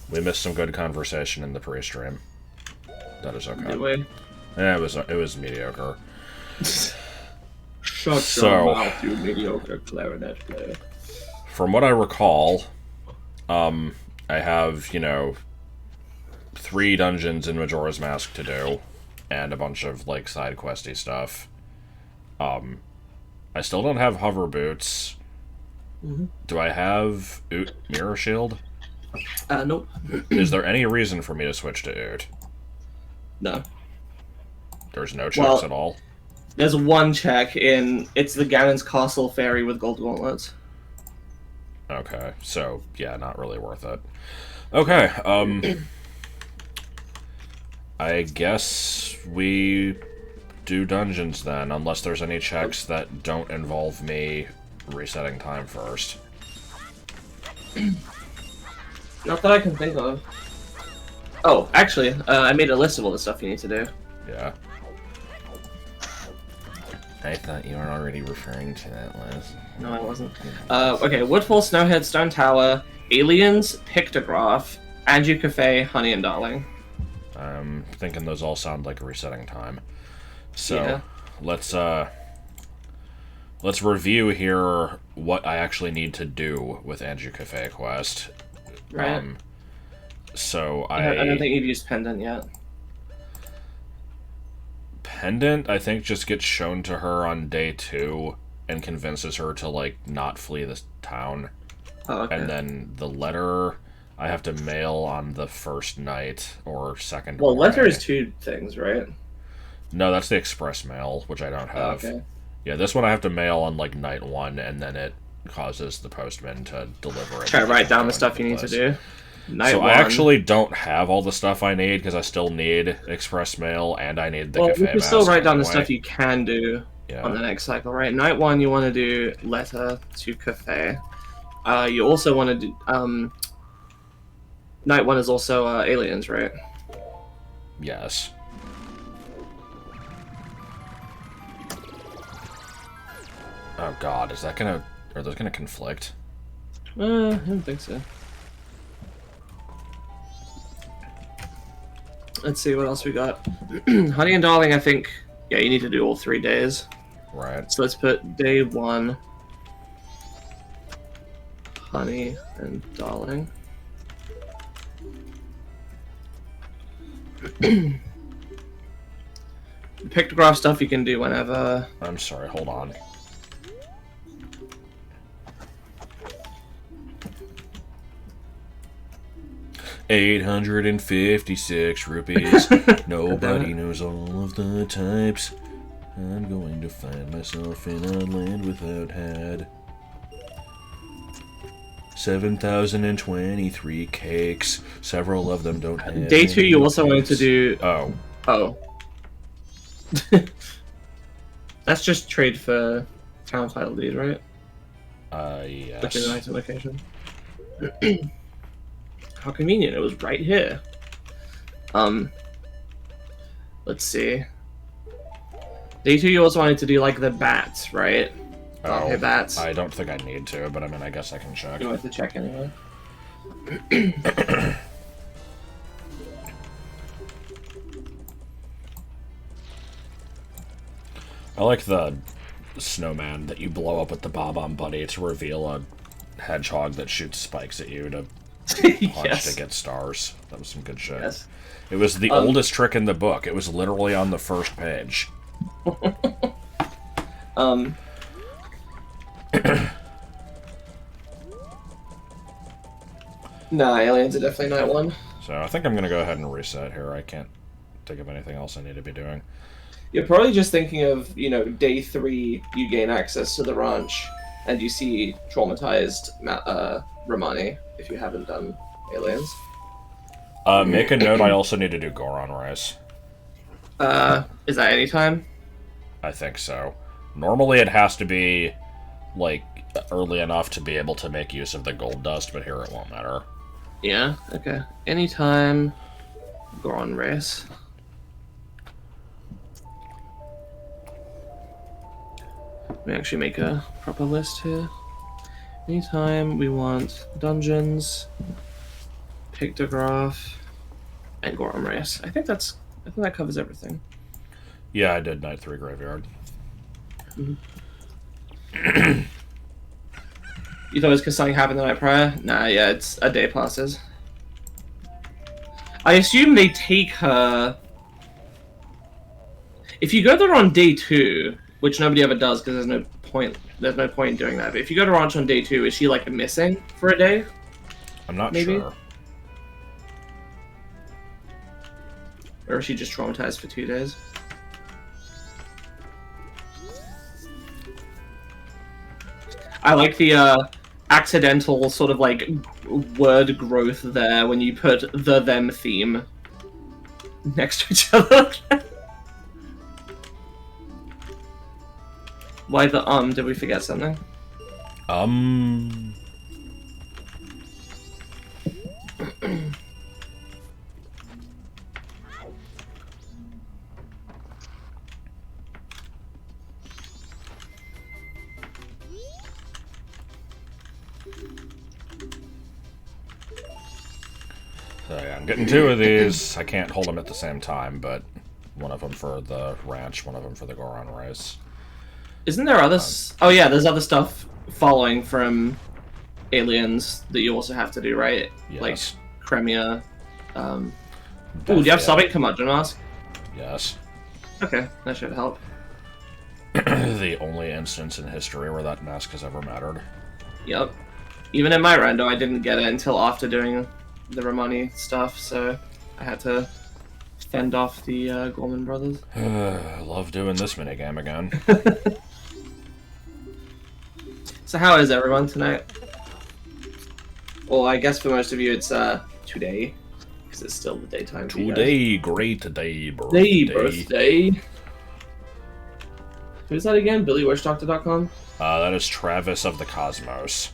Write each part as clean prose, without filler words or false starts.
We missed some good conversation in the pre-stream. That is okay. Did we? Yeah, it was mediocre. Shut your mouth, you mediocre clarinet player. From what I recall, I have, 3 dungeons in Majora's Mask to do, and a bunch of, like, side questy stuff. I still don't have hover boots. Mm-hmm. Do I have OoT Mirror Shield? Nope. Is there any reason for me to switch to OoT? No. There's no checks at all? There's one check it's the Ganon's Castle Fairy with gold gauntlets. Okay, so, yeah, not really worth it. Okay, I guess we do dungeons then, unless there's any checks that don't involve me resetting time first. Not that I can think of. Oh, actually, I made a list of all the stuff you need to do. Yeah. I thought you were already referring to that list. No, I wasn't. Okay, Woodfall, Snowhead, Stone Tower, Aliens, Pictograph, Anju Cafe, Honey and Darling. I'm thinking those all sound like resetting time. So, yeah. let's review here what I actually need to do with Anju Cafe quest. Right. So I don't think you've used Pendant yet. Pendant, I think, just gets shown to her on day 2 and convinces her to, like, not flee this town. Oh, okay. And then the letter I have to mail on the first night or second. Well, letter is 2 things, right? No, that's the express mail, which I don't have. Oh, okay. Yeah, this one I have to mail on, like, night 1, and then it causes the postman to deliver it. Try to write down the stuff you need to do. Night 1. I actually don't have all the stuff I need, because I still need express mail, and I need the cafe mask. Well, you can still write down the stuff you can do on the next cycle, right? Night 1, you want to do letter to cafe. You also want to do... Night 1 is also aliens, right? Yes. Oh god, is that gonna... Are those gonna conflict? I don't think so. Let's see what else we got. Honey and Darling, I think... Yeah, you need to do all 3 days. Right. So let's put day 1... Honey and Darling. Pictograph stuff you can do whenever. I'm sorry, hold on. $856 rupees. Nobody knows all of the types. I'm going to find myself in a land without had. 7,023 cakes. Several of them don't have. Day 2, you also wanted to do. Oh. Oh. That's just trade for town title deed, right? Yes. Which is an item location. How convenient! It was right here. Let's see. Day 2, you also wanted to do like the bats, right? Oh, okay, bats. I don't think I need to, but I mean, I guess I can check. You want to check anyway. I like the snowman that you blow up with the Bob-omb Buddy to reveal a hedgehog that shoots spikes at you to punch to get stars. That was some good shit. Yes. It was the oldest trick in the book. It was literally on the first page. Nah, aliens are definitely night 1. So I think I'm going to go ahead and reset here. I can't think of anything else I need to be doing. You're probably just thinking of, day 3, you gain access to the ranch, and you see traumatized Romani, if you haven't done aliens. Make a note, I also need to do Goron Rice. Is that any time? I think so. Normally it has to be, like, early enough to be able to make use of the gold dust, but here it won't matter. Yeah, okay. Anytime, Goron Race. Let me actually make a proper list here. Anytime we want dungeons, Pictograph, and Goron Race. I think that covers everything. Yeah, I did Night 3 Graveyard. Mm-hmm. You thought it was because something happened the night prior? Nah, yeah, it's a day passes. I assume they take her... If you go there on day 2, which nobody ever does because there's no point in doing that, but if you go to Ranch on day 2, is she, like, missing for a day? I'm not sure. Or is she just traumatized for 2 days? I like the accidental sort of like word growth there when you put the them theme next to each other. Why the did we forget something? So yeah, I'm getting 2 of these. I can't hold them at the same time, but one of them for the ranch, one of them for the Goron Rice. Isn't there other... oh yeah, there's other stuff following from Aliens that you also have to do, right? Yes. Like Cremia. Ooh, do you have subbing come up, don't ask? Yes. Okay, that should help. The only instance in history where that mask has ever mattered. Yep. Even in my rando, I didn't get it until after doing the Romani stuff, so I had to fend off the Gorman brothers. I love doing this minigame again. So how is everyone tonight? Well, I guess for most of you it's today, because it's still the daytime for you Today, great day, birthday. Who's that again? BillyWitchDoctor.com? That is Travis of the Cosmos.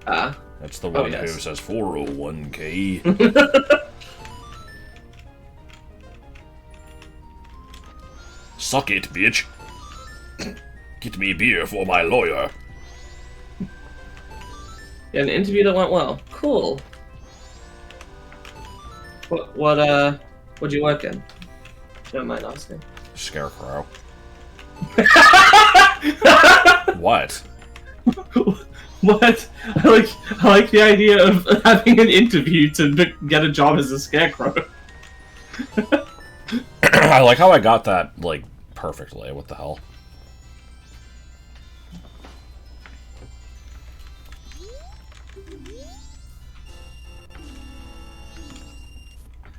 That's the one who says 401k. Suck it, bitch. Get me beer for my lawyer. Yeah, an interview that went well. Cool. What'd you work in? Don't mind asking. Scarecrow. What? What? I like the idea of having an interview to get a job as a scarecrow. I like how I got that, like, perfectly. What the hell?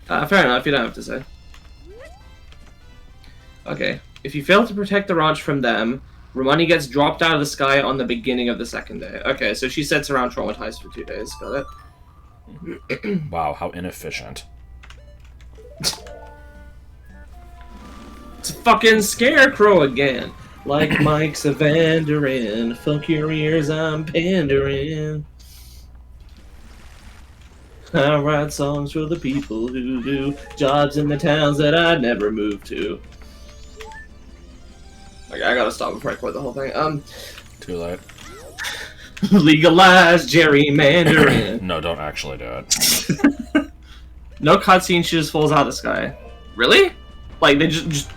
Fair enough, you don't have to say. Okay. If you fail to protect the ranch from them, Romani gets dropped out of the sky on the beginning of the second day. Okay, so she sits around traumatized for 2 days. Got it? Wow, how inefficient. It's a fucking scarecrow again. Like Mike's a Vanderin. Fuck your ears, I'm pandering. I write songs for the people who do jobs in the towns that I'd never move to. Okay, I gotta stop before I quit the whole thing. Too late. Legalize gerrymandering. No, don't actually do it. No cutscene, she just falls out of the sky. Really? Like, they just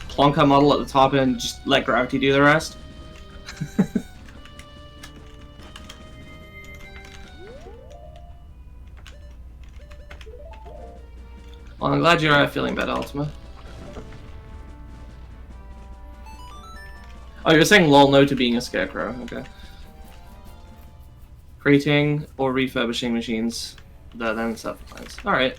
plonk her model at the top and just let gravity do the rest? Well, I'm glad you're feeling better, Ultima. Oh, you're saying lol no to being a scarecrow. Okay. Creating or refurbishing machines that then self-applies. Alright.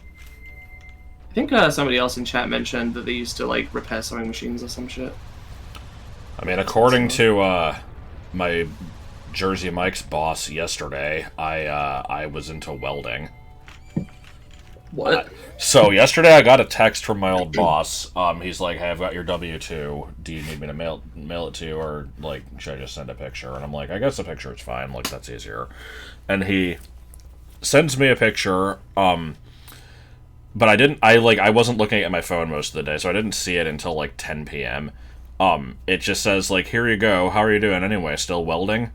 I think somebody else in chat mentioned that they used to, like, repair sewing machines or some shit. I mean, according to my Jersey Mike's boss yesterday, I was into welding. What? So yesterday I got a text from my old boss. He's like, "Hey, I've got your W-2. Do you need me to mail it to you, or like should I just send a picture?" And I'm like, "I guess a picture is fine. Like that's easier." And he sends me a picture. But I wasn't looking at my phone most of the day, so I didn't see it until like 10 p.m. It just says like, "Here you go. How are you doing anyway? Still welding?"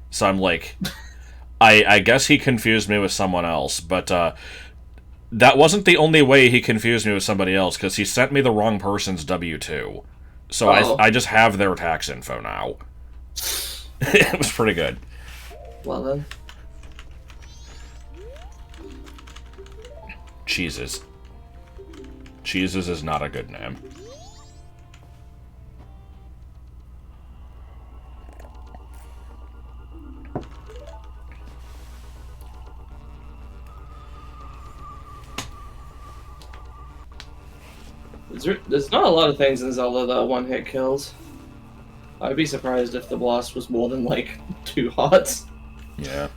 So I'm like, I guess he confused me with someone else, but that wasn't the only way he confused me with somebody else, because he sent me the wrong person's W-2. So I just have their tax info now. It was pretty good. Well then. Cheeses. Cheeses is not a good name. There's not a lot of things in Zelda that one-hit kills. I'd be surprised if the blast was more than, like, 2 hearts. Yeah.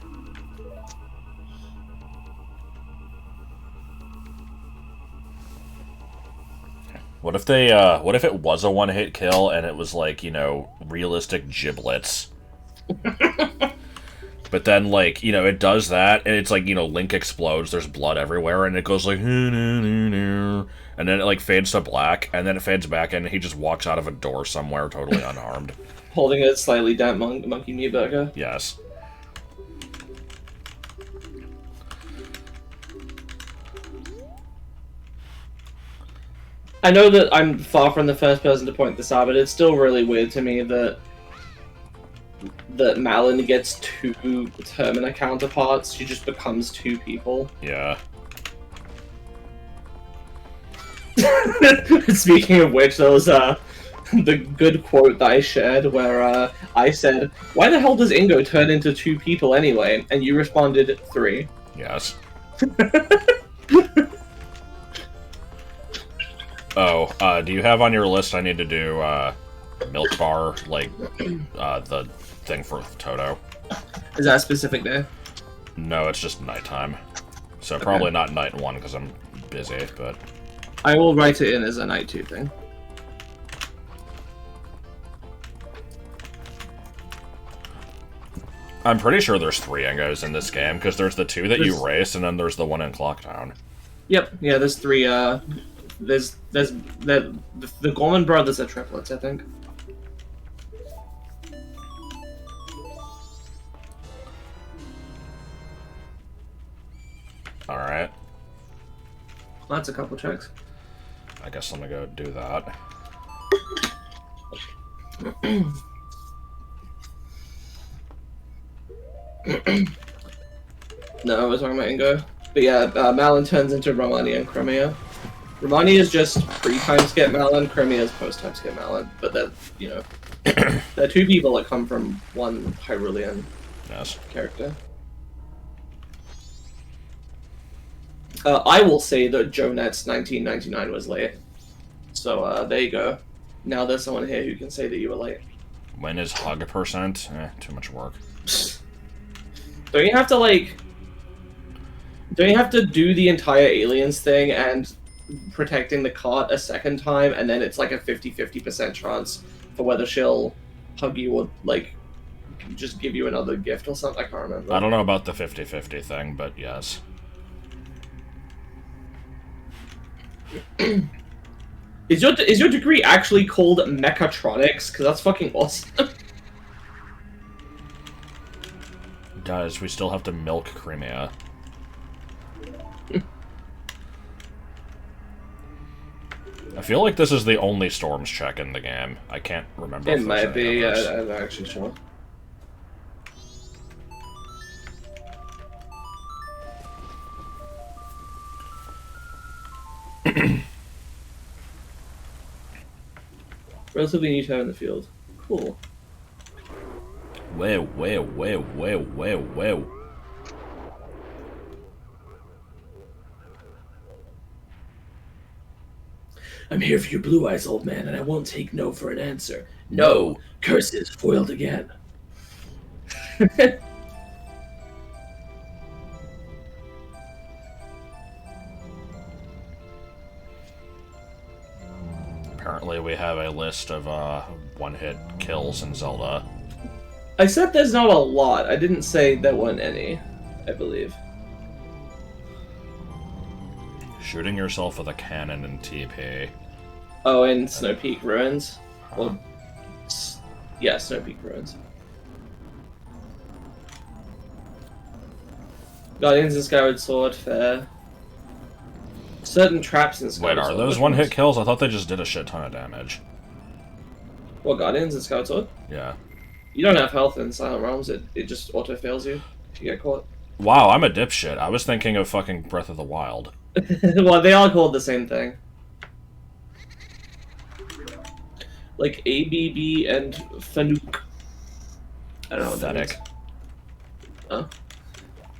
What if they, what if it was a one-hit kill and it was, like, you know, realistic giblets? But then, like, you know, it does that, and it's like, you know, Link explodes, there's blood everywhere, and it goes like, and then it, like, fades to black, and then it fades back, and he just walks out of a door somewhere totally unharmed. Holding a slightly damp monkey meat burger. Yes. I know that I'm far from the first person to point this out, but it's still really weird to me that Malin gets 2 Termina counterparts. She just becomes 2 people. Yeah. Speaking of which, there was the good quote that I shared where I said, "Why the hell does Ingo turn into 2 people anyway?" And you responded, 3. Yes. Oh, do you have on your list I need to do, Milk Bar, like, the thing for Toto? Is that a specific day? No, it's just nighttime. So probably not night 1, because I'm busy, but... I will write it in as a night 2 thing. I'm pretty sure there's 3 Ingos in this game, because there's the 2 that you race, and then there's the one in Clocktown. Yep, yeah, there's 3, there's the Gorman brothers are triplets, I think. Alright. Well, that's a couple checks. I guess let me go do that. No, I was talking about Ingo. But yeah, Malin turns into Romani and Crimea. Romani is just pre-time skip Malin, Crimea is post-time skip Malin. But they're, you know, they're 2 people that come from one Hyrulean character. I will say that Jonet's 1999 was late. So, there you go. Now there's someone here who can say that you were late. When is hug percent? Too much work. Don't you have to, like... Don't you have to do the entire aliens thing and protecting the cart a second time, and then it's like a 50-50% chance for whether she'll hug you or, like, just give you another gift or something? I can't remember. I don't know about the 50-50 thing, but yes. Is your degree actually called mechatronics? Because that's fucking awesome. Guys, we still have to milk Crimea. I feel like this is the only storms check in the game. I can't remember. It might be. I'm not actually sure. Relatively new to have in the field. Cool. Whoa. I'm here for your blue eyes, old man, and I won't take no for an answer. No! Curses foiled again. Apparently we have a list of one-hit kills in Zelda. I said there's not a lot. I didn't say there weren't any, I believe. Shooting yourself with a cannon in TP. Oh, in Snow Peak Ruins? Well, yeah, Snow Peak Ruins. Guardians and Skyward Sword, fair. Certain traps in Skyward Wait, are Sword. those Which one-hit ones? kills? I thought they just did a shit ton of damage. What, Guardians and Skyward Sword? Yeah. You don't have health in Silent Realms, it just auto-fails you if you get caught. Wow, I'm a dipshit. I was thinking of fucking Breath of the Wild. Well, they all called the same thing. Like ABB and Fanuc. I don't know what that means. Oh.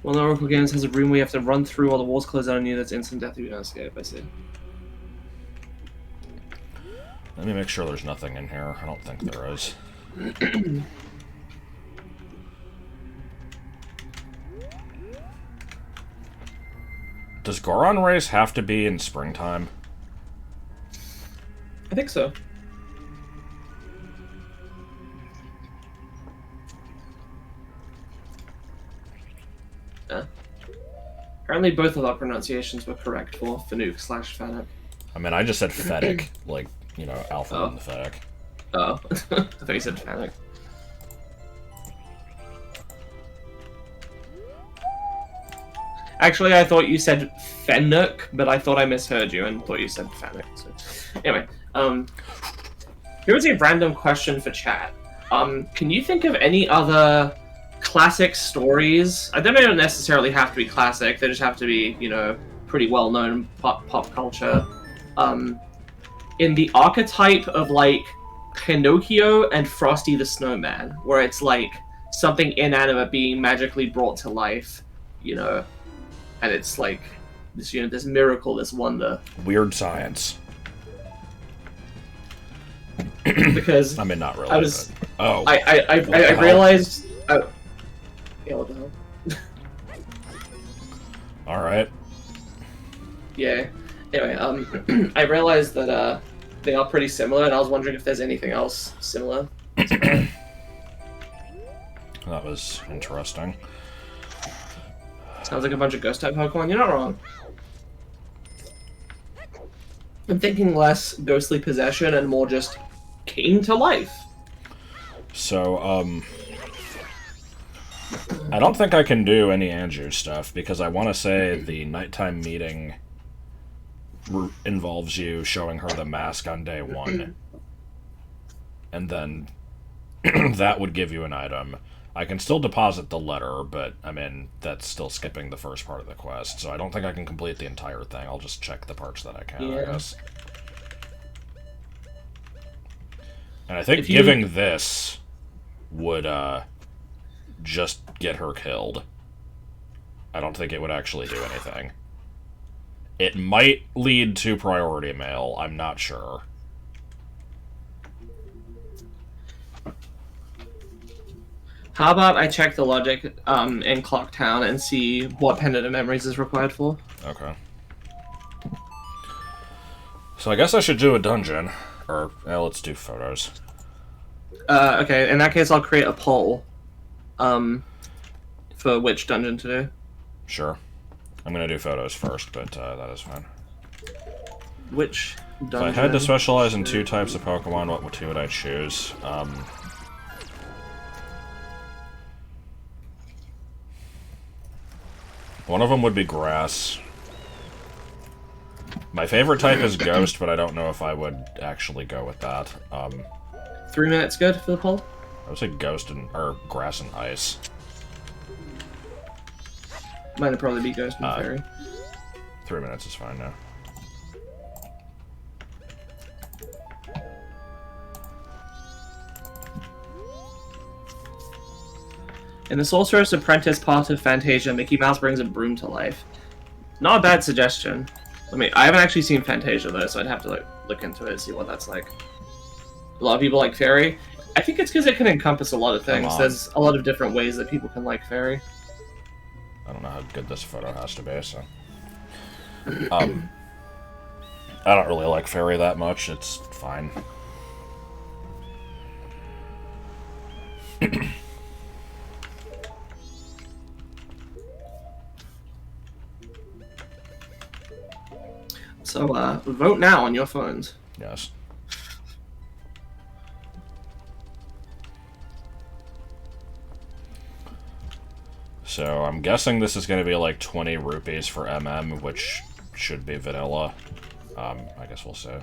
Well, no Oracle Games has a room where you have to run through while the walls close on you. That's instant death if you don't escape, I see. Let me make sure there's nothing in here. I don't think there is. Does Goron Race have to be in springtime? I think so. Apparently both of our pronunciations were correct for Fanuc/Fanuc. I mean, I just said Fennec, like, you know, Alpha and the Fennec. Oh, I thought you said Fanuc. Actually, I thought you said Fennec, but I thought I misheard you and thought you said Fanuc. So, anyway, here's a random question for chat. Can you think of any other classic stories? They don't necessarily have to be classic. They just have to be, you know, pretty well-known pop culture. In the archetype of, like, Pinocchio and Frosty the Snowman, where it's, like, something inanimate being magically brought to life, you know, and it's, like, this, you know, this miracle, this wonder. Weird science. Because I mean, not really. I was... But... Oh. I realized... Yeah, what the hell? Alright. Yeah. Anyway, I realized that they are pretty similar, and I was wondering if there's anything else similar. That was interesting. Sounds like a bunch of ghost-type Pokemon. You're not wrong. I'm thinking less ghostly possession and more just came to life. So, I don't think I can do any Anju stuff, because I want to say the nighttime meeting involves you showing her the mask on day 1. And then that would give you an item. I can still deposit the letter, but, I mean, that's still skipping the first part of the quest, so I don't think I can complete the entire thing. I'll just check the parts that I can, I guess. And I think giving this would, just get her killed. I don't think it would actually do anything. It might lead to priority mail, I'm not sure. How about I check the logic in Clocktown and see what Pendant of Memories is required for? Okay. So I guess I should do a dungeon. Or, let's do photos. Okay, in that case I'll create a poll. For which dungeon to do. Sure. I'm gonna do photos first, but that is fine. Which dungeon? If I had to specialize in 2 types of Pokemon, what 2 would I choose? One of them would be grass. My favorite type is ghost, but I don't know if I would actually go with that. 3 minutes good for the poll? I would say ghost and or grass and ice. Mine would probably be ghost and fairy. 3 minutes is fine now. In the Sorcerer's Apprentice part of Fantasia, Mickey Mouse brings a broom to life. Not a bad suggestion. I haven't actually seen Fantasia though, so I'd have to look into it and see what that's like. A lot of people like fairy. I think it's because it can encompass a lot of things. There's a lot of different ways that people can like fairy. I don't know how good this photo has to be, so... I don't really like fairy that much, it's fine. So, vote now on your phones. Yes. So I'm guessing this is going to be like 20 rupees for MM, which should be vanilla. I guess we'll see. I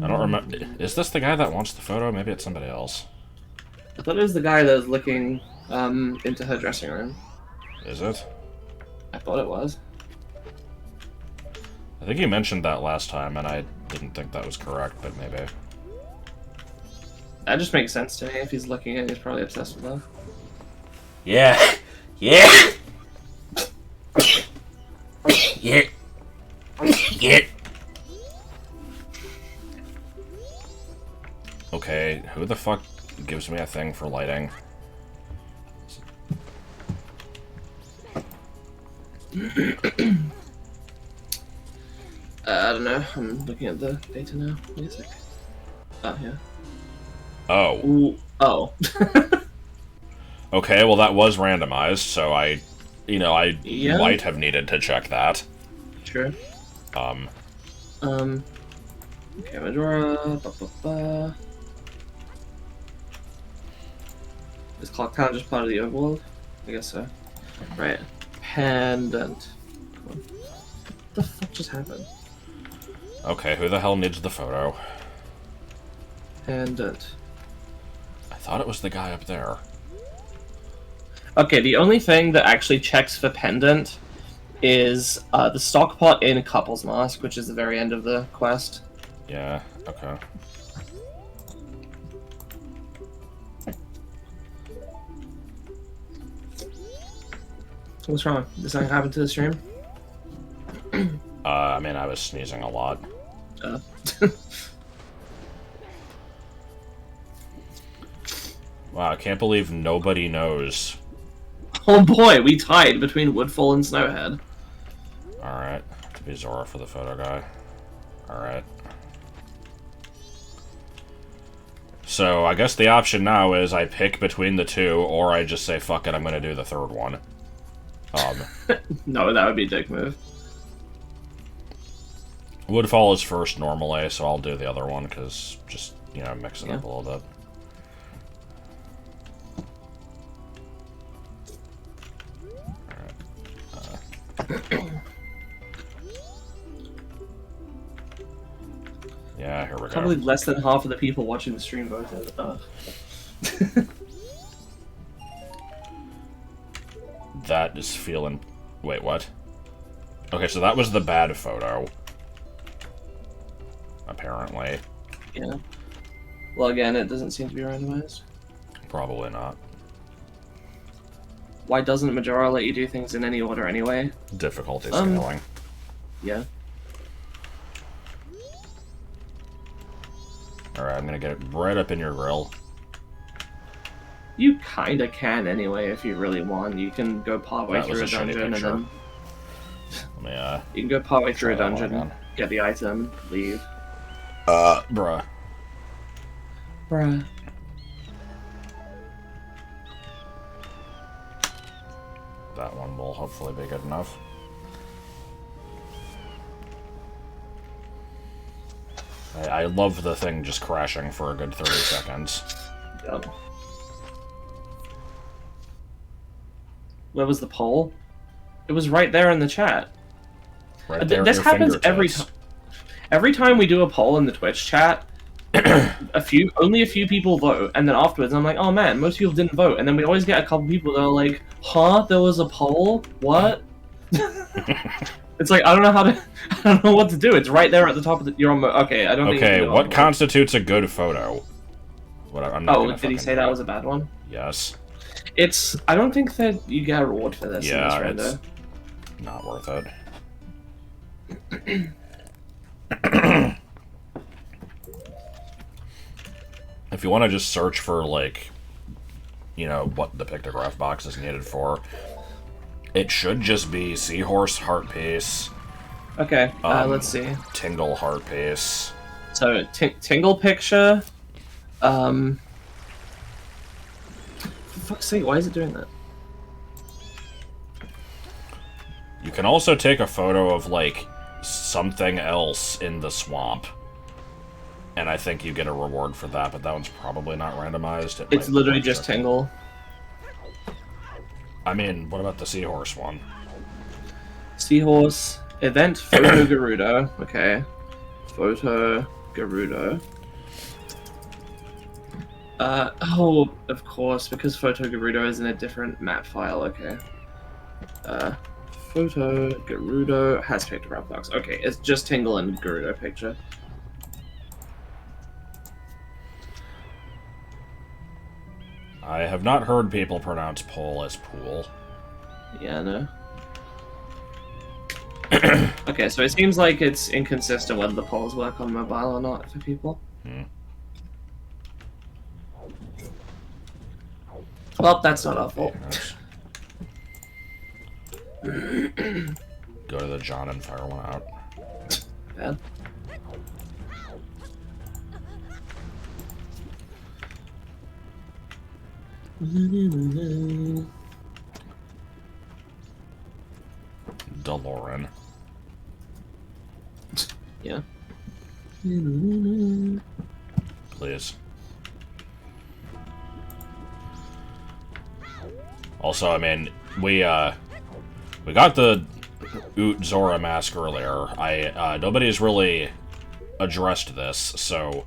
don't remember. Is this the guy that wants the photo? Maybe it's somebody else. I thought it was the guy that was looking into her dressing room. Is it? I thought it was. I think you mentioned that last time, and I didn't think that was correct, but maybe. That just makes sense to me. If he's looking at it, he's probably obsessed with her. Yeah. Yeah. Yeah. Yeah. Okay, who the fuck gives me a thing for lighting? I don't know. I'm looking at the data now. Wait a sec. Oh, yeah. Oh. Ooh. Oh. Okay, well that was randomized, so I Yeah. might have needed to check that. Sure. Okay, Majora. Is Clock Town just part of the overworld? I guess so. Right. Pendant. What the fuck just happened? Okay, who the hell needs the photo? Pendant. I thought it was the guy up there. Okay, the only thing that actually checks for pendant is the stock pot in Couple's Mask, which is the very end of the quest. Yeah, okay. What's wrong? Did something happen to the stream? I mean, I was sneezing a lot. Wow, I can't believe nobody knows. Oh boy, we tied between Woodfall and Snowhead. Alright, to be Zora for the photo guy. Alright. So, I guess the option now is I pick between the two, or I just say, fuck it, I'm gonna do the third one. No, that would be a dick move. Woodfall is first normally, so I'll do the other one, because just, mix it up a little bit. Yeah, here we go. I can't believe less than half of the people watching the stream voted. That is feeling... Wait, what? Okay, so that was the bad photo. Apparently. Yeah. Well, again, it doesn't seem to be randomized. Probably not. Why doesn't Majora let you do things in any order anyway? Difficulty scaling. Yeah. Alright, I'm gonna get it right up in your grill. You kinda can anyway if you really want. You can go partway through a dungeon and then... Yeah. You can go partway through a dungeon, get the item, leave. Bruh. Bruh. That one will hopefully be good enough. I love the thing just crashing for a good 30 seconds. Yep. Where was the poll? It was right there in the chat. Right there this happens every time. Every time we do a poll in the Twitch chat, only a few people vote, and then afterwards I'm like, oh man, most people didn't vote, and then we always get a couple people that are like, huh, there was a poll? What? It's like I don't know what to do. It's right there at the top of the. You're on. Okay, I don't. Okay, what constitutes a good photo? Did he say that was a bad one? Yes. It's. I don't think that you get a reward for this. Yeah, in this it's not worth it. If you want to just search for like, what the pictograph box is needed for. It should just be Seahorse Heart Piece. Okay, let's see. Tingle Heart Piece. So, Tingle Picture. For fuck's sake, why is it doing that? You can also take a photo of, like, something else in the swamp. And I think you get a reward for that, but that one's probably not randomized. It's literally just Tingle. I mean, what about the seahorse one? Seahorse, event, Photo Gerudo. Okay. Photo Gerudo. Oh, of course, because Photo Gerudo is in a different map file, okay. Photo Gerudo has pictograph box. Okay, it's just Tingle and Gerudo picture. I have not heard people pronounce pole as pool. Yeah, no. Okay, so it seems like it's inconsistent whether the polls work on mobile or not for people. Well, that's not our fault. Go to the John and fire one out. Bad. DeLorean. Yeah. Please. Also, I mean, we got the OoT Zora mask earlier. Nobody's really addressed this, so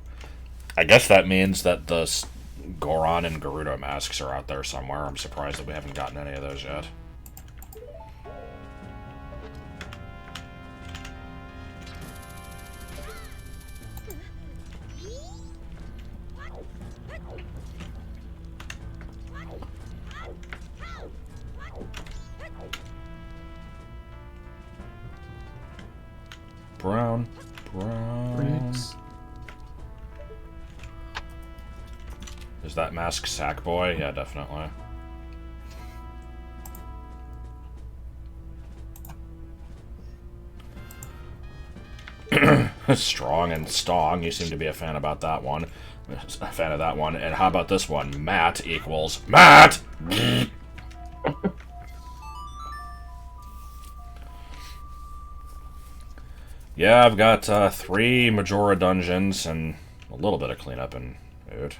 I guess that means that the Goron and Gerudo masks are out there somewhere. I'm surprised that we haven't gotten any of those yet. Brown. Bricks. Is that mask Sackboy? Yeah, definitely. Strong and Stong. You seem to be a fan about that one. A fan of that one. And how about this one? Matt equals Matt! Yeah, I've got 3 Majora dungeons and a little bit of cleanup in OoT.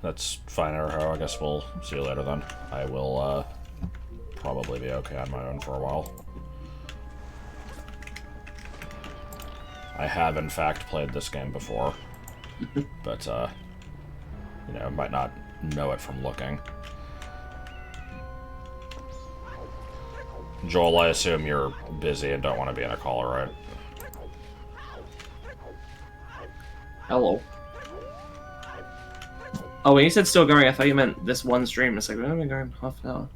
That's fine, Arho. I guess we'll see you later then. I will, probably be okay on my own for a while. I have, in fact, played this game before. But, you know, might not know it from looking. Joel, I assume you're busy and don't want to be in a call, right? Hello. Oh, when you said still going, I thought you meant this one stream. It's like, we've only been going half an hour.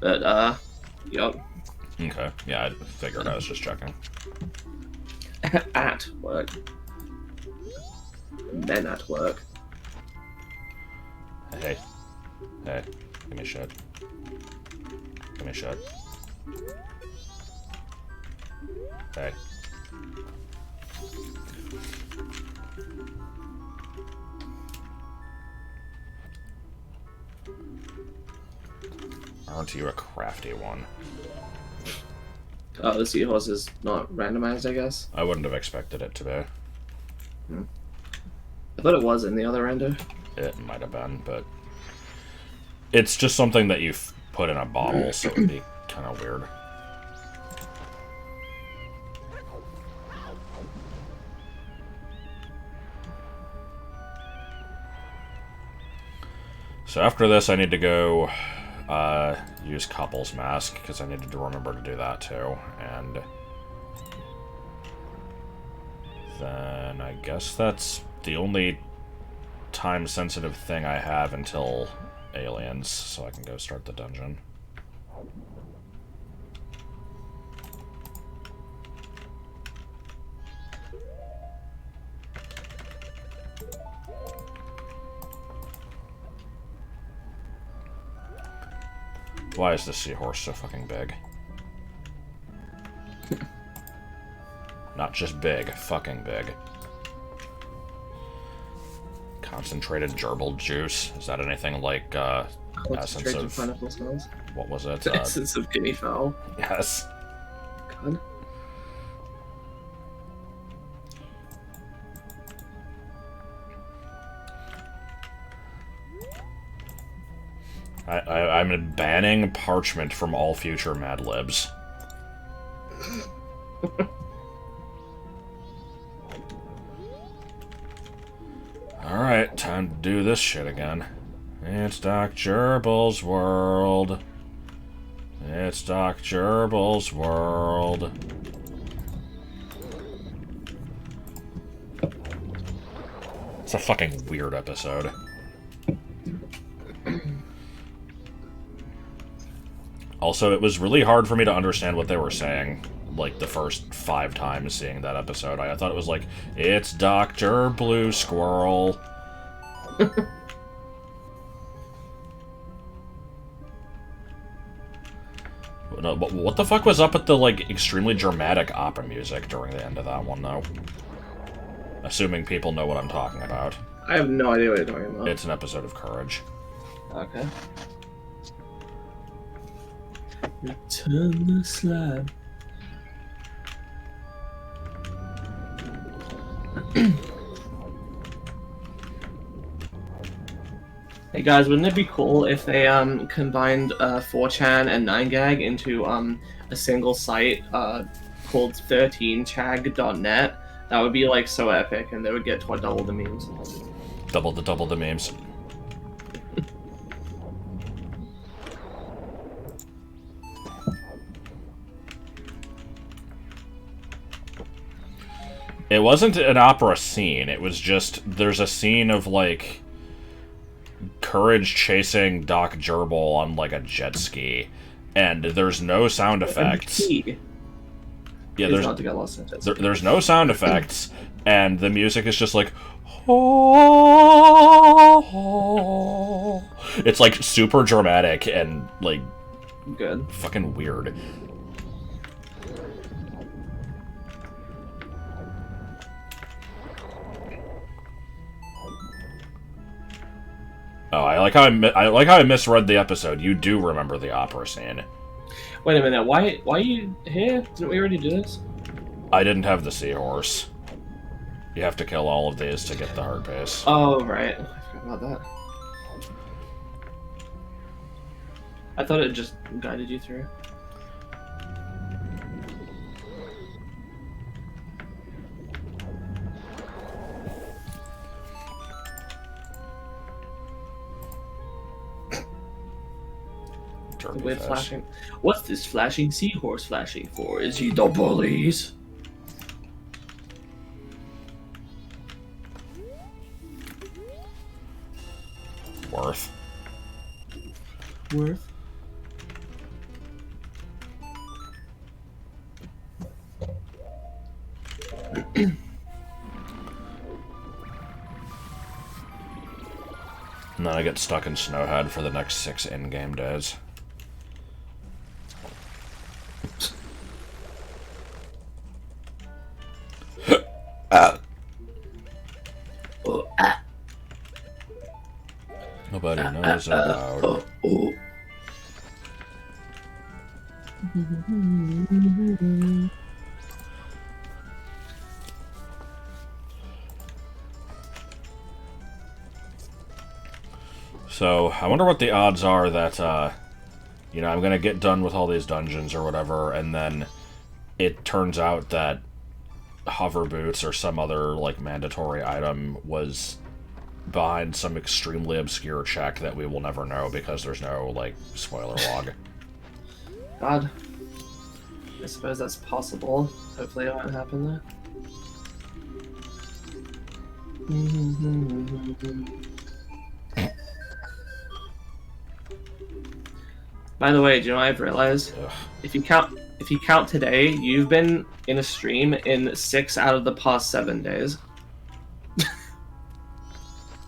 But, yup. Okay. Yeah, I figured. I was just checking. At work. Men at work. Hey. Hey. Give me shit. Give me shit. Hey. Aren't you a crafty one? Oh, the seahorse is not randomized, I guess. I wouldn't have expected it to be. I thought it was in the other render. It might have been, but it's just something that you put in a bottle, so it'd be kind of weird. So after this, I need to go use Couple's Mask, because I needed to remember to do that too, and then I guess that's the only time-sensitive thing I have until Aliens, so I can go start the dungeon. Why is this seahorse so fucking big? Not just big, fucking big. Concentrated gerbil juice. Is that anything like essence of pineapple smells? What was it? Essence of guinea fowl. Yes. God. I'm banning parchment from all future Mad Libs. Alright, time to do this shit again. It's Doc Gerbil's world. It's Doc Gerbil's world. It's a fucking weird episode. Also, it was really hard for me to understand what they were saying, like, the first 5 times seeing that episode. I thought it was like, it's Dr. Blue Squirrel. No, but what the fuck was up with the, like, extremely dramatic opera music during the end of that one, though? Assuming people know what I'm talking about. I have no idea what you're talking about. It's an episode of Courage. Okay. Return the slab. Hey guys, wouldn't it be cool if they combined 4chan and 9gag into a single site called 13chag.net? That would be like so epic, and they would get double the memes. Double the memes. It wasn't an opera scene, it was just, there's a scene of, like, Courage chasing Doc Gerbil on, like, a jet ski, and there's no sound effects. Yeah, there's no sound effects, and the music is just like, oh, it's, like, super dramatic and, like, good. Fucking weird. Oh, I like how I misread the episode. You do remember the opera scene. Wait a minute. Why are you here? Didn't we already do this? I didn't have the seahorse. You have to kill all of these to get the hard pace. Oh, right. I forgot about that. I thought it just guided you through. Weird flashing. What's this flashing seahorse flashing for? Is he the police? Worth. And then I get stuck in Snowhead for the next 6 in-game days. Nobody knows about. So, I wonder what the odds are that, you know, I'm gonna get done with all these dungeons or whatever, and then it turns out that hover boots or some other, like, mandatory item was behind some extremely obscure check that we will never know because there's no, like, spoiler log. God. I suppose that's possible. Hopefully it won't happen there. By the way, do you know what I've realized? Ugh. If you count today, you've been in a stream in 6 out of the past 7 days.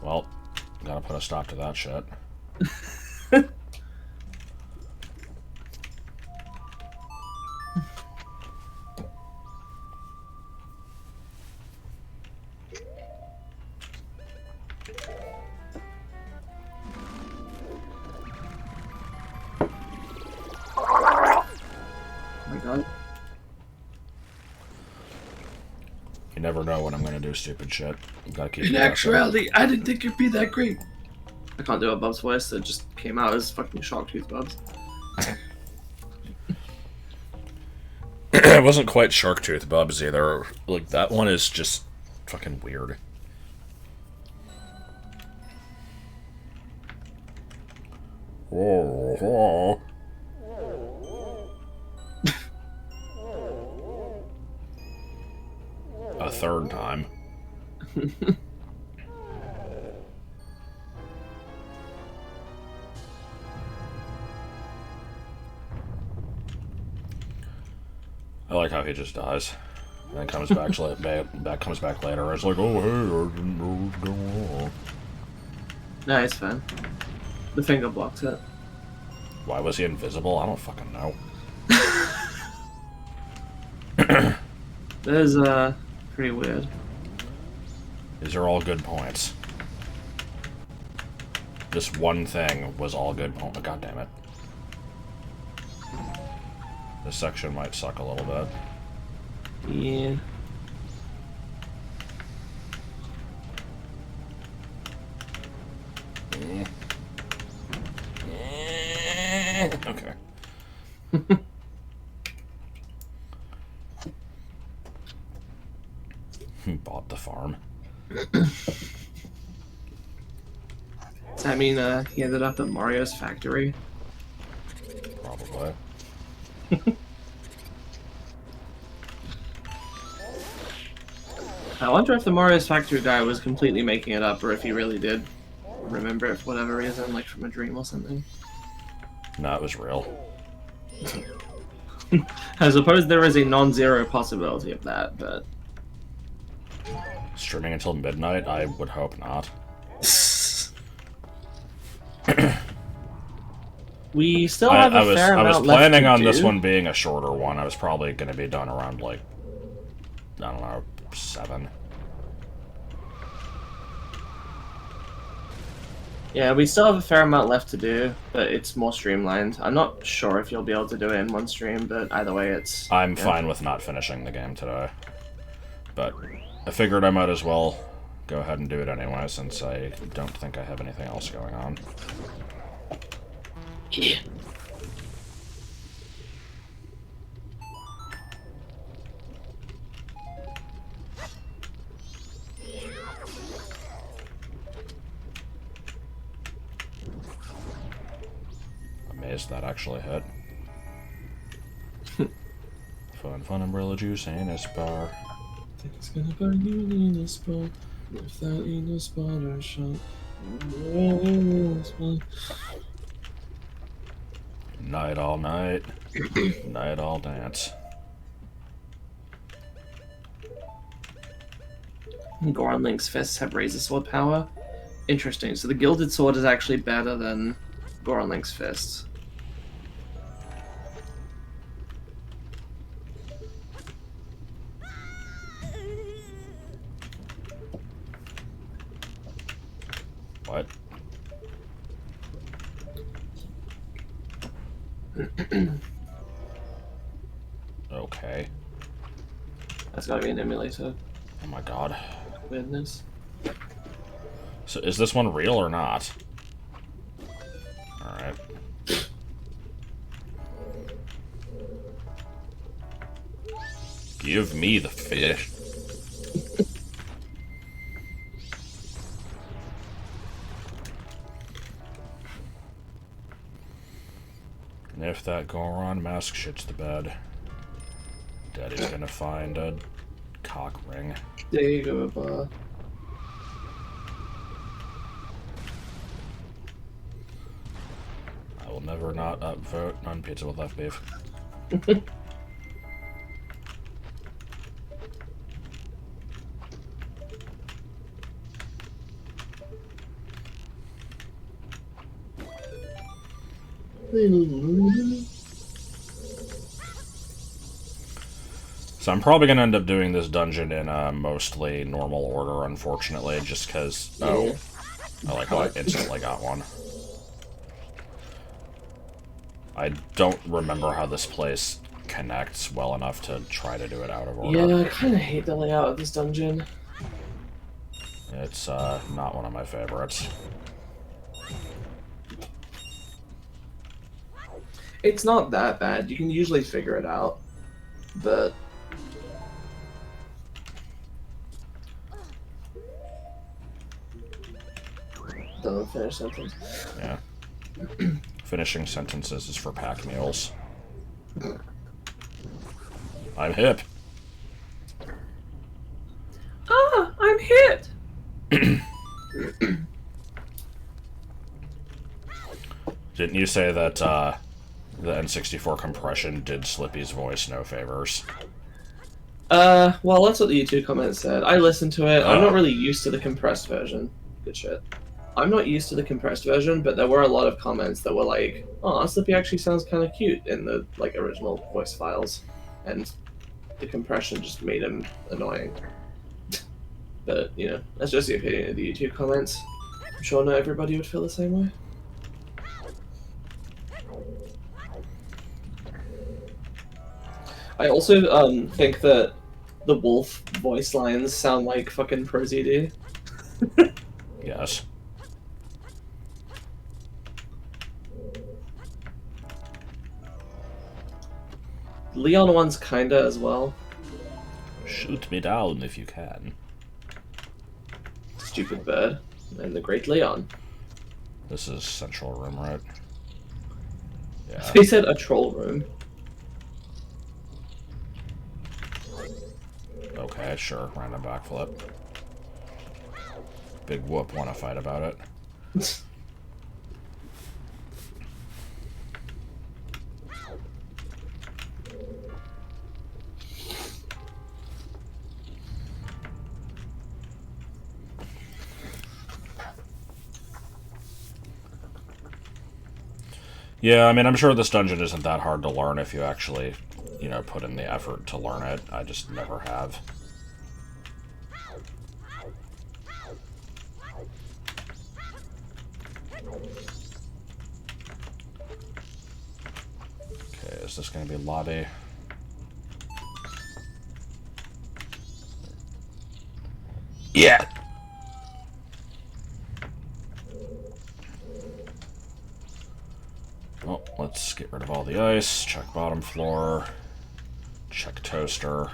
Well, gotta put a stop to that shit. You never know when I'm gonna do stupid shit. You gotta keep. In actuality, I didn't think you'd be that great. I can't do a Bub's voice. It just came out as fucking Sharktooth Bubs. It wasn't quite Sharktooth Bubs either. Like, that one is just fucking weird. Oh. A third time. I like how he just dies, and then comes back. Comes back later. It's like, oh hey, I didn't know what was going on. No, it's fine. The finger blocks it. Why was he invisible? I don't fucking know. That is pretty weird. These are all good points. This one thing was all good points. God damn it. This section might suck a little bit. Yeah. Okay. Bought the farm. Does that mean he ended up at Mario's factory? Probably. I wonder if the Mario's factory guy was completely making it up, or if he really did remember it for whatever reason, like from a dream or something. No, it was real. I suppose there is a non-zero possibility of that, but... Streaming until midnight? I would hope not. We still have a fair amount left to do. I was planning on this one being a shorter one. I was probably going to be done around, like, I don't know, 7. Yeah, we still have a fair amount left to do, but it's more streamlined. I'm not sure if you'll be able to do it in one stream, but either way, it's... I'm fine with not finishing the game today. But I figured I might as well go ahead and do it anyway, since I don't think I have anything else going on. Yeah. Amazed that actually hit. Fun umbrella juice ain't a bar. It's gonna burn you in a spot. If that ain't a spot or shot. Night all night. Night all dance. Goron Link's fists have razor sword power. Interesting. So the gilded sword is actually better than Goron Link's fists. What? Okay. That's gotta be an emulator. Oh my god. Weirdness. So is this one real or not? Alright. Give me the fish. And if that Goron mask shits the bed, Daddy's gonna find a cock ring. There you go, Bob. I will never not upvote on pizza with left beef. So I'm probably going to end up doing this dungeon in mostly normal order, unfortunately, just because, oh, I like how I instantly got one. I don't remember how this place connects well enough to try to do it out of order. Yeah, I kind of hate the layout of this dungeon. It's not one of my favorites. It's not that bad. You can usually figure it out, but don't finish sentence. Yeah. Finishing sentences is for pack mules. I'm hip. Ah, I'm hit. Didn't you say that the N64 compression did Slippy's voice no favors? Well, that's what the YouTube comment said. I listened to it. I'm not really used to the compressed version. Good shit. I'm not used to the compressed version, but there were a lot of comments that were like, "Oh, Slippy actually sounds kind of cute in the like original voice files," and the compression just made him annoying. But you know, that's just the opinion of the YouTube comments. I'm sure not everybody would feel the same way. I also think that the wolf voice lines sound like fucking ProZD. Yes. Leon one's kinda as well. Shoot me down if you can. Stupid bird. And the great Leon. This is central room, right? Yeah. They said a troll room. Okay, sure. Random backflip. Big whoop, wanna fight about it. Yeah, I mean, I'm sure this dungeon isn't that hard to learn if you actually, you know, put in the effort to learn it. I just never have. Okay, is this going to be lobby? Yeah! Well, let's get rid of all the ice, check bottom floor, check toaster,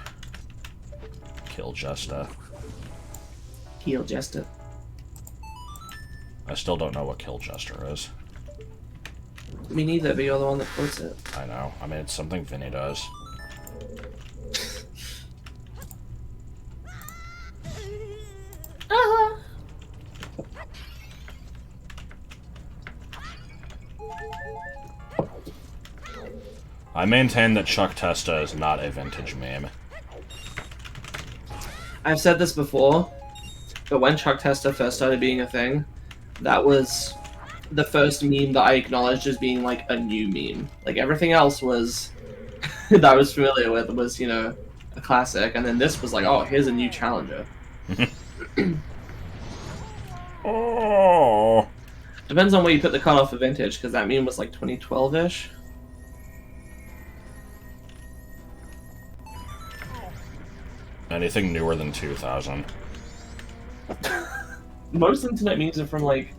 kill Jesta. Kill Jesta. I still don't know what kill Jester is. Me neither, but you're the one that quotes it. I know. I mean, it's something Vinny does. I maintain that Chuck Testa is not a vintage meme. I've said this before, but when Chuck Testa first started being a thing, that was the first meme that I acknowledged as being like a new meme. Like everything else was that I was familiar with was, you know, a classic, and then this was like, oh, here's a new challenger. Oh. Depends on where you put the cutoff for vintage, because that meme was like 2012-ish. Anything newer than 2000. Most internet memes are from like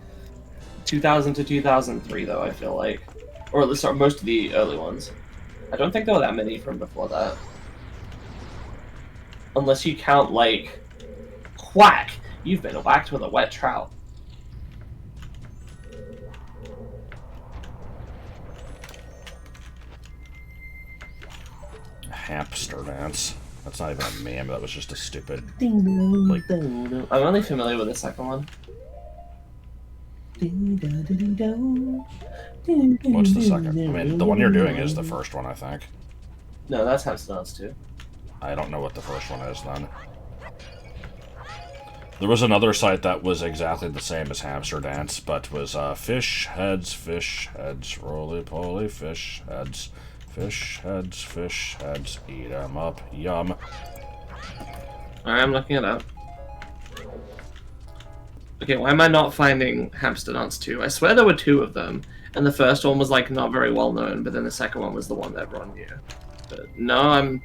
2000 to 2003, though, I feel like. Or at least most of the early ones. I don't think there were that many from before that. Unless you count, like, quack! You've been whacked with a wet trout. Hamster dance. That's not even a meme, that was just a stupid... Like, I'm only familiar with the second one. What's the second? I mean, the one you're doing is the first one, I think. No, that's Hamster Dance too. I don't know what the first one is, then. There was another site that was exactly the same as Hamster Dance, but was fish heads, roly-poly fish heads, eat 'em up, yum. Alright, I'm looking it up. Okay, why am I not finding Hamster Dance 2? I swear there were two of them, and the first one was like not very well known, but then the second one was the one that everyone knew. But no, I'm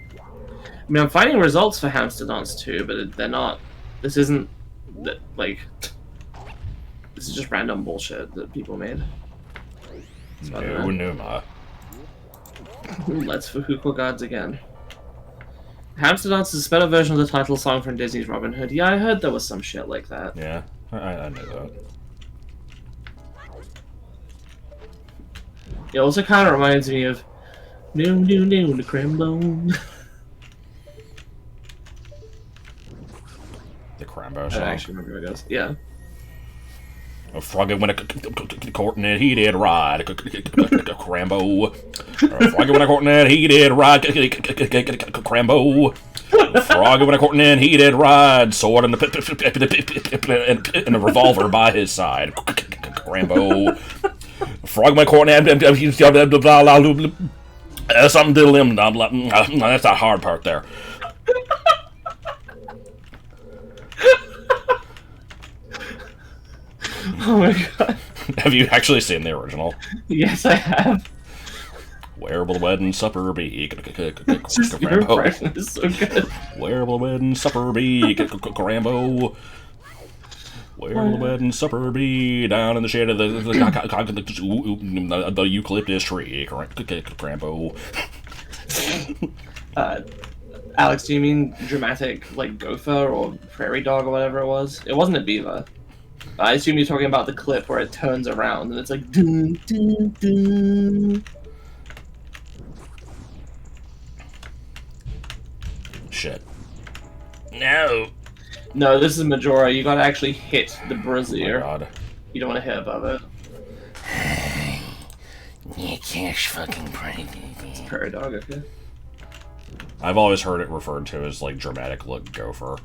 finding results for Hamster Dance too, but they're not. This isn't like. This is just random bullshit that people made. So No, Numa. Let's Fuhuko Gods again. Hamster Dance is a better version of the title song from Disney's Robin Hood. Yeah, I heard there was some shit like that. Yeah, I knew that. It also kind of reminds me of No, the Crambone. The Crambo I song. don't actually remember what it goes. Yeah. A froggy when a courting it, he did ride. Crambo. A froggy when a courting it, he did ride. Crambo. A froggy when a courting it, he did ride. Sword and a revolver by his side. Crambo. Frog when a courting it, something diddle him. That's the hard part there. Oh my god. Have you actually seen the original? Yes, I have. Where will the wedding supper be? Just your impression is so good. Where will the wedding supper be? Crambo. Where will the wedding supper be? Down in the shade of the eucalyptus tree. Crambo. Alex, do you mean dramatic, like gopher or prairie dog or whatever it was? It wasn't a beaver. I assume you're talking about the clip where it turns around and it's like dun, dun, dun. Shit. No. No, this is Majora. You gotta actually hit the brazier. Oh my god. You don't want to hit above it. You can't fucking pray. It's a prairie dog, okay. I've always heard it referred to as like dramatic look gopher.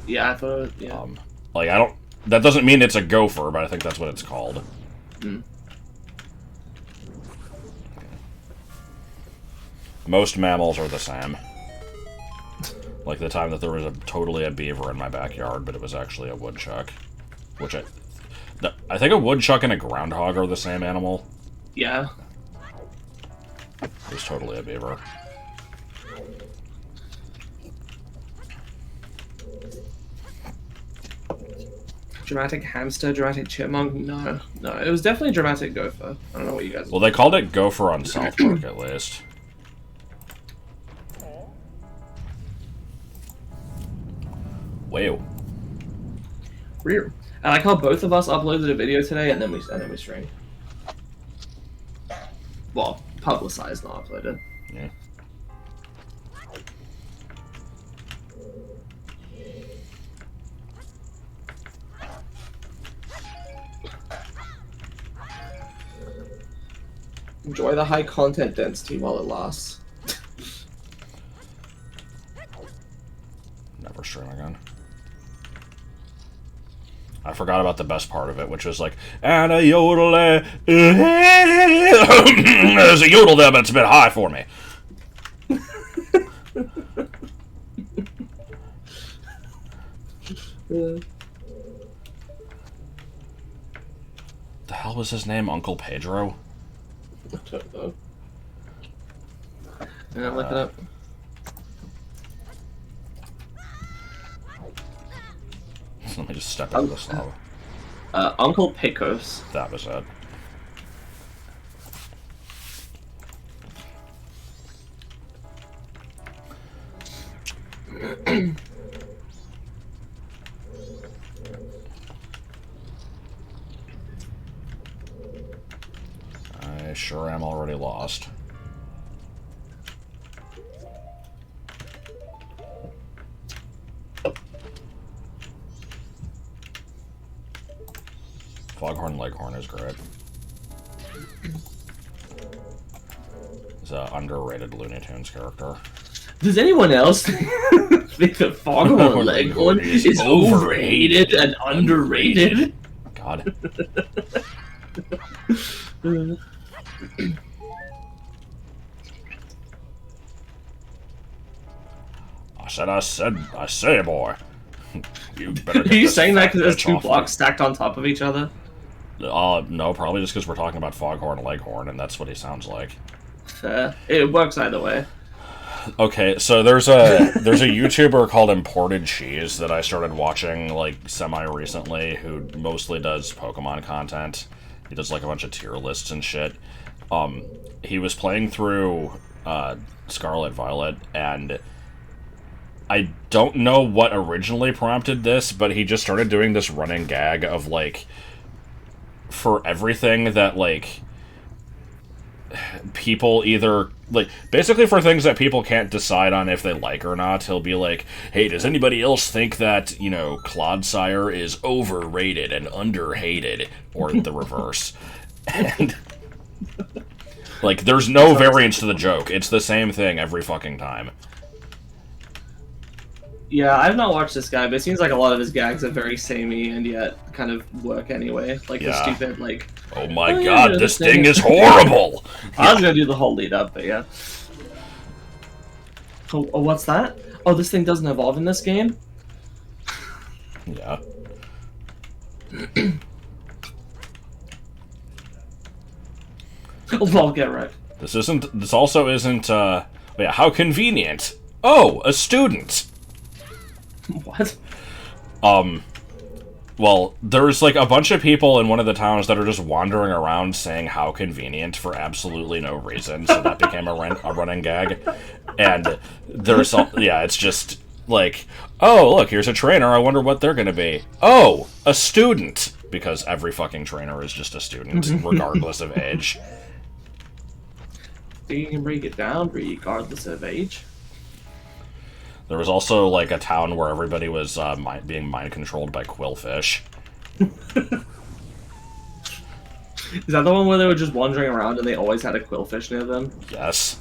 Yeah, I thought it was, yeah. Like I don't. That doesn't mean it's a gopher, but I think that's what it's called. Mm. Most mammals are the same. Like the time that there was totally a beaver in my backyard, but it was actually a woodchuck. Which I think a woodchuck and a groundhog are the same animal. Yeah. It was totally a beaver. Dramatic hamster, dramatic chipmunk? No. No, it was definitely dramatic gopher. I don't know what you guys... Well, they called it gopher on South Park, at least. Wow. Weird. I like how both of us uploaded a video today and then we streamed. Well, publicized, not uploaded. Yeah. Enjoy the high content density while it lasts. Never stream again. I forgot about the best part of it, which was like, and a yodel, there's a yodel there, but it's a bit high for me. The hell was his name? Uncle Pedro? I don't know. Yeah, look it up. Let me just step into this lava. Uncle Pecos. That was it. I sure am already lost. Foghorn Leghorn is great. It's an underrated Looney Tunes character. Does anyone else think that Foghorn Leghorn is overrated and underrated? God. I say, boy. You better Are you saying that because there's two blocks stacked on top of each other? No, probably just because we're talking about Foghorn Leghorn, and that's what he sounds like. It works either way. Okay, so there's a YouTuber called Imported Cheese that I started watching like semi recently, who mostly does Pokemon content. He does like a bunch of tier lists and shit. He was playing through Scarlet Violet, and I don't know what originally prompted this, but he just started doing this running gag of like, for everything that like people either like, basically for things that people can't decide on if they like or not, he'll be like, hey, does anybody else think that, you know, Clodsire is overrated and underhated, or the reverse? And like, there's no variance to the joke. It's the same thing every fucking time. Yeah, I've not watched this guy, but it seems like a lot of his gags are very samey and yet kind of work anyway. Like the stupid, like, oh my god, this thing is horrible! I was gonna do the whole lead up, but yeah. Oh, what's that? Oh, this thing doesn't evolve in this game? Yeah. I'll get right. This also isn't, yeah, how convenient! Oh, a student! What? Well, there's like a bunch of people in one of the towns that are just wandering around saying how convenient for absolutely no reason, so that became a running gag. And there's, yeah, it's just like, oh, look, here's a trainer, I wonder what they're gonna be. Oh, a student! Because every fucking trainer is just a student, regardless of age. You can break it down regardless of age. There was also, like, a town where everybody was being mind-controlled by quillfish. Is that the one where they were just wandering around and they always had a quillfish near them? Yes.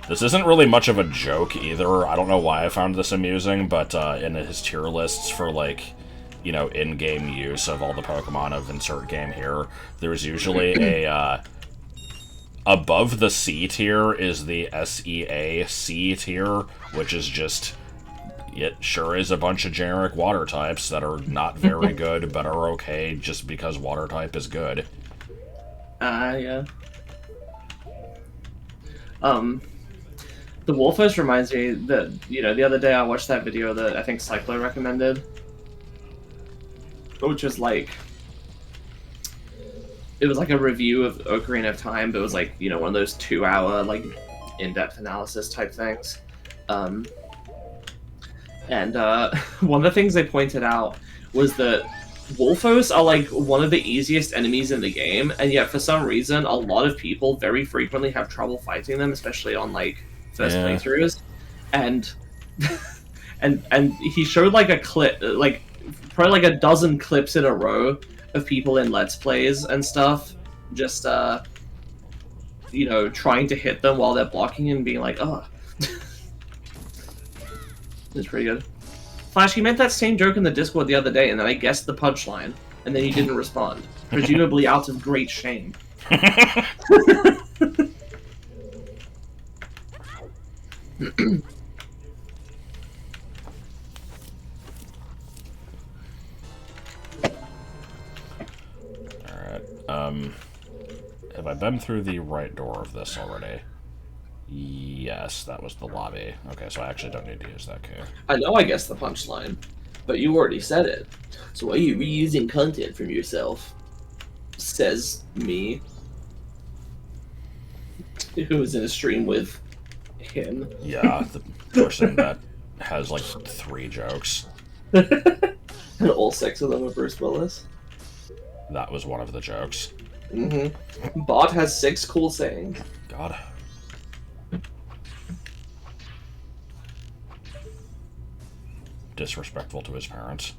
This isn't really much of a joke, either. I don't know why I found this amusing, but in his tier lists for, like, you know, in-game use of all the Pokemon of insert game here, there's usually a, above the C tier is the SEA C tier, which is just, it sure is a bunch of generic water types that are not very good, but are okay just because water type is good. Yeah. The Wolfos reminds me that, you know, the other day I watched that video that I think Cyclo recommended, which was like, it was like a review of Ocarina of Time, but it was like, you know, one of those 2-hour, like, in-depth analysis type things. And one of the things they pointed out was that Wolfos are like one of the easiest enemies in the game, and yet for some reason a lot of people very frequently have trouble fighting them, especially on like first playthroughs. And and he showed like a clip, like probably like a dozen clips in a row of people in Let's Plays and stuff, just you know, trying to hit them while they're blocking and being like, oh. It's pretty good. Flash, you meant that same joke in the Discord the other day, and then I guessed the punchline, and then you didn't respond. Presumably out of great shame. Alright, have I been through the right door of this already? Yes, that was the lobby. Okay, so I actually don't need to use that key. I know I guessed the punchline, but you already said it. So why are you reusing content from yourself? Says me. Who was in a stream with him. Yeah, the person that has like 3 jokes. And all 6 of them are Bruce Willis. That was one of the jokes. Mm-hmm. Bot has 6 cool sayings. God. Disrespectful to his parents.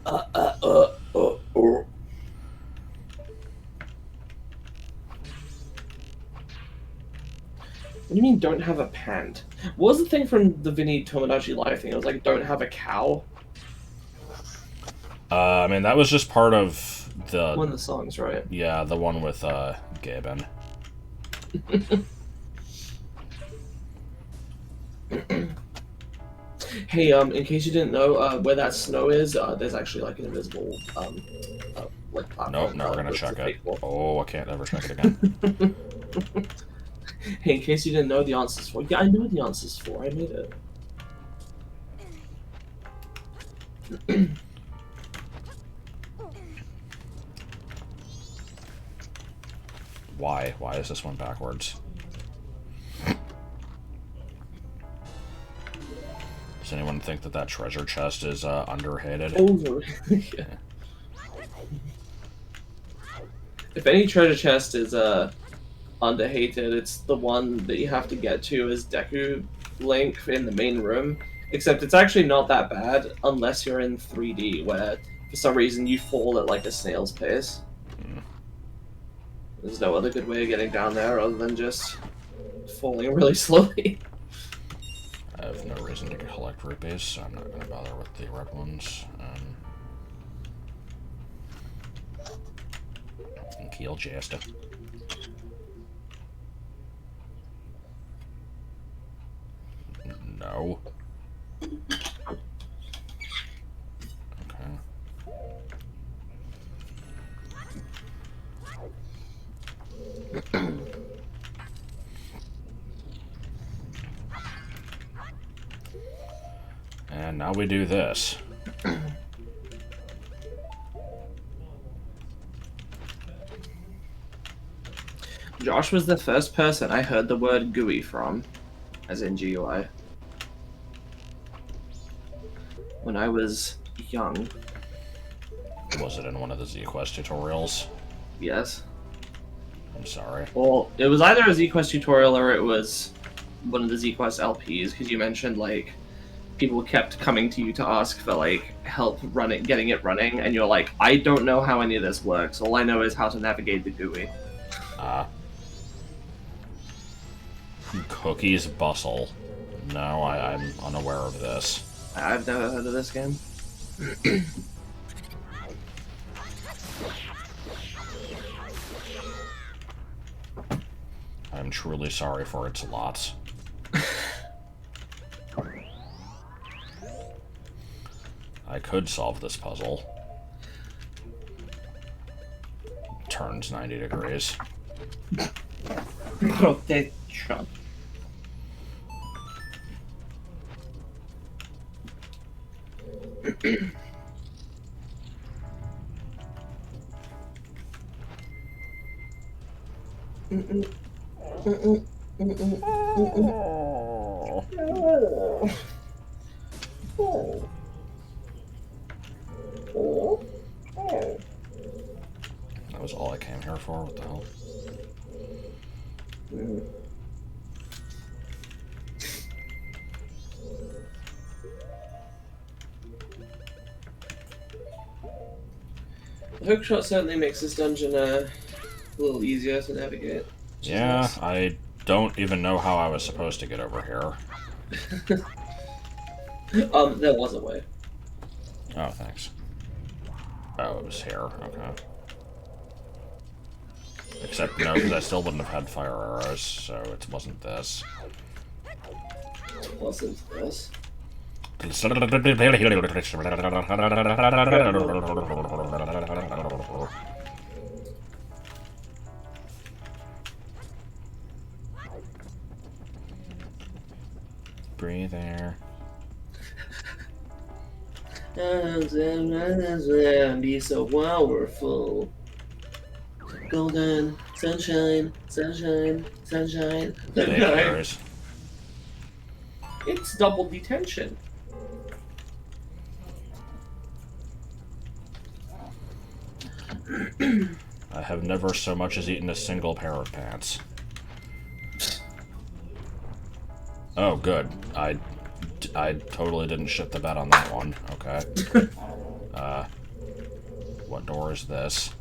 What do you mean, don't have a pant? What was the thing from the Vinny Tomodachi Live thing? It was like, don't have a cow? I mean, that was just part of the... One of the songs, right? Yeah, the one with, Gaben. Hey, in case you didn't know, where that snow is, there's actually like an invisible, like platform. Nope, never gonna check it. For. Oh, I can't ever check it again. Hey, in case you didn't know the answers for. Yeah, I know the answers for. I made it. Why? Why is this one backwards? Does anyone think that that treasure chest is underhated? Over. Yeah. If any treasure chest is underhated, it's the one that you have to get to as Deku Link in the main room. Except it's actually not that bad unless you're in 3D, where for some reason you fall at like a snail's pace. There's no other good way of getting down there other than just falling really slowly. I have no reason to collect rupees, so I'm not going to bother with the red ones. And kill Jester. No. Okay. And now we do this. Josh was the first person I heard the word GUI from, as in GUI. When I was young. Was it in one of the Z-Quest tutorials? Yes. I'm sorry. Well, it was either a Z-Quest tutorial or it was one of the Z-Quest LPs, because you mentioned, like, people kept coming to you to ask for, like, help getting it running, and you're like, I don't know how any of this works. All I know is how to navigate the GUI. Cookies Bustle. No, I'm unaware of this. I've never heard of this game. I'm truly sorry for its lots. I could solve this puzzle. Turns 90 degrees. Rotation. That was all I came here for? What the hell? The hookshot certainly makes this dungeon a little easier to navigate. Yeah, Nice. I don't even know how I was supposed to get over here. There was a way. Oh, thanks. Oh, it was here. Okay. Except, no, because I still wouldn't have had fire arrows, so it wasn't this. Wasn't this? Breathe air. Be so powerful. Golden sunshine, sunshine, sunshine, sunshine. It's double detention. I have never so much as eaten a single pair of pants. Oh, good. I totally didn't shit the bed on that one. Okay. What door is this?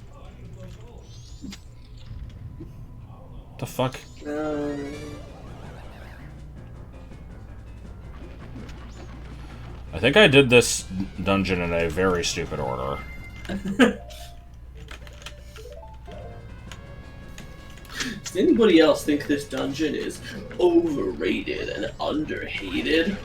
The fuck? I think I did this dungeon in a very stupid order. Does anybody else think this dungeon is overrated and underhated?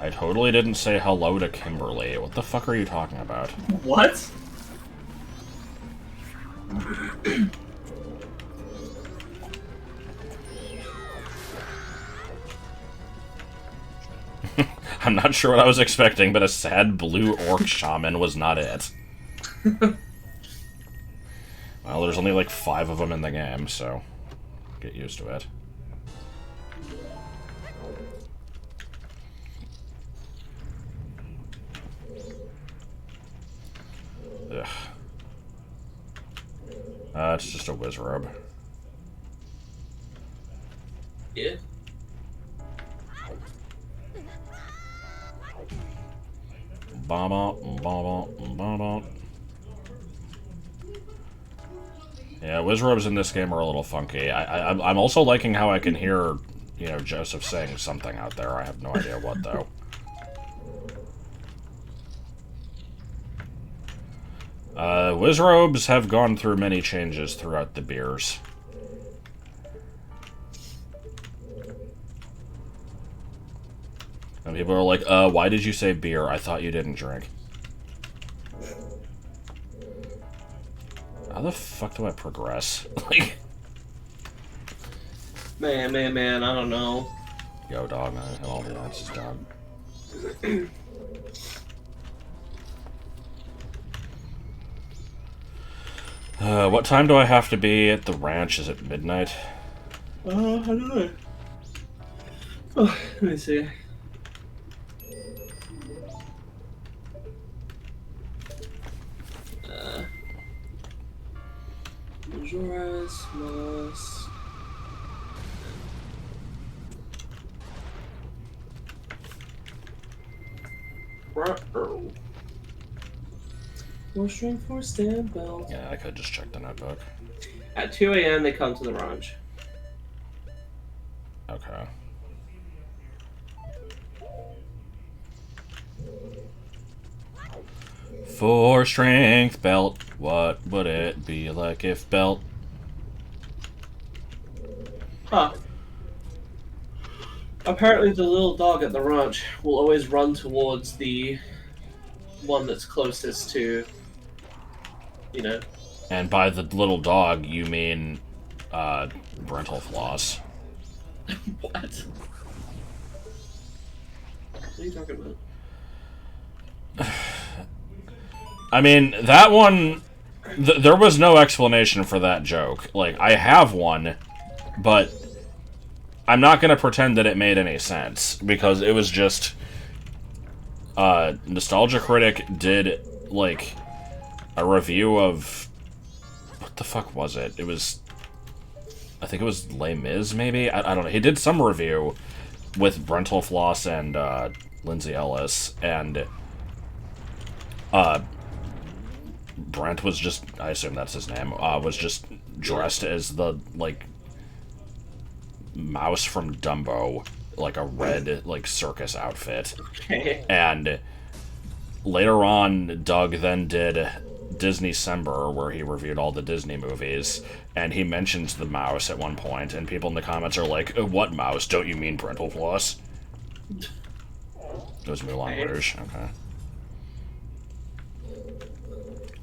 I totally didn't say hello to Kimberly. What the fuck are you talking about? What? I'm not sure what I was expecting, but a sad blue orc shaman was not it. Well, there's only like 5 of them in the game, so get used to it. Ugh. It's just a wizrobe. Yeah. Yeah, wizrobes in this game are a little funky. I'm also liking how I can hear, you know, Joseph saying something out there. I have no idea what, though. Wizrobes have gone through many changes throughout the beers. And people are like, why did you say beer? I thought you didn't drink. How the fuck do I progress? Like, Man, I don't know. yo, dog, man. All the answers, dog. What time do I have to be at the ranch? Is it midnight? I don't know. Oh, let me see. Majora's Mask. Uh-oh. More strength for stand belt. Yeah, I could just check the notebook. At 2 a.m. they come to the ranch. Okay. For strength belt, what would it be like if belt? Huh. Apparently the little dog at the ranch will always run towards the one that's closest to, you know. And by the little dog, you mean, Brental Floss. What? What are you talking about? I mean, that one... there was no explanation for that joke. Like, I have one, but I'm not going to pretend that it made any sense, because it was just... Nostalgia Critic did, like, a review of... What the fuck was it? It was... I think it was Les Mis, maybe? I don't know. He did some review with Brental Floss and, Lindsay Ellis, and... Brent was just... I assume that's his name. Was just dressed as the, like... mouse from Dumbo. Like a red, like, circus outfit. And later on, Doug then did Disney-cember, where he reviewed all the Disney movies, and he mentions the mouse at one point, and people in the comments are like, what mouse? Don't you mean Brental Floss? It was Moulin Rouge, okay.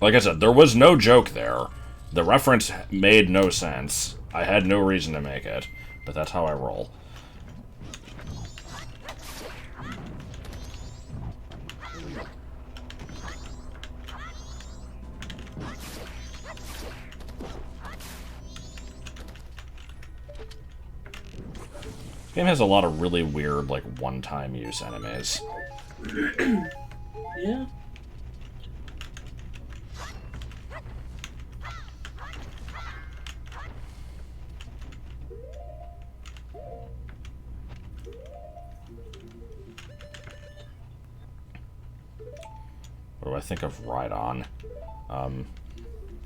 Like I said, there was no joke there. The reference made no sense. I had no reason to make it, but that's how I roll. The game has a lot of really weird, like, one-time use enemies. Yeah. What do I think of Rhydon?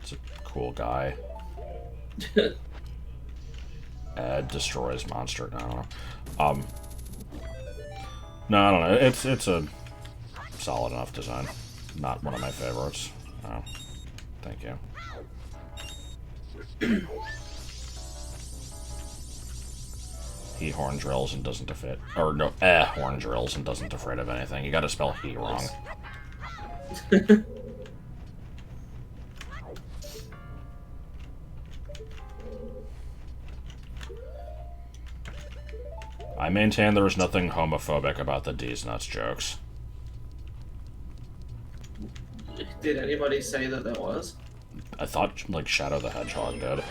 It's a cool guy. Destroys monster. I don't know. No, I don't know. It's a solid enough design. Not one of my favorites. Oh, thank you. He horn drills and doesn't defeat, or no, horn drills and doesn't afraid of anything. You gotta spell he wrong. I maintain there is nothing homophobic about the D's nuts jokes. Did anybody say that there was? I thought, like, Shadow the Hedgehog did.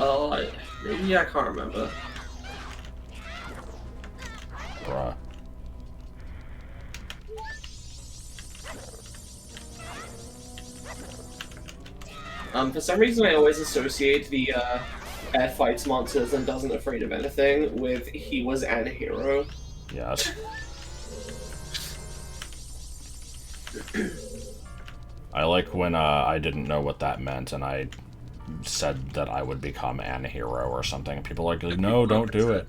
Oh, maybe I can't remember. Bruh. For some reason, I always associate the air fights monsters and doesn't afraid of anything with he was an hero. Yes. I like when I didn't know what that meant and I said that I would become an hero or something. And people are like, no, don't do it.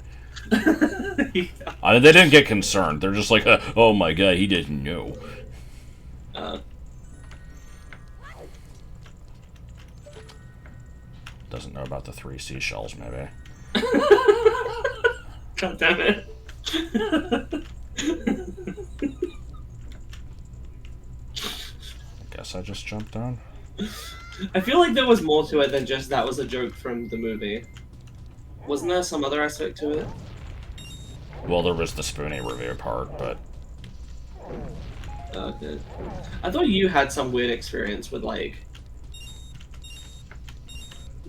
Yeah. They didn't get concerned. They're just like, oh my god, he didn't know. Doesn't know about the 3 seashells, maybe. God damn it. I guess I just jumped down. I feel like there was more to it than just that was a joke from the movie. Wasn't there some other aspect to it? Well, there was the Spoonie review part, but... Okay. I thought you had some weird experience with, like,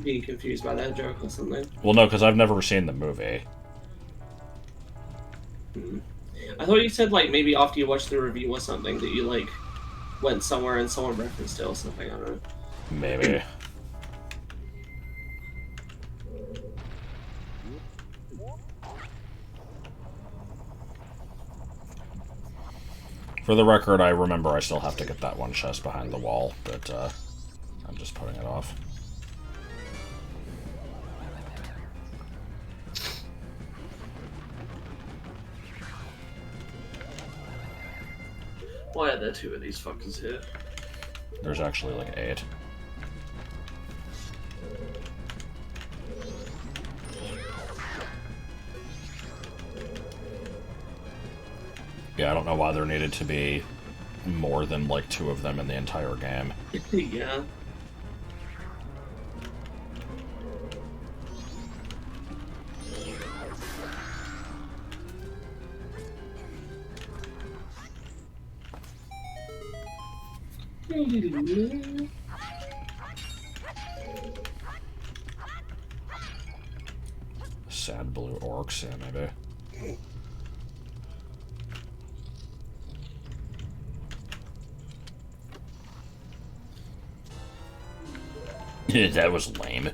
being confused by that joke or something. Well, no, because I've never seen the movie. I thought you said, like, maybe after you watched the review or something that you, like, went somewhere and someone referenced it or something, I don't know. Maybe. For the record, I remember I still have to get that one chest behind the wall, but I'm just putting it off. Why are there 2 of these fuckers here? There's actually like 8. Yeah, I don't know why there needed to be more than like 2 of them in the entire game. Yeah. Sad blue orcs, yeah, maybe. That was lame.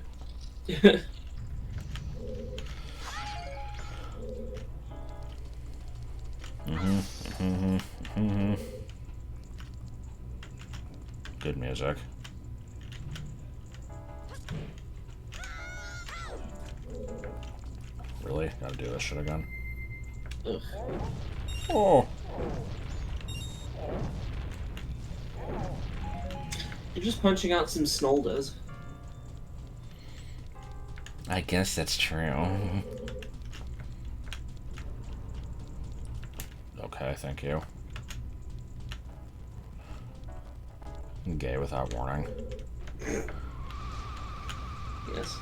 Good music. Really? Gotta do this shit again? Ugh. Oh! You're just punching out some snolders. I guess that's true. Okay, thank you. Gay without warning. Yes.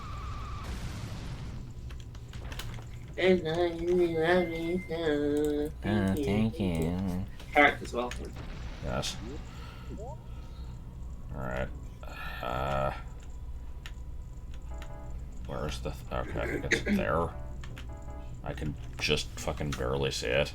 Thank you. Characters well. Yes. Alright. Where's the... okay, I think it's there. I can just fucking barely see it.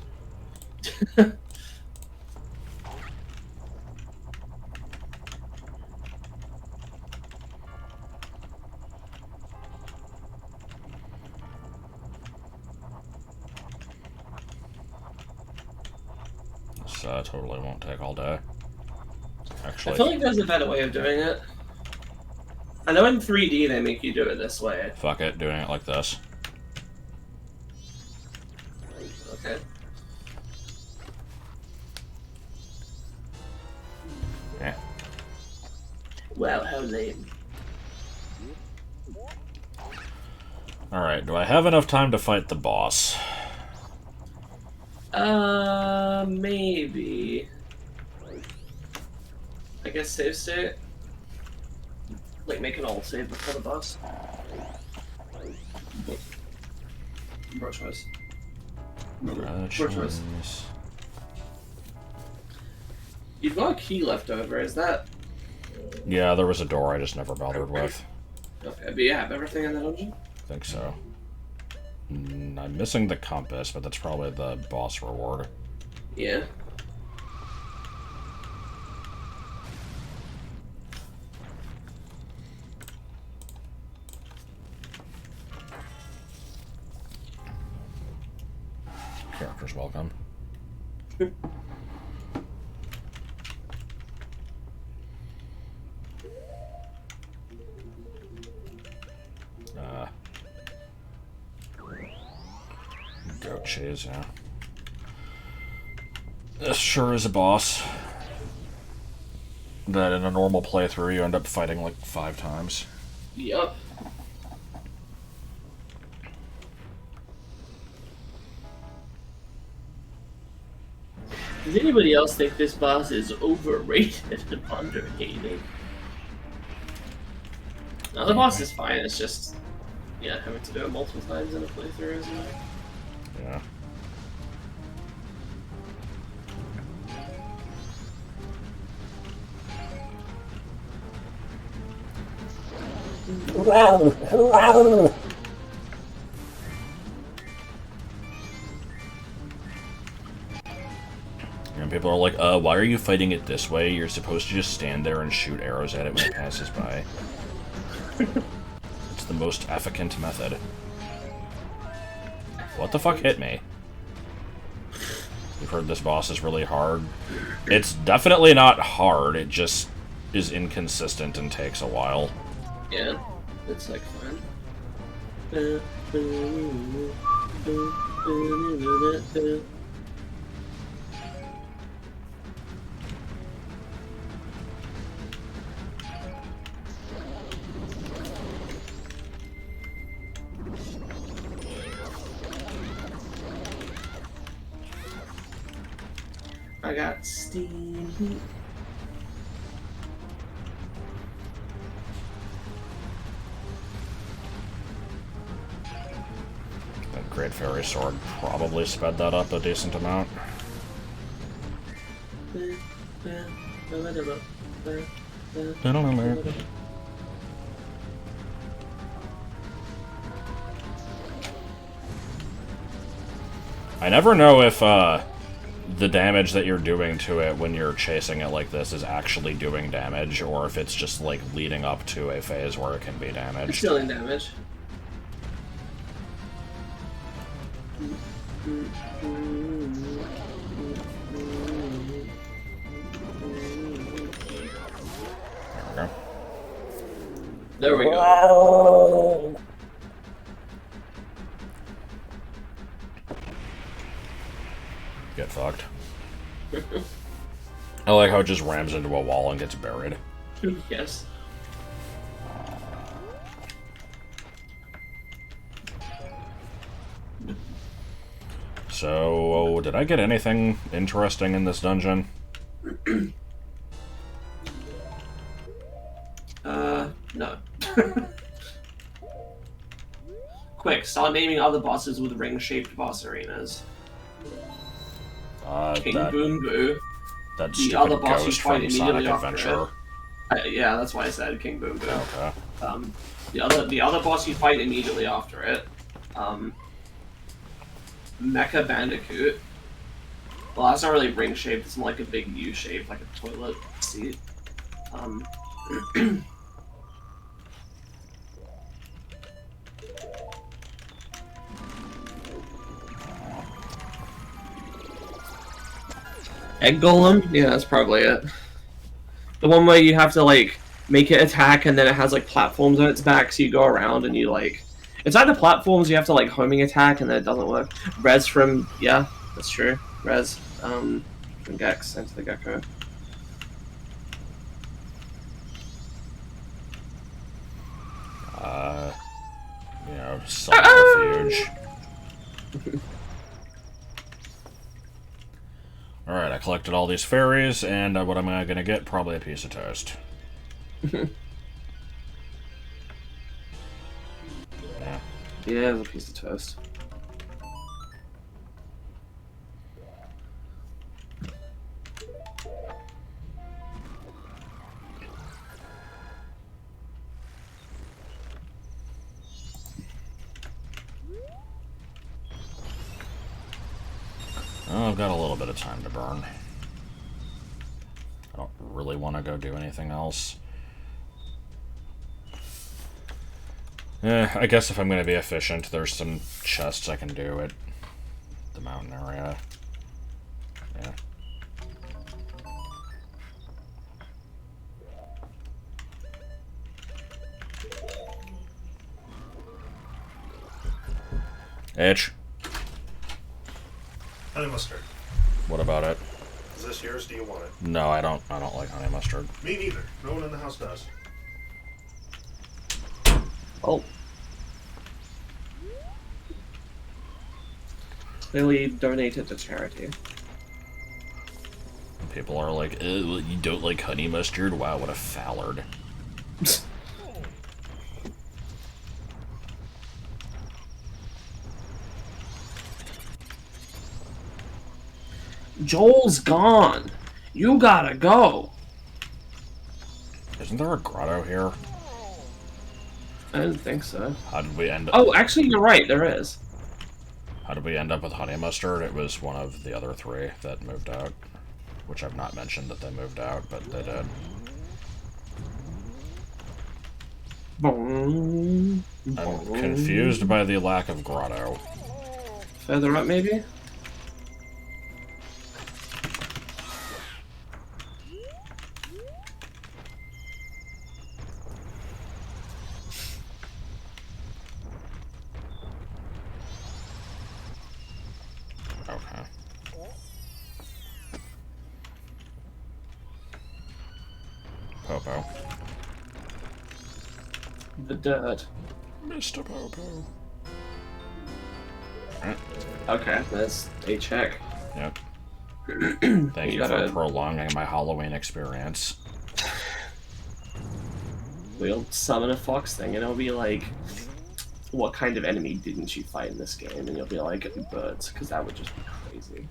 This totally won't take all day. Actually, I feel like there's a better way of doing it. I know in 3D they make you do it this way. fuck it, doing it like this. Okay. Yeah. Wow, how lame. Alright, do I have enough time to fight the boss? Maybe. I guess save state. Like, make an alt save before the boss. Bro choice. Bro choice. You've got a key left over, is that? Yeah, there was a door I just never bothered with. Okay, but you have everything in the dungeon? I think so. I'm missing the compass, but that's probably the boss reward. Yeah. Characters welcome. Goat cheese, yeah. This sure is a boss that in a normal playthrough you end up fighting like 5 times. Yup. Does anybody else think this boss is overrated and underrated? No, the boss is fine, it's just, yeah, having to do it multiple times in a playthrough, isn't it? Yeah. And people are like, why are you fighting it this way? You're supposed to just stand there and shoot arrows at it when it passes by. It's the most efficient method. What the fuck hit me? You've heard this boss is really hard. It's definitely not hard, it just is inconsistent and takes a while. Yeah, it's like fun. I got steam heat. That Great Fairy Sword probably sped that up a decent amount. I never know if the damage that you're doing to it when you're chasing it like this is actually doing damage, or if it's just like leading up to a phase where it can be damaged. It's dealing damage. There we go. There we go. Get fucked. I like how it just rams into a wall and gets buried. Yes. So, did I get anything interesting in this dungeon? No. Quick, start naming other bosses with ring-shaped boss arenas. King Boom Boo. That The other stupid boss you ghost fight from Sonic immediately after Adventure. it. Yeah, that's why I said King Boom Boo. Okay. The other boss you fight immediately after it. Mecha Bandicoot. Well, that's not really ring-shaped, it's more like a big U shape, like a toilet seat. Egg Golem? Yeah, that's probably it. The one where you have to, like, make it attack and then it has, like, platforms on its back, so you go around and you, like... It's either platforms you have to, like, homing attack and then it doesn't work. Res from... Yeah, that's true. Res. From Gex into the Gecko. subterfuge. Alright, I collected all these fairies, and what am I gonna get? Probably a piece of toast. Yeah, there's a piece of toast. Oh, I've got a little bit of time to burn. I don't really want to go do anything else. I guess if I'm going to be efficient, there's some chests I can do at the mountain area. Yeah. Itch. Honey mustard. What about it? Is this yours? Do you want it? No, I don't like honey mustard. Me neither. No one in the house does. Oh. Clearly donated to charity. People are like, well, you don't like honey mustard? Wow, what a fallard. Joel's gone. You gotta go. Isn't there a grotto here? I didn't think so. How did we end up? Oh, actually, you're right. There is. How did we end up with honey mustard? It was one of the other three that moved out, which I've not mentioned that they moved out, but they did. Boom. I'm confused by the lack of grotto. Further up, maybe? Okay. Popo. The dirt. Mr. Popo. Okay, that's a check. Yep. Thank you gotta- for prolonging my Halloween experience. We'll summon a fox thing, and it'll be like, what kind of enemy didn't you fight in this game? And you'll be like, birds, because that would just be crazy.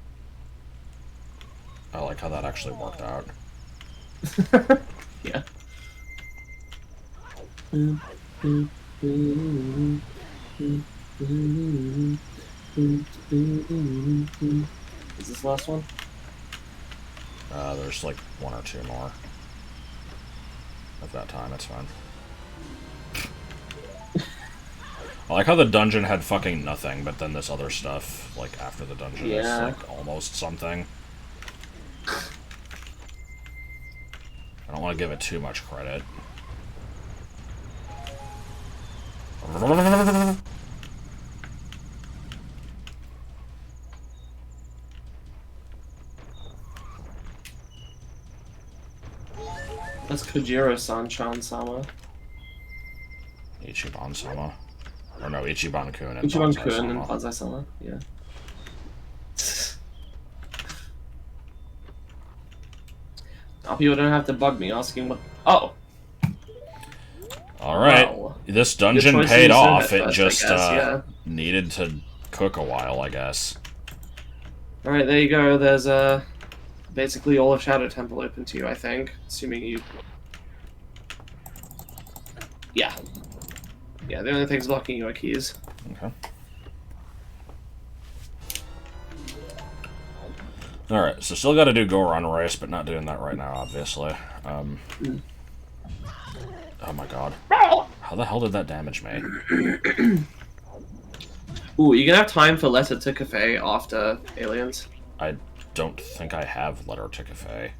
I like how that actually worked out. Yeah. Is this the last one? There's like one or two more. I've got time, it's fine. I like how the dungeon had fucking nothing, but then this other stuff, like, after the dungeon is, Yeah. like, almost something. I don't want to give it too much credit. That's Kojiro-san Chan-sama. Ichiban-sama. Or no, Ichiban-kun and Ichiban-kun and Banzai-sama. Banzai-sama, yeah. Now people don't have to bug me asking what... Oh! Alright, Well, this your dungeon choice paid is off, in it it just first, I guess, yeah. needed to cook a while, I guess. Alright, there you go. There's basically all of Shadow Temple open to you, I think. Assuming you... Yeah. Yeah, the only things blocking you are keys. Okay. Alright, so still gotta do Goron Race, but not doing that right now, obviously. Oh my god. How the hell did that damage me? Ooh, you gonna have time for Letter to Cafe after Aliens? I don't think I have Letter to Cafe.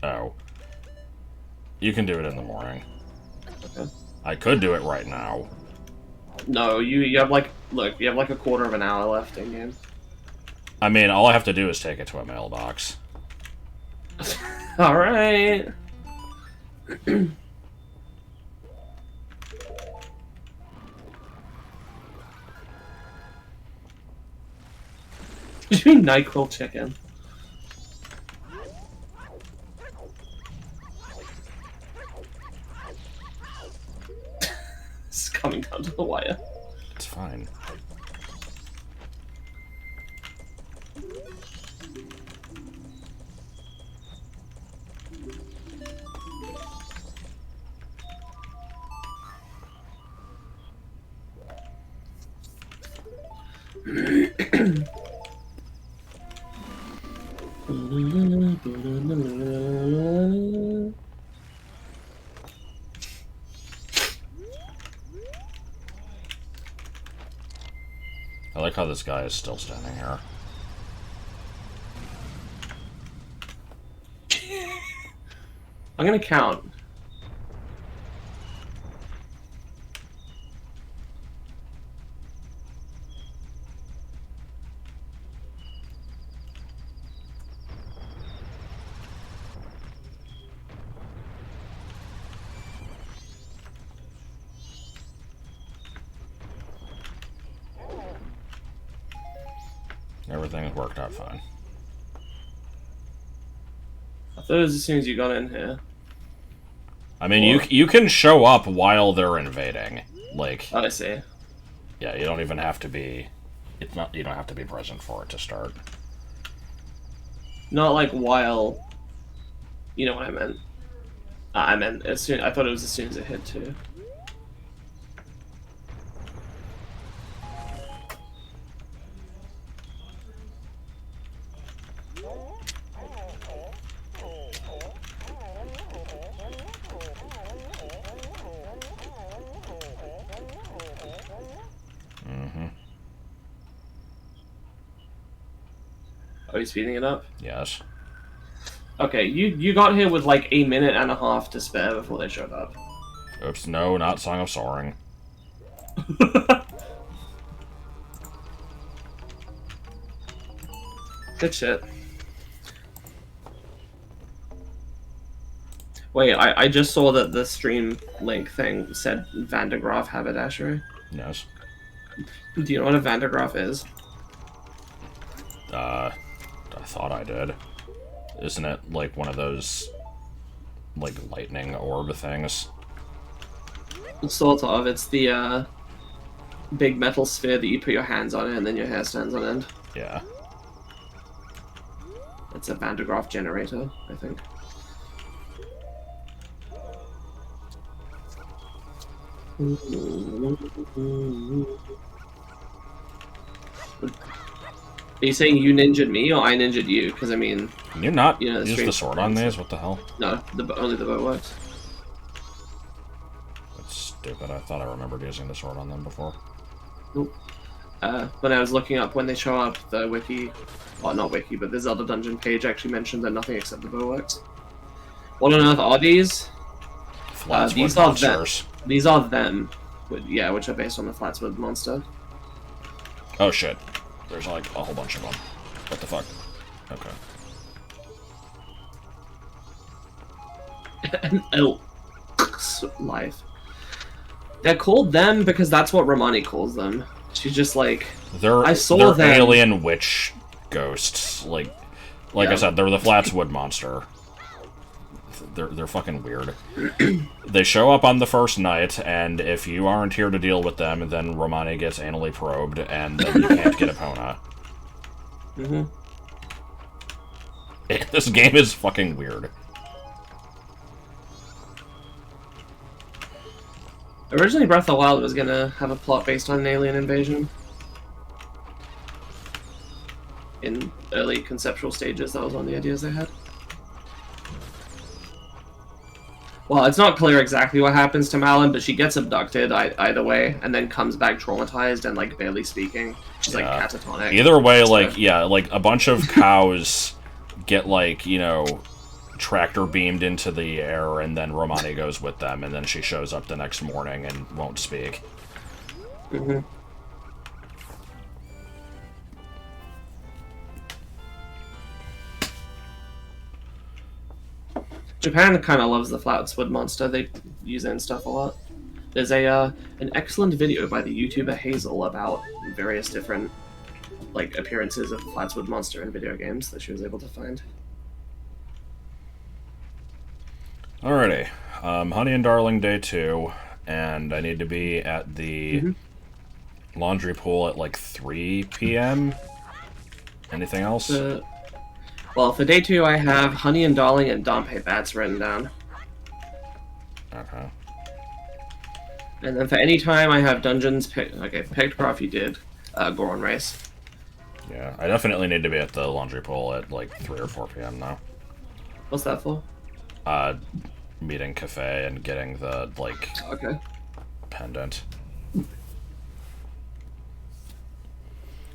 Oh. You can do it in the morning. Okay. I could do it right now. No, you have like... Look, you have like a quarter of an hour left in game. I mean, all I have to do is take it to a mailbox. Alright. Did you mean NyQuil chicken? It's coming down to the wire. It's fine. I like how this guy is still standing here. I'm gonna count. Everything worked out fine. I thought it was as soon as you got in here. I mean, you can show up while they're invading. Like, Oh, I see. yeah, you don't even have to be. It's not. You don't have to be present for it to start. Not like while. You know what I meant. I meant as soon. I thought it was as soon as it hit too. Are you speeding it up? Yes. Okay, you got here with like a minute and a half to spare before they showed up. Oops, no, not Song of Soaring. Good shit. Wait, I just saw that the stream link thing said Van de Graaff haberdashery. Yes. Do you know what a Van de Graaff is? I thought I did. Isn't it like one of those, like, lightning orb things? Sort of. It's the big metal sphere that you put your hands on it and then your hair stands on end. Yeah. It's a Van de Graaff generator, I think. Are you saying you ninja'd me or I ninja'd you? Because I mean, Can you not you know, use the sword on these? What the hell? no, only the bow works. That's stupid. I thought I remembered using the sword on them before. Nope. When I was looking up when they show up, the wiki, well, not wiki, but the Zelda dungeon page actually mentioned that nothing except the bow works. What on earth are these? These are monsters. These are them, yeah, which are based on the Flatswood monster. Oh shit. There's like a whole bunch of them. What the fuck? Okay. An elk's life. They're called them because that's what Romani calls them. She's just like, They're them. alien witch ghosts. Like Yeah. I said, they're the Flatswood monster. They're fucking weird. They show up on the first night, and if you aren't here to deal with them, then Romani gets anally probed, and then you can't get Epona. This game is fucking weird. Originally, Breath of the Wild was gonna have a plot based on an alien invasion. In early conceptual stages, that was one of the ideas they had. Well, it's not clear exactly what happens to Malin, but she gets abducted either way, and then comes back traumatized and, like, barely speaking. She's, like, catatonic. Either way, like, yeah, like, a bunch of cows get, like, you know, tractor beamed into the air, and then Romani goes with them, and then she shows up the next morning and won't speak. Japan kind of loves the Flatswood monster. They use it in stuff a lot. There's an excellent video by the YouTuber Hazel about various different like appearances of the Flatswood monster in video games that she was able to find. Alrighty. Honey and Darling Day 2, and I need to be at the laundry pool at like 3 p.m. Anything else? Well, for Day 2, I have Honey and Darling and Dompe Bats written down. Okay. And then for any time, I have Dungeons. Pictograph you did. Goron Race. Yeah, I definitely need to be at the laundry pool at like 3 or 4 p.m. now. What's that for? Meeting Cafe and getting the, like, pendant.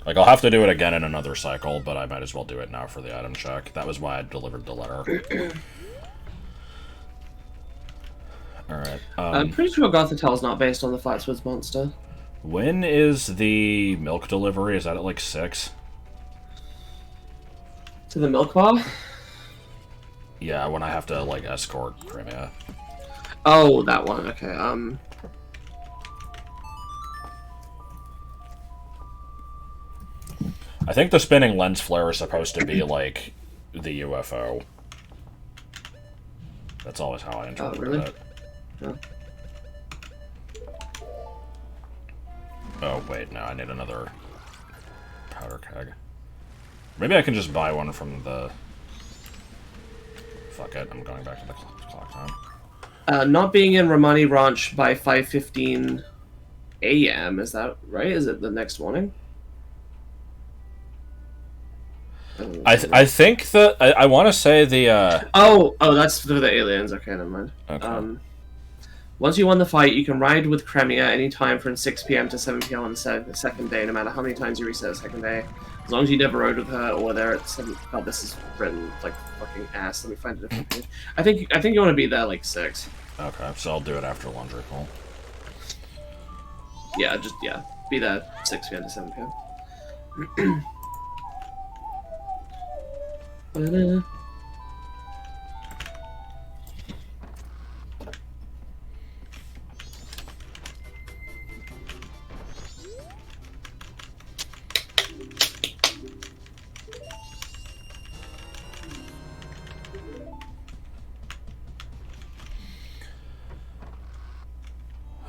Like, I'll have to do it again in another cycle, but I might as well do it now for the item check. That was why I delivered the letter. Alright. I'm pretty sure Gothatel's not based on the Flatswoods monster. When is the milk delivery? Is that at, like, 6? To the milk bar? Yeah, when I have to, like, escort Crimea. Oh, that one. Okay, I think the spinning lens flare is supposed to be, like, the UFO. That's always how I interpreted it. Yeah. Oh, wait, no, I need another powder keg. Maybe I can just buy one from the... Fuck it, I'm going back to the clock time. Not being in Romani Ranch by 5:15 a.m., is that right? Is it the next morning? I think the... I want to say the, Oh, that's for the aliens. Okay, never mind. Okay. Once you won the fight, you can ride with Cremia anytime from 6 p.m. to 7 p.m. on the second day, no matter how many times you reset the second day. As long as you never rode with her or there at 7... God, this is written like fucking ass. Let me find a different page. I think you want to be there like 6. Okay, so I'll do it after laundry pool. Yeah, be there 6 p.m. to 7 p.m.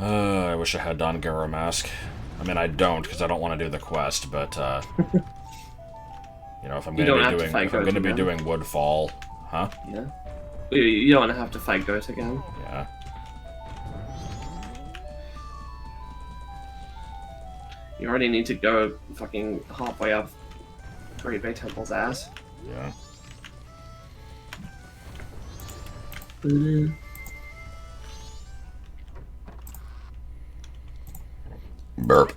I wish I had Don Garo mask. I mean, I don't, because I don't want to do the quest, but, you know, if I'm going to be doing Woodfall, huh? Yeah. You don't want to have to fight Goat again. Yeah. You already need to go fucking halfway up Great Bay Temple's ass. Yeah. Burp.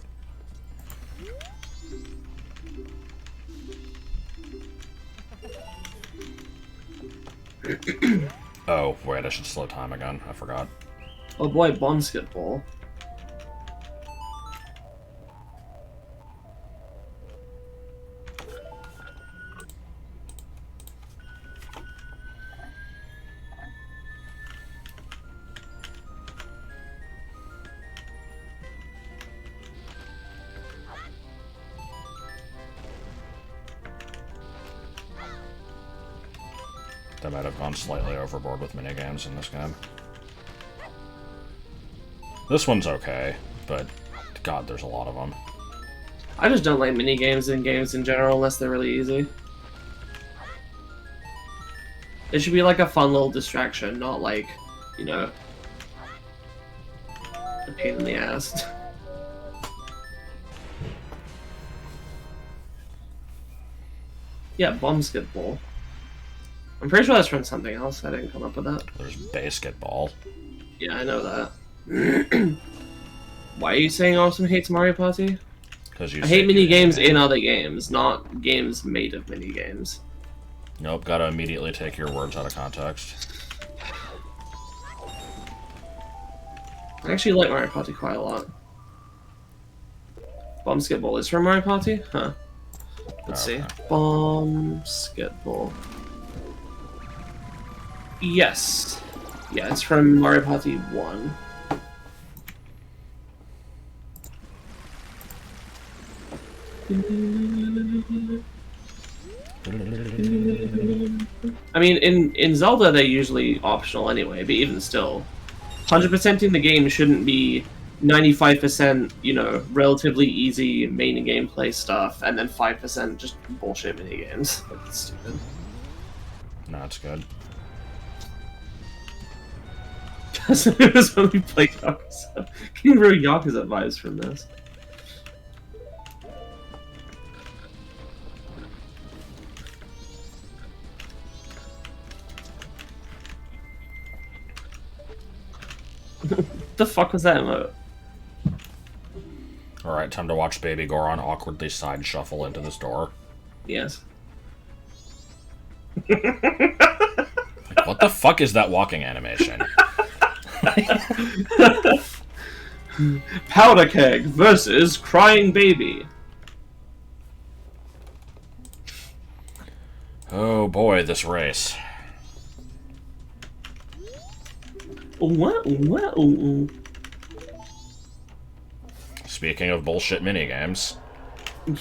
Oh, wait, I should slow time again. I forgot. Oh boy, bomb skip ball. I might have gone slightly overboard with minigames in this game. This one's okay, but God, there's a lot of them. I just don't like minigames in games in general unless they're really easy. It should be like a fun little distraction, not like, you know, a pain in the ass. Yeah, bomb skip ball. I'm pretty sure that's from something else. I didn't come up with that. There's basketball. Yeah, I know that. Why are you saying Awesome hates Mario Party? Because you I hate minigames in other games, not games made of minigames. Nope, gotta immediately take your words out of context. I actually like Mario Party quite a lot. Bomb skip ball is from Mario Party? Huh. Let's see. Bomb skip ball. Yes. Yeah, it's from Mario Party 1. I mean, in Zelda, they're usually optional anyway, but even still, 100%ing the game shouldn't be 95%, you know, relatively easy main gameplay stuff, and then 5% just bullshit minigames. Like, it's stupid. No, it's good. It was when we played Yakuza. Getting real Yakuza vibes from this. The fuck was that emote? Alright, time to watch Baby Goron awkwardly side shuffle into this door. Yes. Like, what the fuck is that walking animation? Powder Keg versus Crying Baby. Oh boy, this race. What? Speaking of bullshit minigames.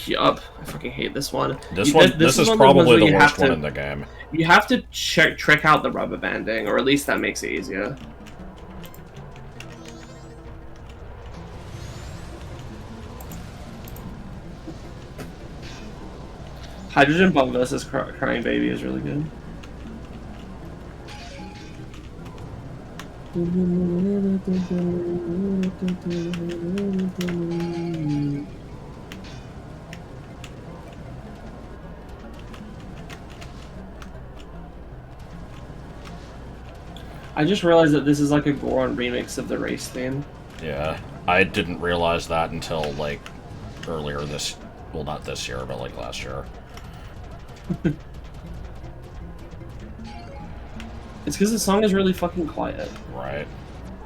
Yup. I fucking hate this one. This is one of those probably ones where the you worst have one to- in the game. You have to trick out the rubber banding, or at least that makes it easier. Hydrogen Bomb versus Crying Baby is really good. I just realized that this is like a Goron remix of the race theme. Yeah, I didn't realize that until, like, earlier this... Well, not this year, but, like, last year. It's because the song is really fucking quiet. Right.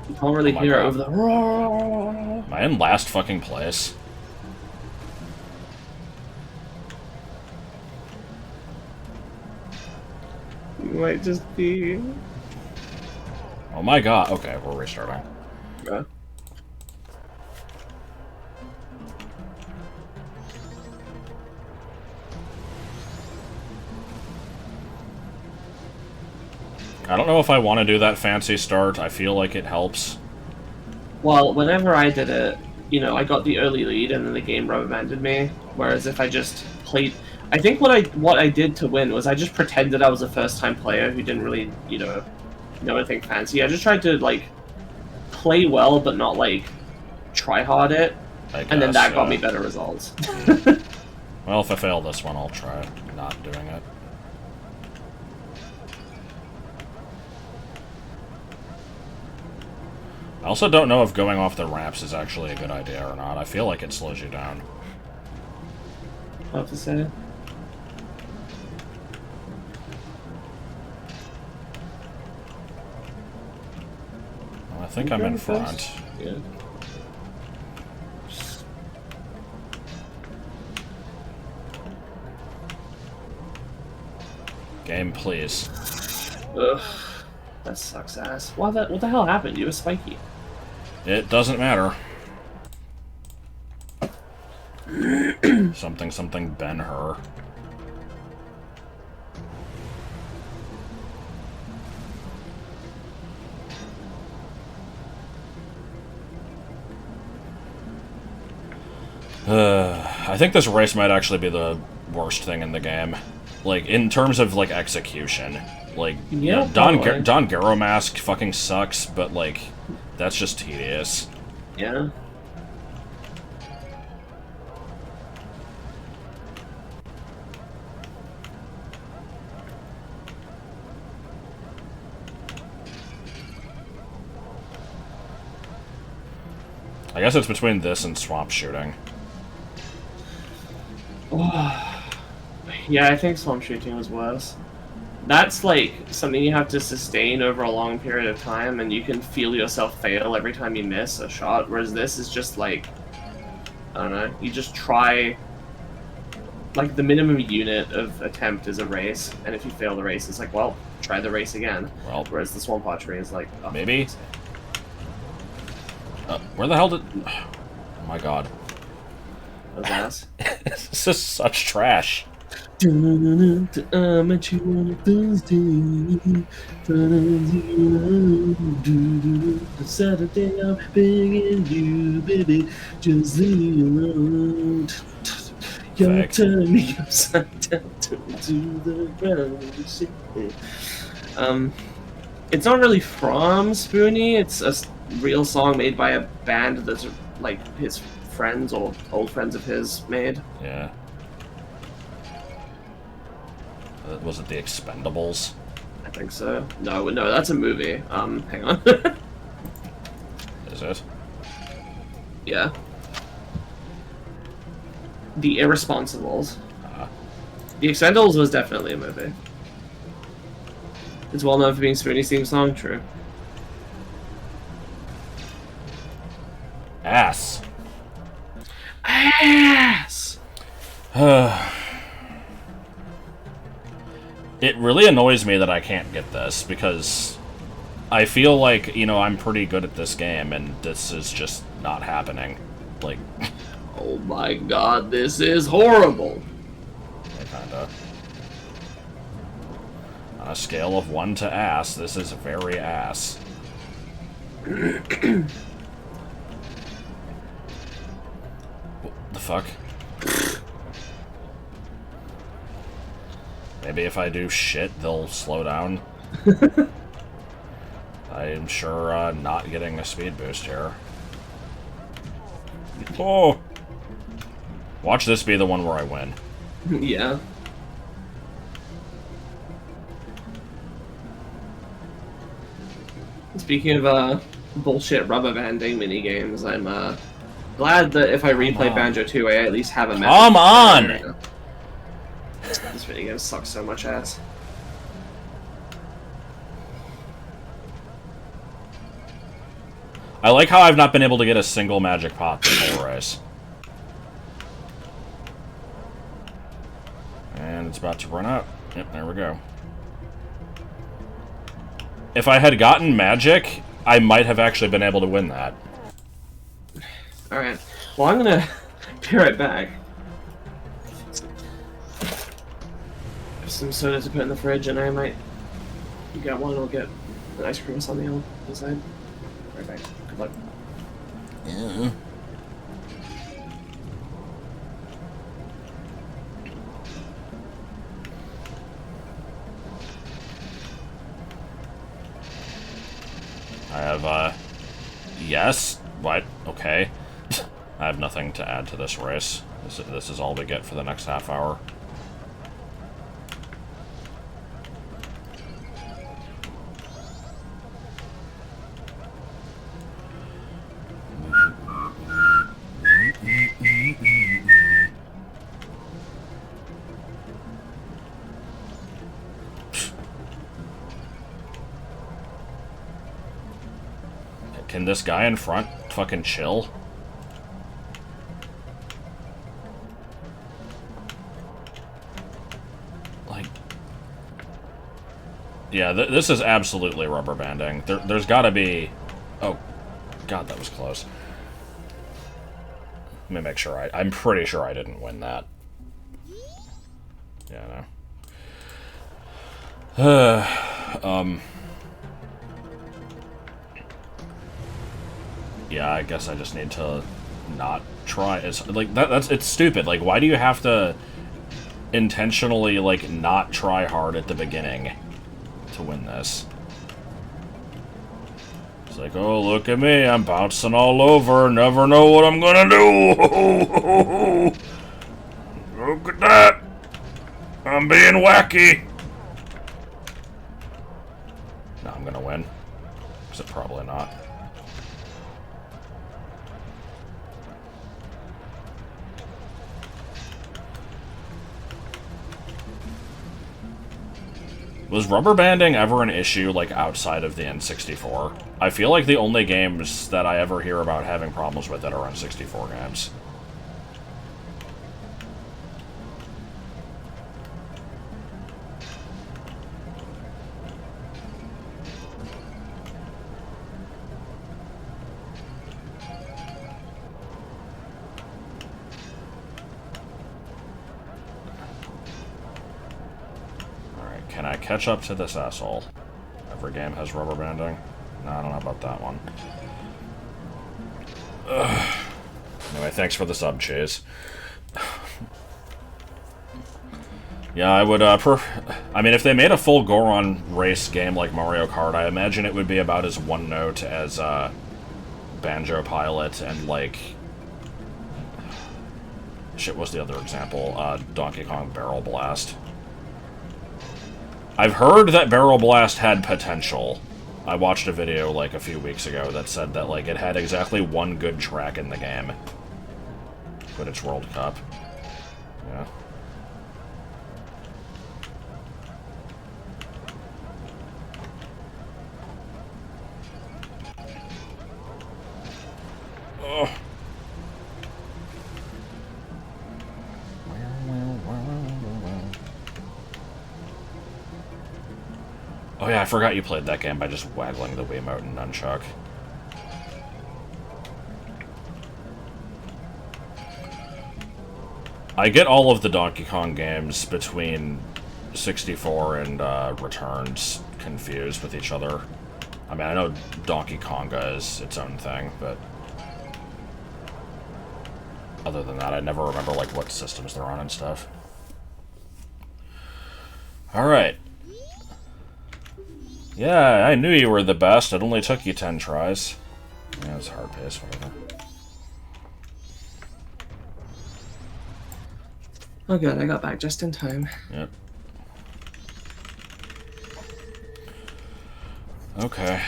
You can't really Oh my hear it God. over the... Am I in last fucking place? You might just be... Oh my god. Okay, we're restarting. Yeah. I don't know if I want to do that fancy start. I feel like it helps. Well, whenever I did it, you know, I got the early lead and then the game rubber-banded me. Whereas if I just played... I think what I did to win was I just pretended I was a first-time player who didn't really, you know anything fancy. I just tried to, like, play well but not, like, try hard it. And then that got me better results. Well, if I fail this one, I'll try not doing it. I also don't know if going off the ramps is actually a good idea or not. I feel like it slows you down. What to say? Well, I think I'm in front. Yeah. Game, please. Ugh. That sucks ass. What the hell happened? You were spiky. It doesn't matter. something Ben-Hur. I think this race might actually be the worst thing in the game. Like, in terms of, like, execution. Like, Yeah, you know, probably. Don Garo Mask fucking sucks, but, like, that's just tedious. Yeah. I guess it's between this and swamp shooting. Yeah, I think swamp shooting was worse. That's like something you have to sustain over a long period of time, and you can feel yourself fail every time you miss a shot, whereas this is just like, I don't know, you just try, like the minimum unit of attempt is a race, and if you fail the race, it's like, well, try the race again. Well, Whereas the swamp archery is like, oh, maybe? Where the hell did... Oh my god. was ass. This is such trash. I met you on a Thursday. Saturday, I'm begging you, baby, just leave me alone. You're Fake. turning me upside down to the ground. It's not really from Spoonie. It's a real song made by a band that's like his friends or old friends of his made. Yeah. Was it the Expendables? I think so. No, that's a movie. Hang on. Is it? Yeah. The Irresponsibles. The Expendables was definitely a movie. It's well known for being Spoonie's theme song. True. Ass. Ass. It really annoys me that I can't get this, because I feel like, you know, I'm pretty good at this game, and this is just not happening. Like... Oh my god, this is horrible. Kinda. On a scale of 1 to ass, this is very ass. What the fuck? Maybe if I do shit, they'll slow down. I am sure not getting a speed boost here. Oh! Watch this be the one where I win. Yeah. Speaking of bullshit rubber banding minigames, I'm glad that if I replay Banjo 2, I at least have a method. Come on! This minigame sucks so much ass. I like how I've not been able to get a single magic pot this whole race. And it's about to run out. Yep, there we go. If I had gotten magic, I might have actually been able to win that. Alright. Well, I'm gonna be right back. Have some soda to put in the fridge, and I might get one, I'll get an ice cream on the other side. Right back. Good luck. Yeah. I have, yes? What? Okay. I have nothing to add to this race. This is all we get for the next half hour. Can this guy in front fucking chill? Like... Yeah, this is absolutely rubber banding. There's gotta be... Oh, God, that was close. Let me make sure I'm pretty sure I didn't win that. Yeah, no. Yeah, I guess I just need to not try. It's like it's stupid. Like, why do you have to intentionally like not try hard at the beginning to win this? It's like, oh, look at me, I'm bouncing all over, never know what I'm gonna do. Look at that, I'm being wacky. No, I'm gonna win. Except probably not. Was rubber banding ever an issue, like, outside of the N64? I feel like the only games that I ever hear about having problems with it are N64 games. Can I catch up to this asshole? Every game has rubber banding. No, I don't know about that one. Ugh. Anyway, thanks for the sub, Chase. Yeah, I would, I mean, if they made a full Goron race game like Mario Kart, I imagine it would be about as one-note as, Banjo Pilot and, like... Shit, what's the other example? Donkey Kong Barrel Blast. I've heard that Barrel Blast had potential. I watched a video, like, a few weeks ago that said that, like, it had exactly one good track in the game. Quidditch World Cup. Yeah. Oh. Oh yeah, I forgot you played that game by just waggling the Wiimote and nunchuck. I get all of the Donkey Kong games between 64 and Returns confused with each other. I mean, I know Donkey Konga is its own thing, but... Other than that, I never remember, like, what systems they're on and stuff. Alright. Yeah, I knew you were the best. It only took you 10 tries. Yeah, it was a hard pace, whatever. Oh good, I got back just in time. Yep. Okay,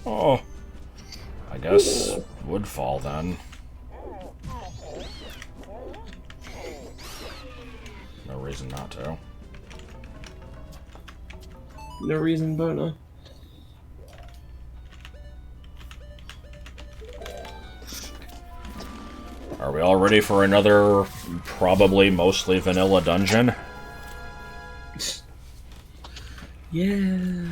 oh. I guess Woodfall, then. No reason not to. No reason, Bona. Are we all ready for another, probably mostly vanilla dungeon? Yeah.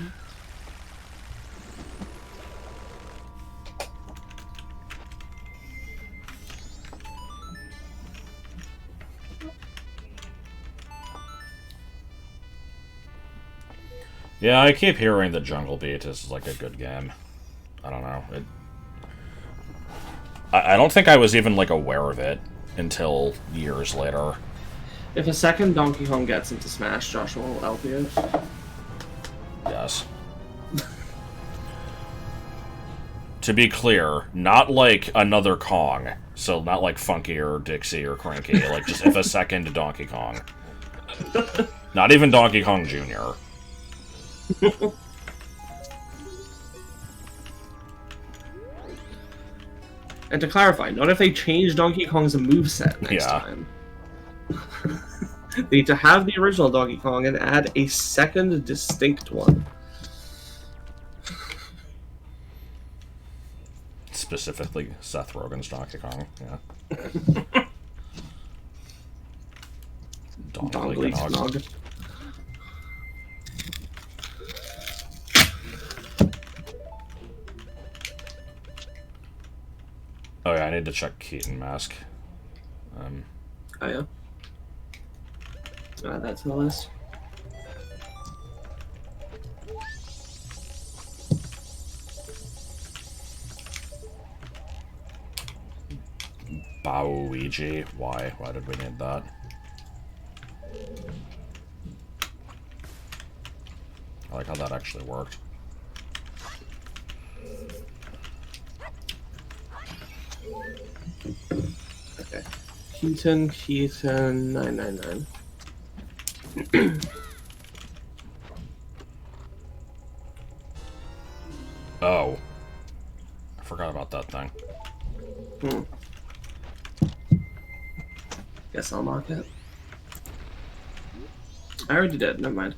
Yeah, I keep hearing that Jungle Beat is like a good game. I don't know. I don't think I was even like aware of it until years later. If a second Donkey Kong gets into Smash, Joshua will help you. Yes. To be clear, not like another Kong. So not like Funky or Dixie or Cranky. Like just if a second Donkey Kong. Not even Donkey Kong Jr. And to clarify, not if they change Donkey Kong's moveset next time. They need to have the original Donkey Kong and add a second distinct one. Specifically Seth Rogen's Donkey Kong, yeah. Dongly Nog. Oh yeah, I need to check Keaton Mask. Oh yeah. Add that to the list. Bowouija. Why? Why did we need that? I like how that actually worked. Okay. Keaton 999. Oh. I forgot about that thing. Guess I'll mark it. I already did, never mind.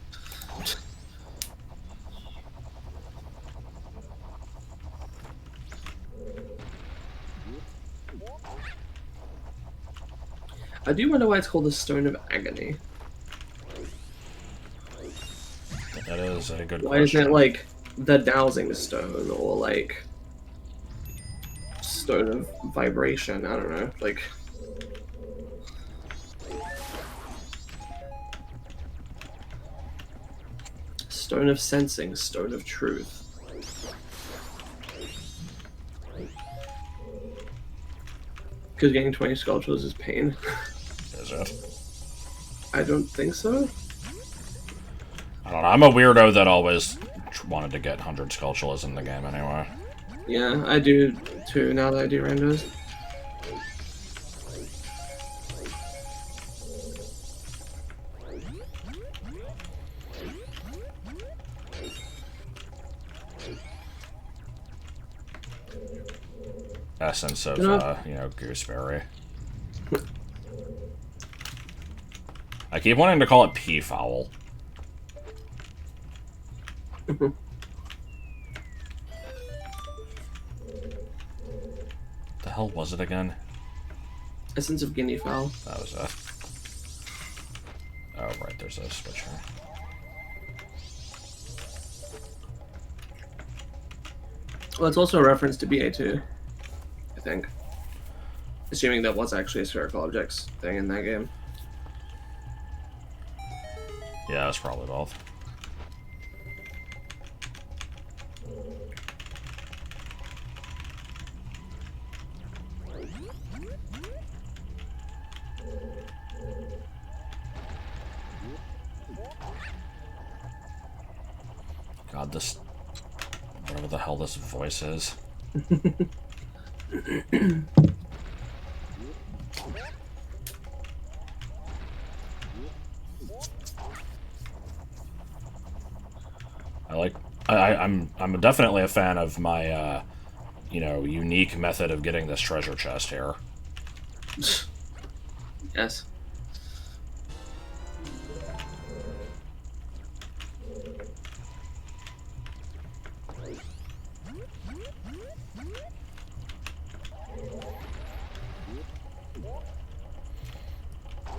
I do wonder why it's called the Stone of Agony. That is a good Why question. isn't it like the Dowsing Stone or like Stone of Vibration? I don't know. Like. Stone of Sensing, Stone of Truth. Because getting 20 sculptures is pain. Is it? I don't think so. I don't know. I'm a weirdo that always wanted to get 100 sculptures in the game anyway. Yeah, I do too now that I do randos. Essence of, gooseberry. I keep wanting to call it peafowl. The hell was it again? Essence of guinea fowl. That was it. Oh, right, there's a switch here. Well, it's also a reference to BA2, I think. Assuming that was actually a spherical objects thing in that game. Yeah, it's probably both. God, this... whatever the hell this voice is. I'm definitely a fan of my, unique method of getting this treasure chest here. Yes.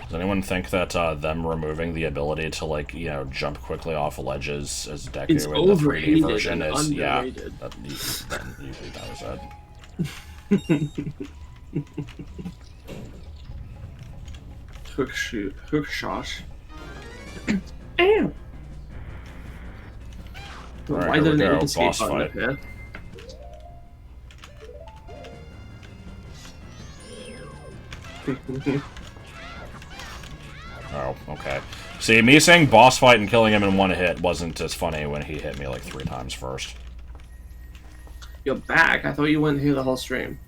Does anyone think that them removing the ability to jump quickly off ledges as Deku It's in the 3D overrated version and is underrated. Usually that was it. Hook shoot. Hook shot. Damn! Alright, Why here we didn't go. it escape Boss button fight. up here? Oh, okay. See, me saying boss fight and killing him in one hit wasn't as funny when he hit me like 3 times first. You're back. I thought you wouldn't hear the whole stream.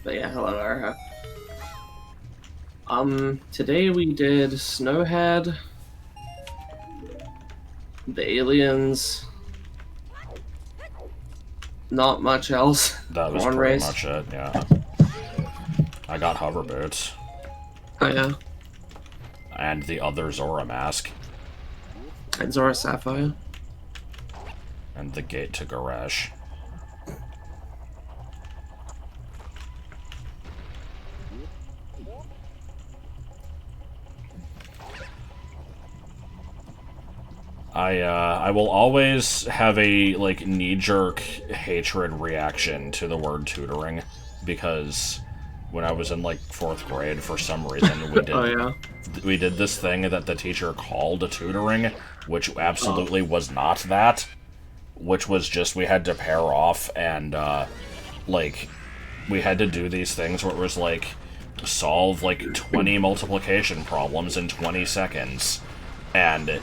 But yeah, hello, Erica. Today we did Snowhead, the aliens, not much else. That was Corn pretty race. much it, yeah. I got hover boots. Oh yeah, And the other Zora mask. and Zora Sapphire. And the gate to Garesh. I will always have a, knee-jerk hatred reaction to the word tutoring, because when I was in, 4th grade, for some reason, we did this thing that the teacher called tutoring, which absolutely was not that, which was just we had to pair off, and, we had to do these things where it was, solve, 20 multiplication problems in 20 seconds, and...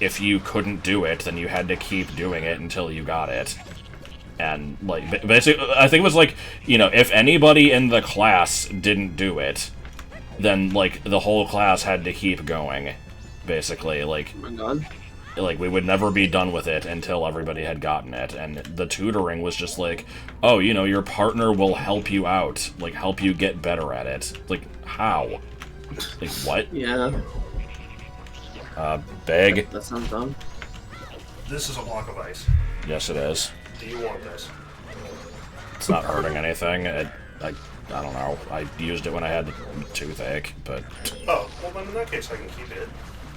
if you couldn't do it, then you had to keep doing it until you got it. And, basically, I think it was, if anybody in the class didn't do it, then, the whole class had to keep going, basically. Oh my god. We would never be done with it until everybody had gotten it, and the tutoring was just oh, your partner will help you out, help you get better at it. How? What? Yeah. Big. That sounds dumb. This is a block of ice. Yes, it is. Do you want this? It's not hurting anything. I don't know. I used it when I had toothache, but... Oh, well then in that case I can keep it.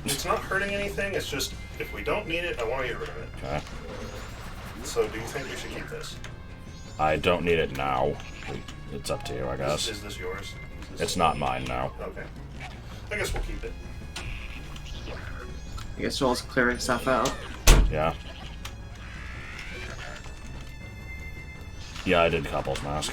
It's not hurting anything, it's just, if we don't need it, I want to get rid of it. Okay. So do you think we should keep this? I don't need it now. It's up to you, I guess. Is this yours? It's not mine now. Okay. I guess we'll keep it. I guess Joel's clearing stuff out. Yeah. Yeah, I did Couple's Mask.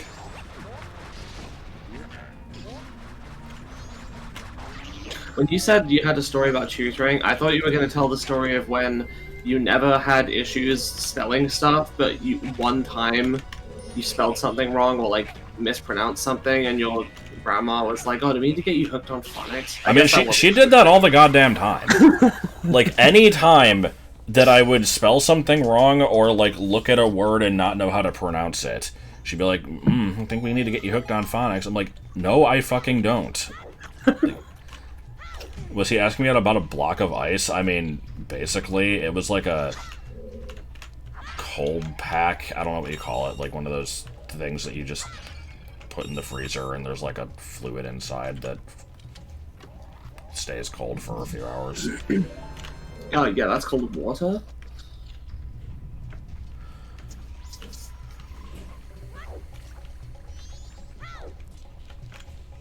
When you said you had a story about tutoring, I thought you were going to tell the story of when you never had issues spelling stuff, but one time you spelled something wrong or like mispronounced something, and your grandma was like, "Oh, do we need to get you hooked on phonics?" I mean, she did that all the goddamn time. Like, any time that I would spell something wrong or like look at a word and not know how to pronounce it, she'd be like, I think we need to get you hooked on phonics. I'm like, no, I fucking don't. Was he asking me about a block of ice? I mean, basically, it was like a cold pack. I don't know what you call it. Like one of those things that you just put in the freezer and there's like a fluid inside that stays cold for a few hours. Oh, yeah, that's called water?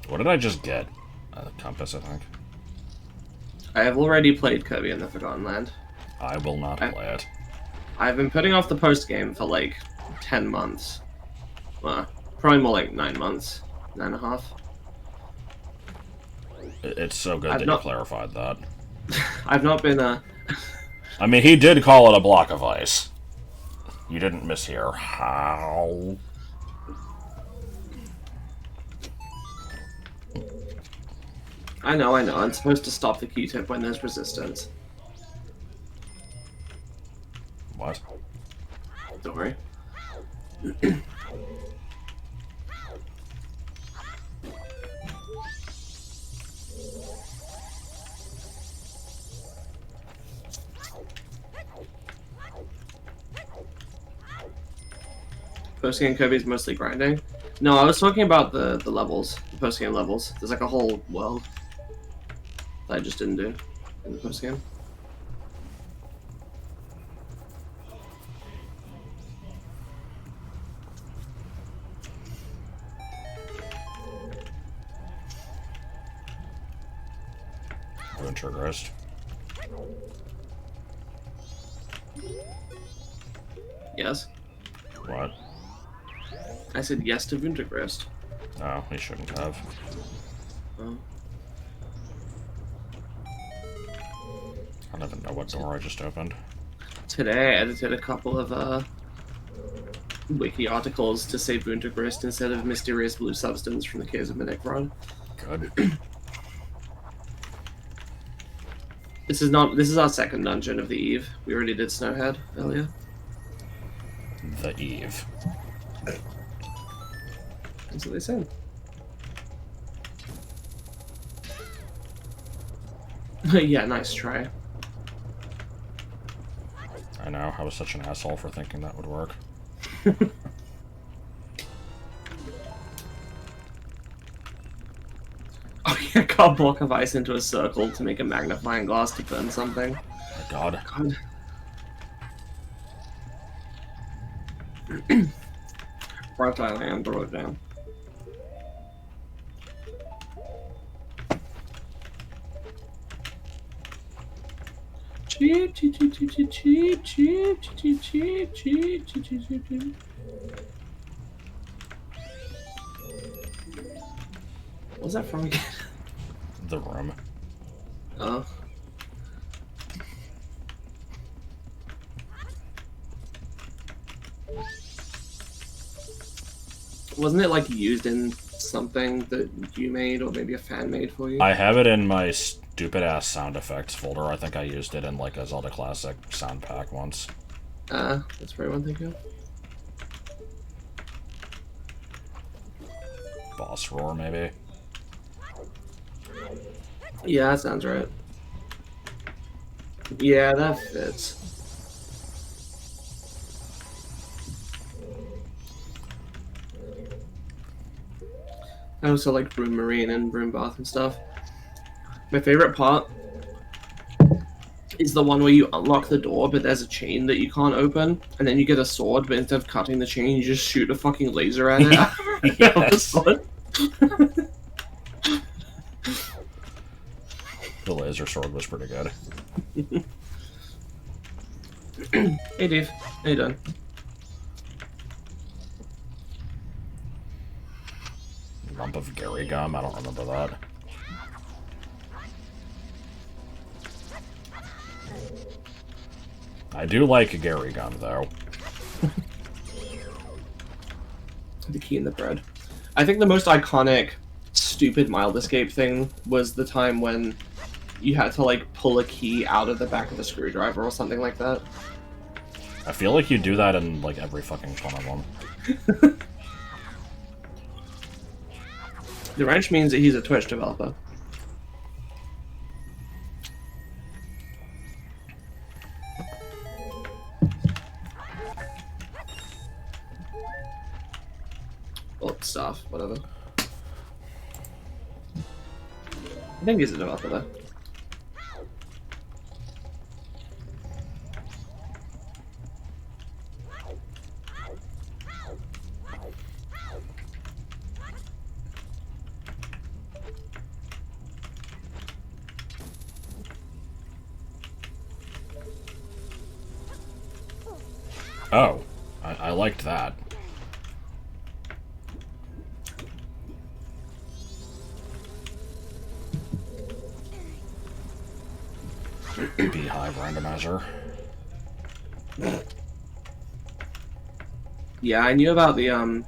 What did I just get? A compass, I think. I have already played Kirby in the Forgotten Land. I will not play it. I've been putting off the post-game for like 10 months. Well, probably more like 9 months. 9.5. It's so good that you clarified that. I've not been I mean, he did call it a block of ice. You didn't mishear. How? I know. I'm supposed to stop the Q-tip when there's resistance. What? Don't worry. Post-game Kirby's mostly grinding. No, I was talking about the levels, the post-game levels. There's like a whole world that I just didn't do in the post-game. Winter Rest. Yes. What? I said yes to Wintergrist. No, he shouldn't have. Oh. I don't even know what door I just opened. Today I edited a couple of wiki articles to say Wintergrist instead of mysterious blue substance from the Caves of Minikron. Good. This is our second dungeon of the Eve. We already did Snowhead earlier. The Eve. That's what they said. Yeah, nice try. I know, I was such an asshole for thinking that would work. Oh yeah, cut a block of ice into a circle to make a magnifying glass to burn something. Oh my god. Right island, throw it down. Cheep, cheep, cheep, cheep, cheep, cheep, cheep, cheep, cheep, cheep, cheep, cheep, cheep. What was that from again? The room. Oh. Wasn't it like used in something that you made or maybe a fan made for you? I have it in my stupid ass sound effects folder. I think I used it in like a Zelda Classic sound pack once. That's probably one thing of. Boss roar, maybe. Yeah, that sounds right. Yeah, that fits. I also like Broom Marine and Broom Bath and stuff. My favorite part is the one where you unlock the door, but there's a chain that you can't open, and then you get a sword, but instead of cutting the chain, you just shoot a fucking laser at it. Yes. The laser sword was pretty good. Hey Dave, how you doing? Lump of Gary gum? I don't remember that. I do like a Gary gum, though. The key in the bread. I think the most iconic, stupid mild escape thing was the time when you had to, like, pull a key out of the back of a screwdriver or something like that. I feel like you do that in, like, every fucking one of them. The wrench means that he's a Twitch developer. Well, stuff, whatever. I think he's a developer though. Oh, I liked that. Beehive randomizer. Yeah, I knew about the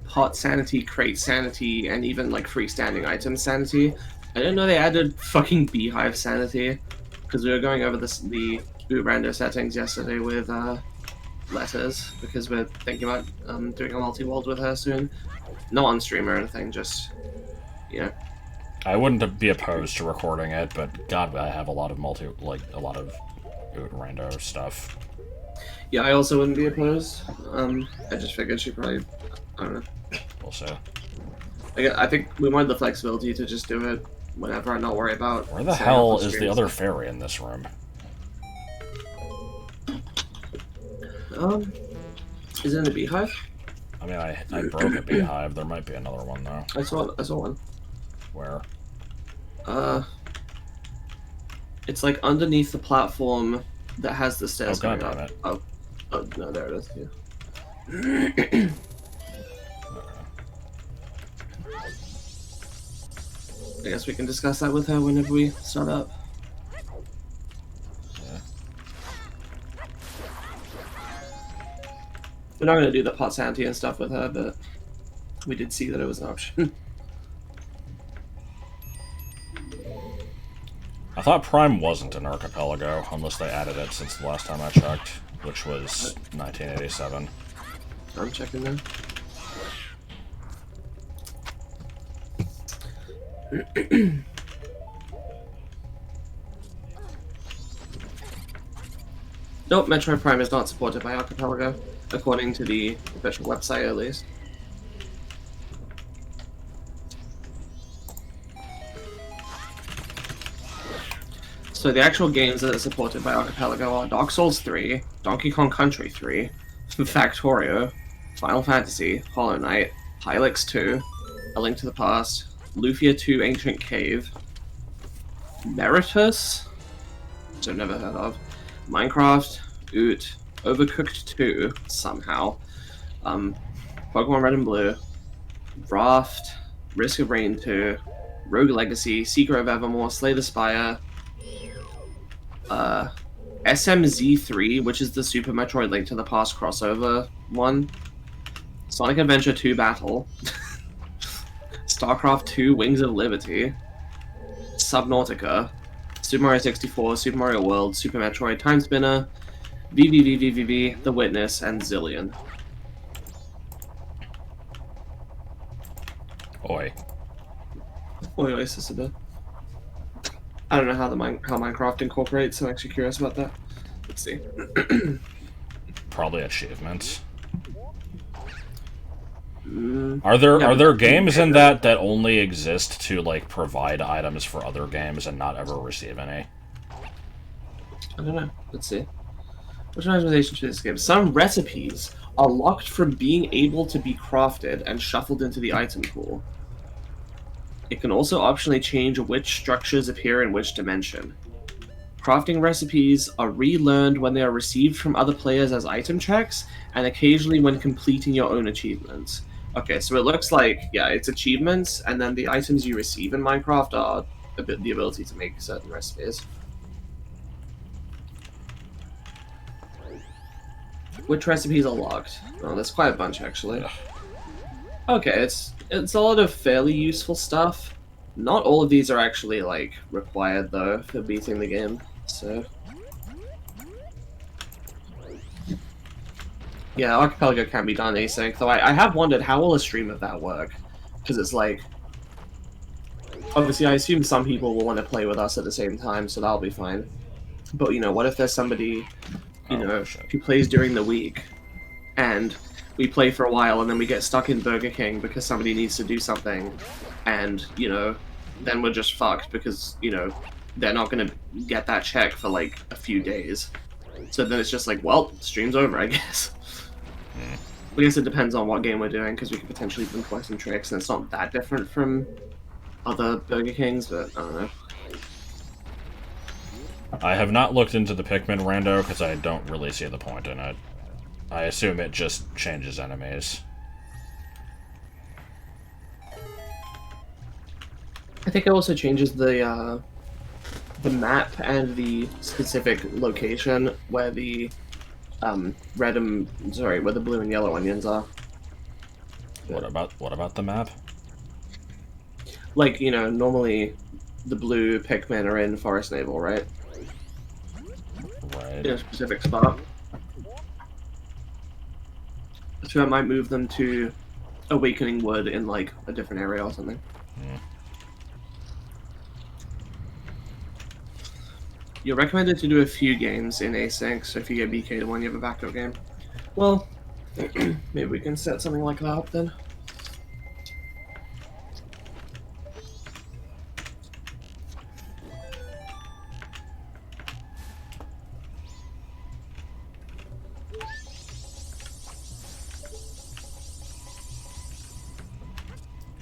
pot sanity, crate sanity, and even like freestanding item sanity. I didn't know they added fucking beehive sanity because we were going over the boot rando settings yesterday with letters because we're thinking about doing a multi-world with her soon. Not on stream or anything, just I wouldn't be opposed to recording it, but God, I have a lot of a lot of rando stuff. Yeah, I also wouldn't be opposed. I just figured she probably, I don't know. We'll see. I think we wanted the flexibility to just do it whenever and not worry about. Where the hell is the other fairy in this room? Is it in the beehive? I mean, I broke a beehive. There might be another one though. I saw one. Where? It's like underneath the platform that has the stairs God going damn up. it. Oh no, there it is. Yeah. I guess we can discuss that with her whenever we start up. Yeah. We're not going to do the pot sanity and stuff with her, but we did see that it was an option. I thought Prime wasn't an archipelago, unless they added it since the last time I checked, which was 1987. I'm checking now. Nope, Metroid Prime is not supported by Archipelago, according to the official website at least. So the actual games that are supported by Archipelago are Dark Souls 3, Donkey Kong Country 3, Factorio, Final Fantasy, Hollow Knight, Hylics 2, A Link to the Past, Lufia 2 Ancient Cave, Meritus, which I've never heard of, Minecraft, OoT, Overcooked 2, somehow, Pokemon Red and Blue, Raft, Risk of Rain 2, Rogue Legacy, Secret of Evermore, Slay the Spire, SMZ3, which is the Super Metroid Link to the Past crossover one, Sonic Adventure 2 Battle, StarCraft 2 Wings of Liberty, Subnautica, Super Mario 64, Super Mario World, Super Metroid, Time Spinner, VVVVVV, The Witness, and Zillion. Oi. Oi, sister. I don't know how how Minecraft incorporates, so I'm actually curious about that. Let's see. Probably achievements. Are there games in that only exist to like provide items for other games and not ever receive any? I don't know. Let's see. Which randomization to this game? Some recipes are locked from being able to be crafted and shuffled into the item pool. It can also optionally change which structures appear in which dimension. Crafting recipes are relearned when they are received from other players as item checks, and occasionally when completing your own achievements. Okay, so it looks like, yeah, it's achievements, and then the items you receive in Minecraft are the ability to make certain recipes. Which recipes are locked? Oh, there's quite a bunch, actually. Okay, it's a lot of fairly useful stuff. Not all of these are actually, like, required, though, for beating the game, so... Yeah, Archipelago can be done async, though I have wondered how will a stream of that work? Because it's like... Obviously, I assume some people will want to play with us at the same time, so that'll be fine. But, you know, what if there's somebody, who plays during the week, and we play for a while, and then we get stuck in Burger King because somebody needs to do something, and, then we're just fucked because, they're not going to get that check for, like, a few days. So then it's just like, well, stream's over, I guess. I guess it depends on what game we're doing, because we could potentially employ some tricks, and it's not that different from other Burger Kings, but I don't know. I have not looked into the Pikmin rando, because I don't really see the point in it. I assume it just changes enemies. I think it also changes the map and the specific location where the where the blue and yellow onions are. What about the map? Like, normally the blue Pikmin are in Forest Navel, right? Right. In a specific spot. So I might move them to Awakening Wood in, like, a different area or something. You're recommended to do a few games in async, so if you get BK'd one, you have a backup game. Well, maybe we can set something like that up then.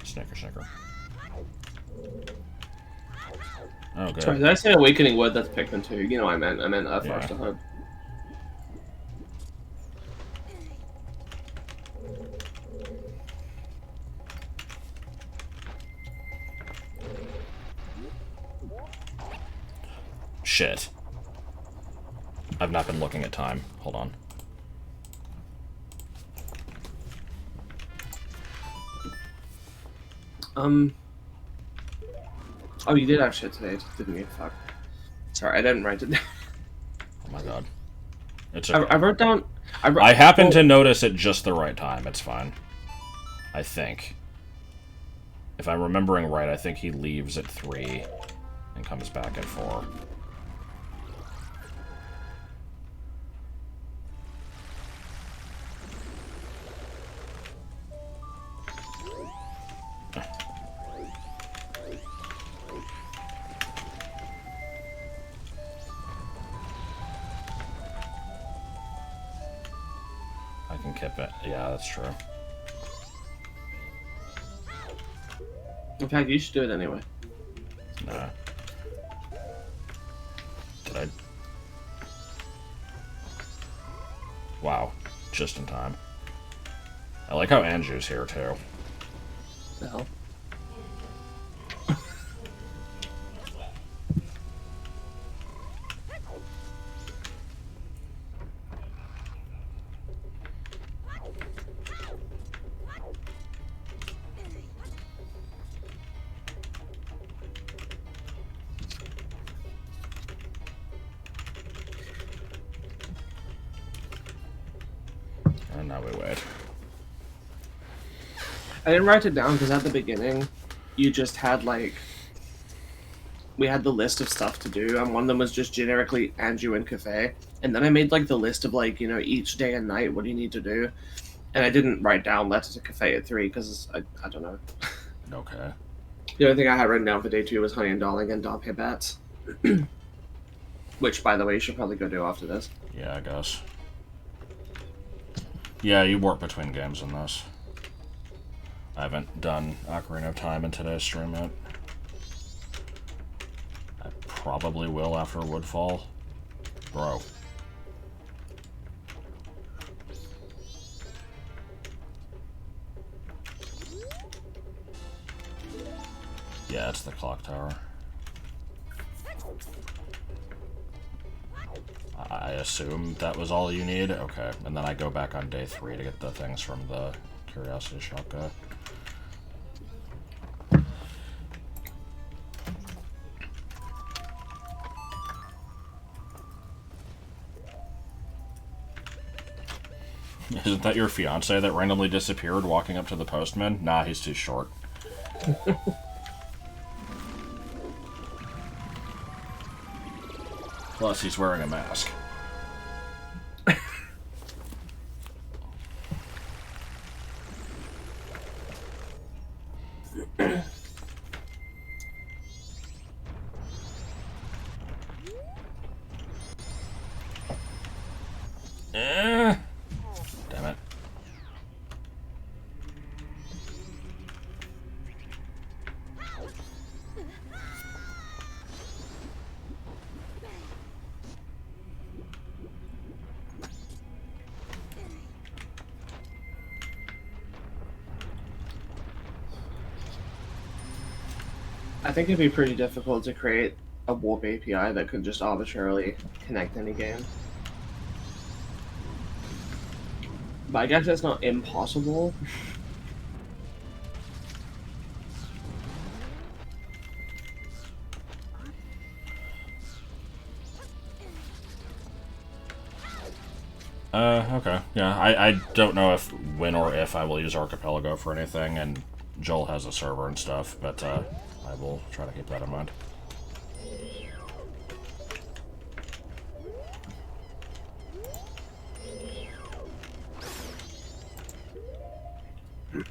Snicker. Oh, good. Sorry, did I say Awakening Wood? That's Pikmin 2. You know what I meant. I meant Forest of Hope. Shit. I've not been looking at time. Hold on. Oh, you did have shit today, didn't you? Fuck. Sorry, I didn't write it down. Oh my god. It's okay. I wrote down... I happened to notice at just the right time. It's fine. I think. If I'm remembering right, I think he leaves at 3 and comes back at 4. I can keep it. Yeah, that's true. In fact, you should do it anyway. Nah. Did I? Wow. Just in time. I like how Andrew's here, too. The hell? And now we wait. I didn't write it down because at the beginning, you just had, like... We had the list of stuff to do, and one of them was just generically Andrew and Cafe. And then I made, like, the list of, like, each day and night, what do you need to do? And I didn't write down Letter to Cafe at 3, because I don't know. Okay. The only thing I had written down for day 2 was Honey and Darling and Dom Hit Bats. Which, by the way, you should probably go do after this. Yeah, I guess. Yeah, you work between games in this. I haven't done Ocarina of Time in today's stream yet. I probably will after Woodfall. Bro. Yeah, it's the clock tower. I assume that was all you need? Okay, and then I go back on day 3 to get the things from the Curiosity Shop guy. Isn't that your fiance that randomly disappeared walking up to the postman? Nah, he's too short. Plus, he's wearing a mask. Damn it. I think it'd be pretty difficult to create a warp API that could just arbitrarily connect any game. But I guess that's not impossible. Okay. Yeah, I don't know if when or if I will use Archipelago for anything, and Joel has a server and stuff, but I will try to keep that in mind.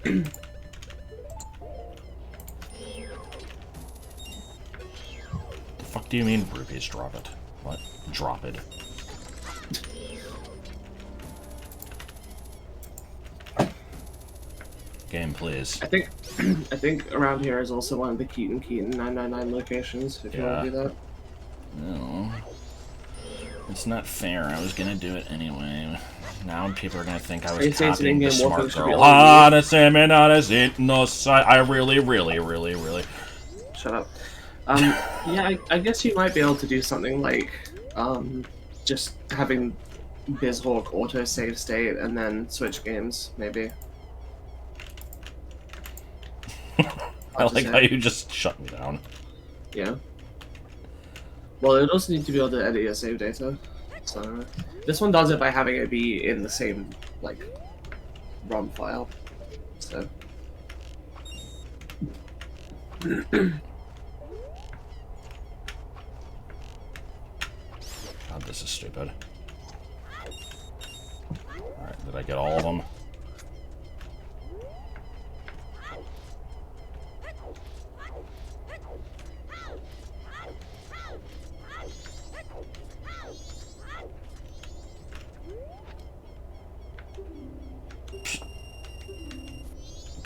The fuck do you mean rupees drop it? What? Drop it. Game, please. I think around here is also one of the Keaton 999 locations, if you want to do that. No. It's not fair. I was gonna do it anyway. Now people are gonna think I was copying the smart girl. I really. Shut up. Yeah, I guess you might be able to do something like, just having BizHawk auto save state and then switch games, maybe. I like how you just shut me down. Yeah. Well, it also need to be able to edit your save data. So this one does it by having it be in the same like ROM file. So. God, this is stupid. Alright, did I get all of them?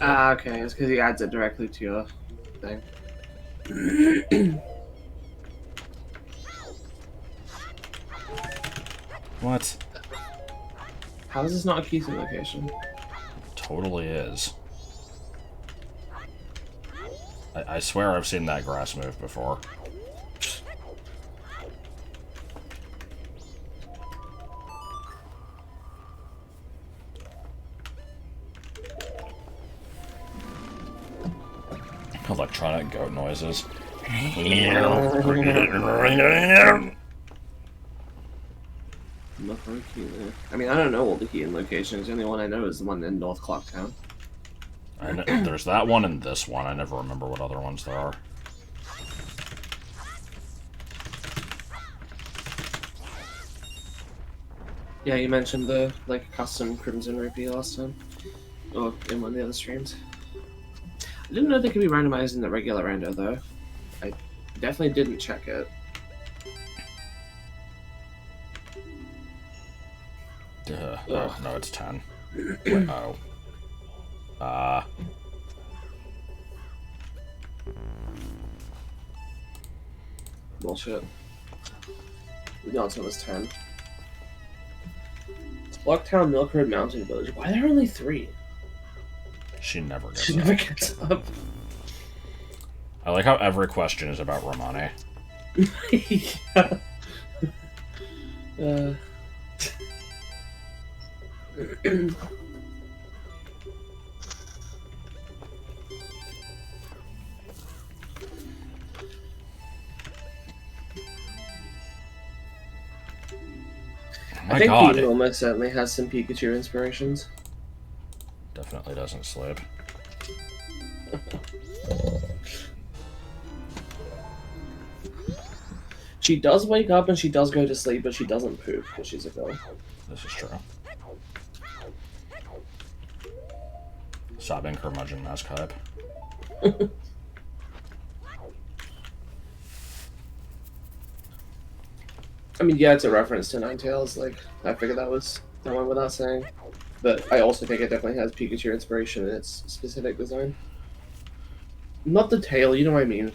Ah, okay. It's because he adds it directly to your thing. What? How is this not a Keaton location? Totally is. I swear I've seen that grass move before. Electronic goat noises. I mean, I don't know all the Keaton locations. The only one I know is the one in North Clocktown. I know, there's that one and this one. I never remember what other ones there are. Yeah, you mentioned the like custom Crimson Rupee last time, or in one of the other streams. I didn't know they could be randomized in the regular rando though. I definitely didn't check it. Oh, no, it's 10. Wait, oh. Bullshit. The answer was 10. Blocktown, Milk Road, Mountain Village. Why are there only 3? She never gets She up. never gets up. I like how every question is about Romani. Yeah. My I think God. Pete almost certainly has some Pikachu inspirations. Definitely doesn't sleep. She does wake up and she does go to sleep, but she doesn't poop because she's a girl. This is true. Sobbing curmudgeon mask hype. I mean, yeah, it's a reference to Ninetales. Like, I figured that was the one without saying. But I also think it definitely has Pikachu inspiration in its specific design. Not the tail, you know what I mean.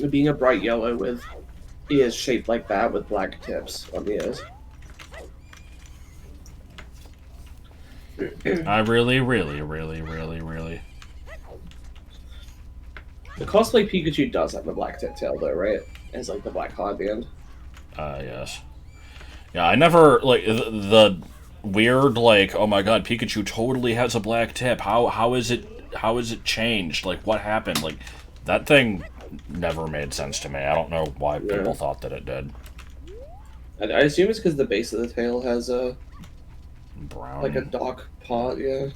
Being a bright yellow with ears shaped like that with black tips on the ears. I really. The cosplay Pikachu does have a black tip tail though, right? It has like the black heart at the end. Yes. Yeah, I never, like, the weird, like, oh my god, Pikachu totally has a black tip. How is it changed? Like, what happened? Like, that thing never made sense to me. I don't know why people thought that it did. I assume it's because the base of the tail has a Brown. like a dark part, yeah.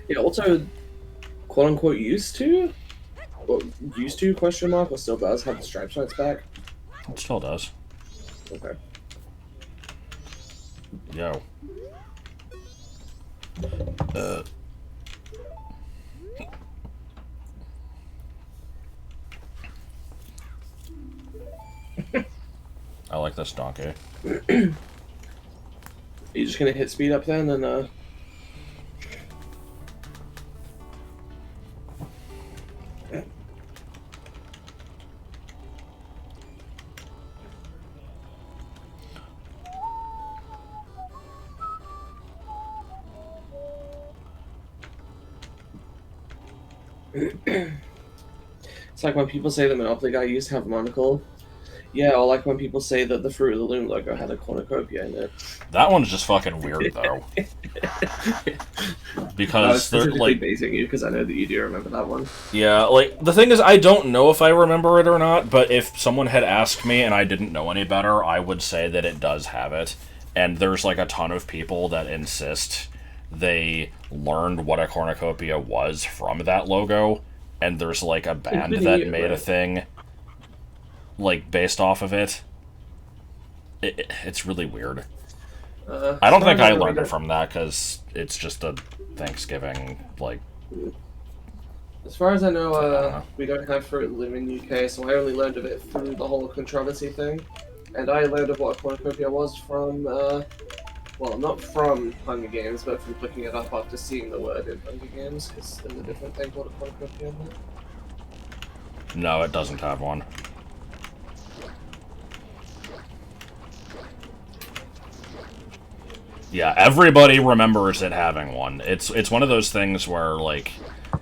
It also, quote unquote, used to question mark, or still does have the stripes on its back. It still does. Okay. Yo. I like this donkey. Are you just gonna hit speed up then, and it's like when people say that Monopoly Guy used to have a monocle. Yeah, or like when people say that the Fruit of the Loom logo had a cornucopia in it. That one's just fucking weird, though. Because they're they're, like... basing you, because I know that you do remember that one. Yeah, like, the thing is, I don't know if I remember it or not, but if someone had asked me and I didn't know any better, I would say that it does have it. And there's, like, a ton of people that insist they learned what a cornucopia was from that logo, and there's, like, a band that made a thing, like, based off of it. It's really weird. I don't think I learned it from that, because it's just a Thanksgiving, like... As far as I know, we don't have Fruit of the Loom in UK, so I only learned of it through the whole controversy thing. And I learned of what a cornucopia was from, well, not from Hunger Games, but from looking it up after seeing the word in Hunger Games, because there's a different thing called a cornucopia in there. No, it doesn't have one. Yeah, everybody remembers it having one. It's one of those things where, like,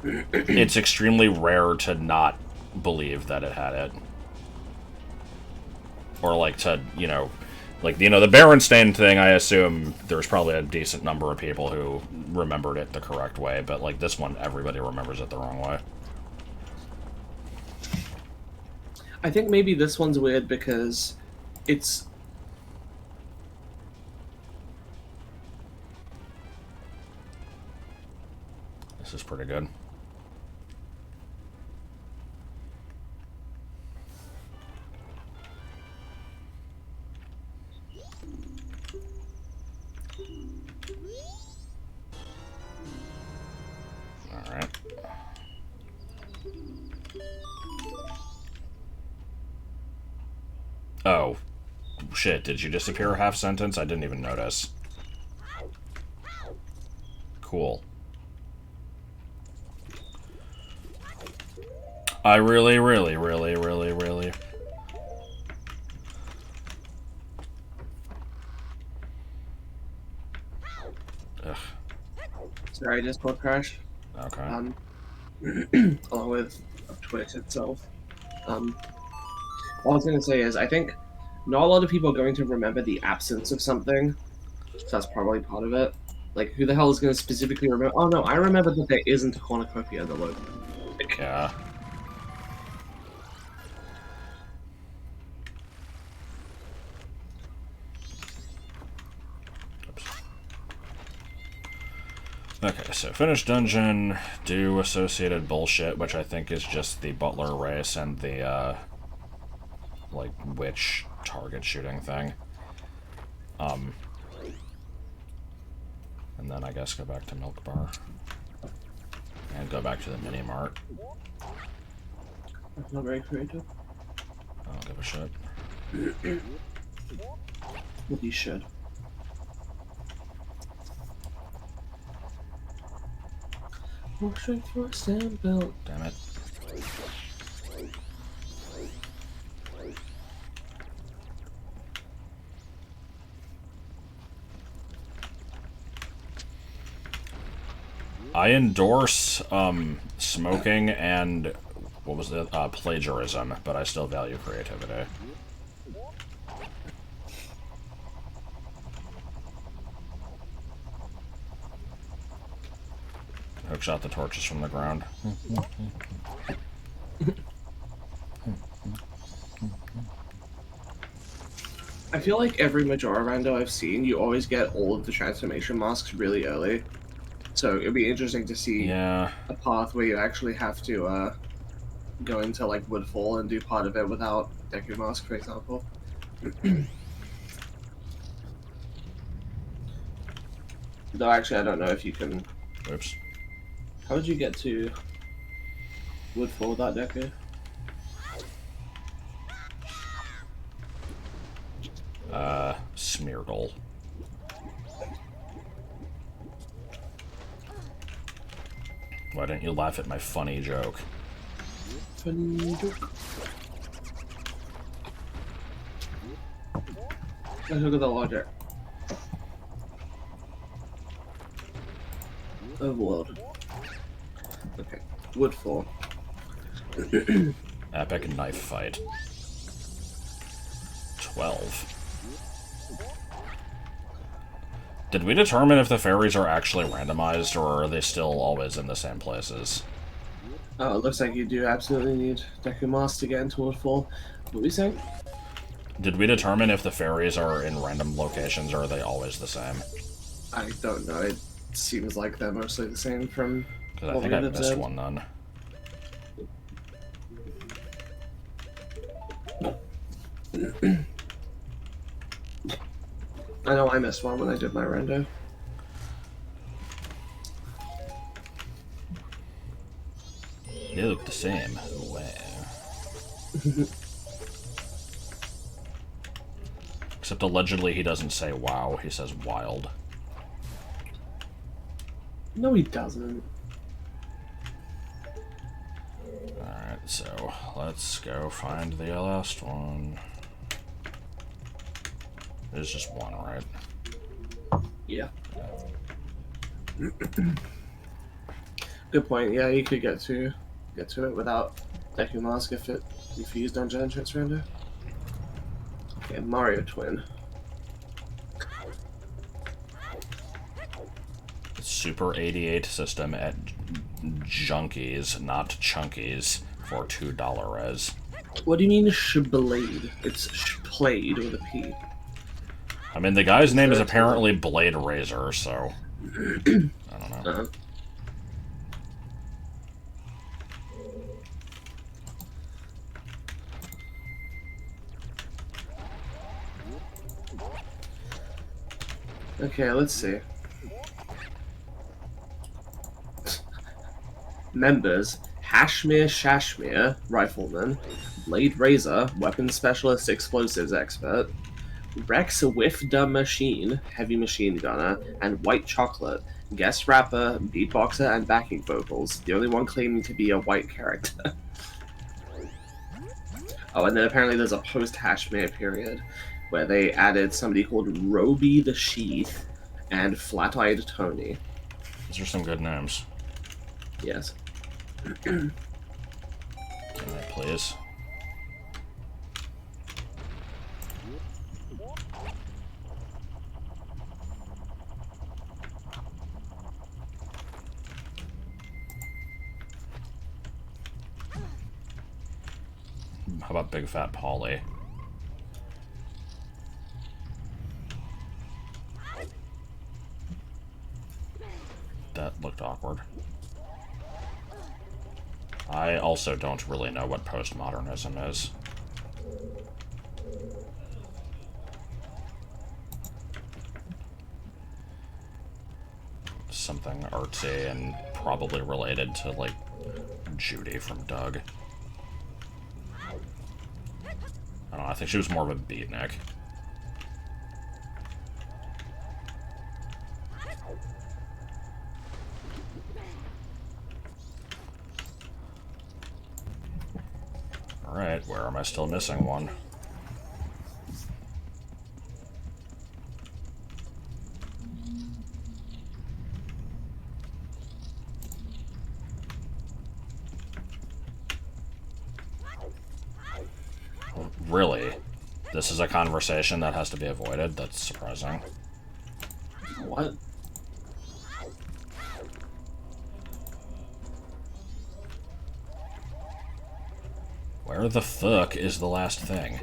it's extremely rare to not believe that it had it. Or, like, to, you know, like, you know, the Berenstain thing, I assume there's probably a decent number of people who remembered it the correct way, but, like, this one, everybody remembers it the wrong way. I think maybe this one's weird because it's... This is pretty good. Alright. Oh. Shit, did you disappear half sentence? I didn't even notice. Cool. I really, really, really, really, really. Ugh. Sorry, Discord crash. Okay. Along with Twitch itself. All I was going to say is, I think not a lot of people are going to remember the absence of something, so that's probably part of it. Like, who the hell is going to specifically remember? Oh no, I remember that there isn't a cornucopia in the logo. Yeah. Oops. Okay, so finish dungeon, do associated bullshit, which I think is just the butler race and the, like, witch target shooting thing. And then I guess go back to Milk Bar. And go back to the mini mart. That's not very creative. I don't give a shit. Well, you should. Walk straight for a stand belt. Damn it. I endorse smoking and what was it? Plagiarism, but I still value creativity. Hookshot the torches from the ground. I feel like every Majora rando I've seen, you always get all of the transformation masks really early. So it'd be interesting to see Yeah. a path where you actually have to go into like Woodfall and do part of it without Deku Mask, for example. Though actually, I don't know if you can. Oops. How would you get to Woodfall without Deku? Smeargle. Why didn't you laugh at my funny joke? Funny joke. Let's look at the logic. Overworld. Okay. Woodfall. Epic knife fight. 12. Did we determine if the fairies are actually randomized, or are they still always in the same places? Oh, it looks like you do absolutely need Deku Mask to get into Woodfall. What were you saying? Did we determine if the fairies are in random locations, or are they always the same? I don't know. It seems like they're mostly the same from Because I what think we I had missed observed. one then. I know I missed one when I did my rando. They look the same. Wow. Except allegedly he doesn't say wow, he says wild. No, he doesn't. Alright, so let's go find the last one. There's just one, right? Yeah. Good point. Yeah, you could get to it without Deku Mask if you used Dungeon Entrance rando. Okay, Mario Twin. Super 88 system at Junkies, not Chunkies, for $2 res. What do you mean Shblade? It's Shplayed with a P. I mean, the guy's name is apparently Blade Razor, so I don't know. Okay, let's see. Members: Hashmir Shashmir, Rifleman; Blade Razor, Weapons Specialist, Explosives Expert; Rex Whiff-Da Machine, Heavy Machine Gunner; and White Chocolate, Guest Rapper, Beatboxer, and Backing Vocals. The only one claiming to be a white character. Oh, and then apparently there's a post-Hashmere period where they added somebody called Roby the Sheath and Flat-Eyed Tony. These are some good names. Yes. Alright, please. How about Big Fat Polly? That looked awkward. I also don't really know what postmodernism is. Something artsy and probably related to, like, Judy from Doug. I don't know, I think she was more of a beatnik. Alright, where am I still missing one? Really? This is a conversation that has to be avoided? That's surprising. What? Where the fuck is the last thing?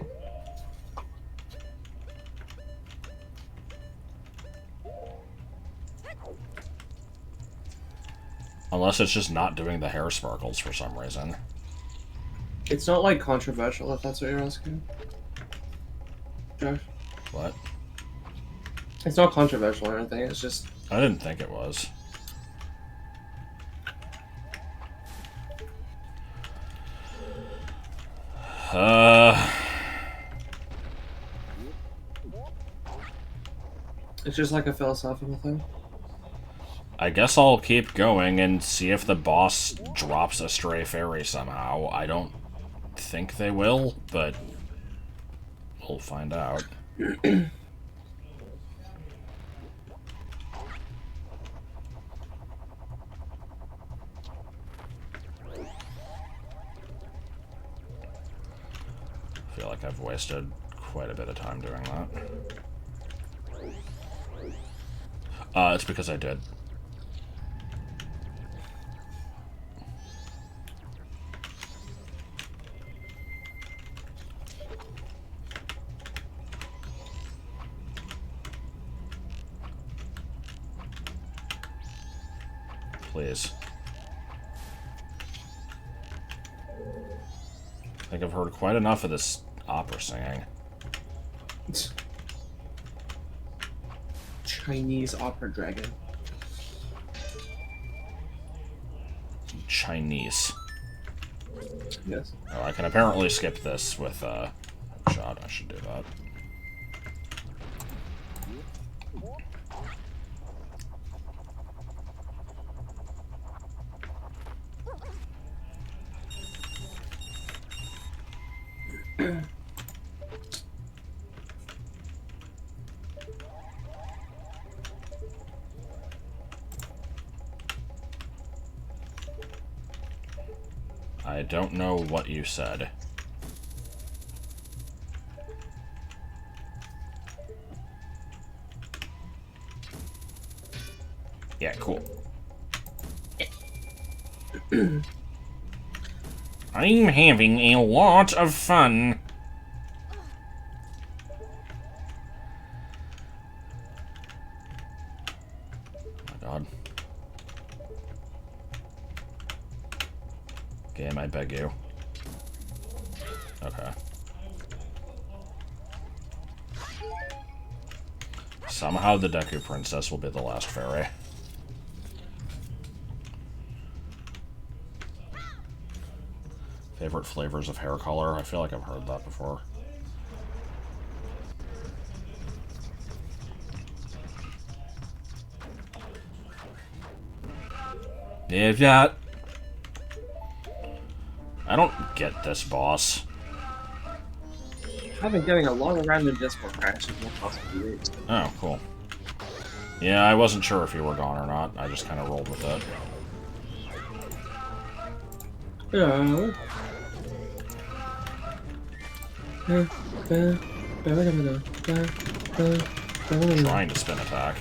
Unless it's just not doing the hair sparkles for some reason. It's not, like, controversial, if that's what you're asking. Josh? What? It's not controversial or anything, it's just... I didn't think it was. It's just like a philosophical thing. I guess I'll keep going and see if the boss drops a stray fairy somehow. I don't think they will, but we'll find out. I feel like I've wasted quite a bit of time doing that. It's because I did. Please. I think I've heard quite enough of this opera singing. Chinese opera dragon. Chinese. Yes. Oh, I can apparently skip this with a shot. I should do that. I don't know what you said. Yeah, cool. I'm having a lot of fun. Oh my god. Game, I beg you. Okay. Somehow the Deku Princess will be the last fairy. Favorite flavors of hair color? I feel like I've heard that before. If that... I don't get this boss. I've been getting a lot of random Discord crashes in the past few weeks. Oh, cool. Yeah, I wasn't sure if you were gone or not. I just kind of rolled with it. Yeah. Trying to spin attack.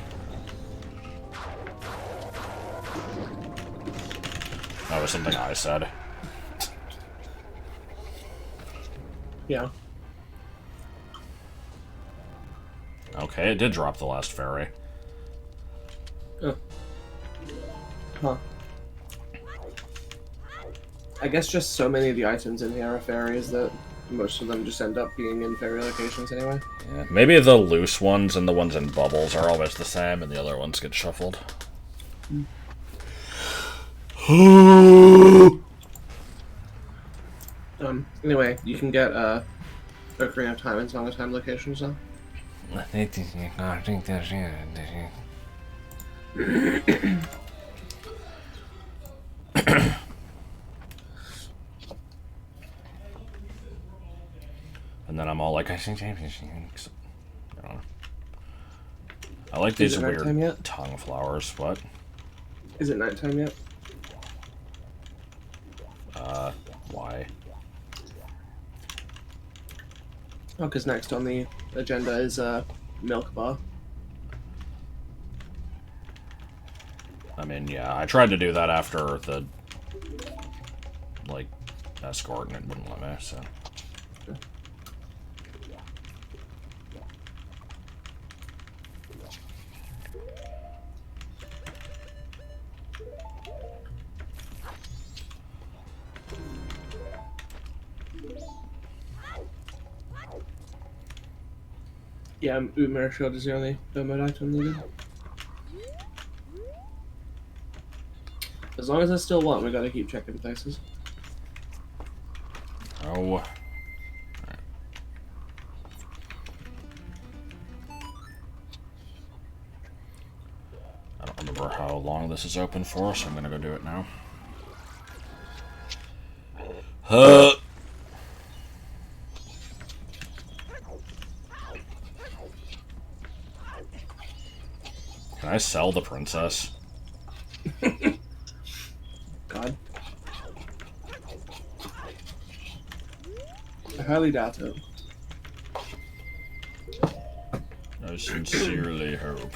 That was something I said. Yeah. Okay, it did drop the last fairy. Oh. Huh. I guess just so many of the items in here are fairies that most of them just end up being in fairy locations anyway. Yeah. Maybe the loose ones and the ones in bubbles are always the same, and the other ones get shuffled. Anyway, you can get Ocarina of Time and Song of Time locations though. And then I'm all like, I don't know. I like these weird tongue flowers. What? Is it nighttime yet? Why? Oh, because next on the agenda is Milk Bar. I mean, yeah, I tried to do that after the, like, escort, and it wouldn't let me, so... Yeah, Umir Shield is the only mode item needed. As long as I still want, we gotta keep checking places. Oh. I don't remember how long this is open for, so I'm gonna go do it now. Can I sell the princess? God. I highly doubt it. I sincerely hope.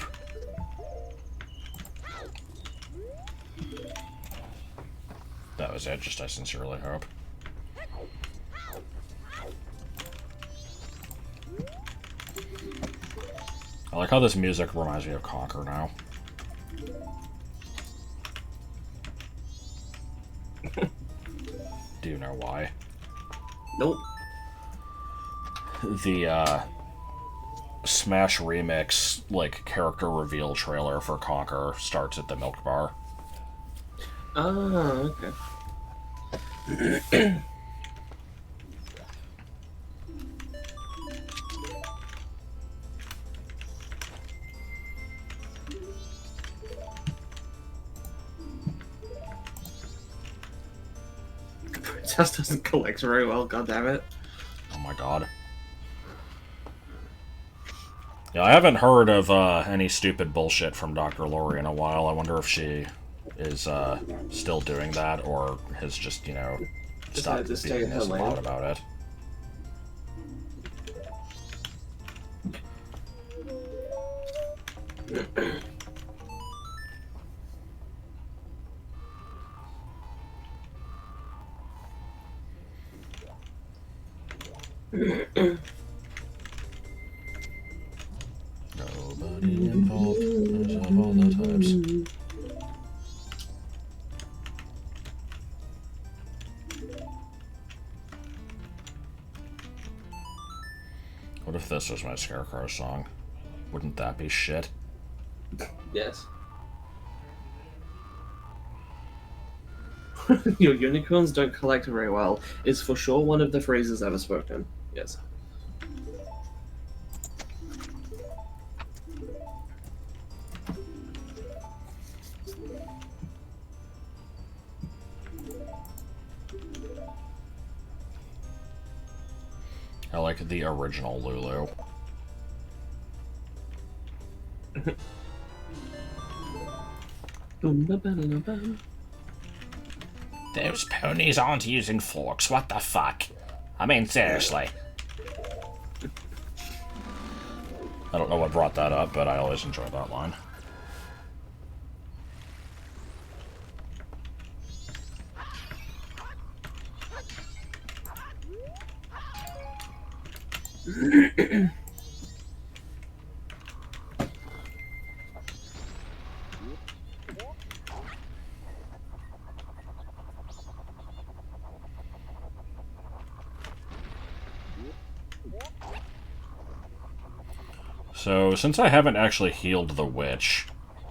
That was it, just I sincerely hope. I like how this music reminds me of Conquer now. Do you know why? Nope. The, Smash Remix, like, character reveal trailer for Conquer starts at the Milk Bar. Ah, okay. Just doesn't collect very well, goddammit. Oh my god. Yeah, I haven't heard of any stupid bullshit from Dr. Lori in a while. I wonder if she is still doing that, or has just, you know, stopped being this loud about it. Nobody involved of all the types. What if this was my Scarecrow song? Wouldn't that be shit? Yes. Your unicorns don't collect very well is for sure one of the phrases ever spoken. Yes. I like the original Lulu. Those ponies aren't using forks, what the fuck? I mean, seriously. I don't know what brought that up, but I always enjoy that line. So, since I haven't actually healed the witch,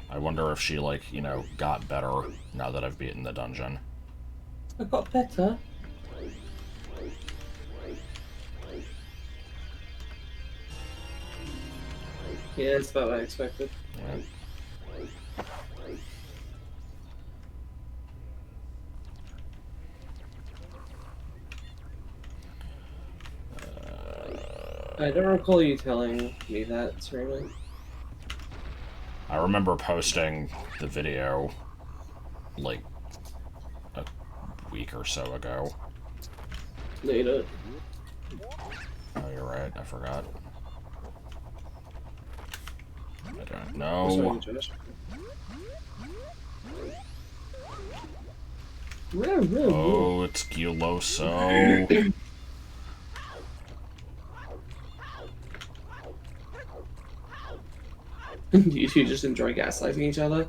I wonder if she, like, you know, got better now that I've beaten the dungeon. I got better. Yeah, it's about what I expected. Yeah. I don't recall you telling me that, certainly. I remember posting the video, like, a week or so ago. No, you don't. Oh, you're right, I forgot. I don't What's wrong know. with Josh? Where? Oh, it's Guloso. You two just enjoy gaslighting each other.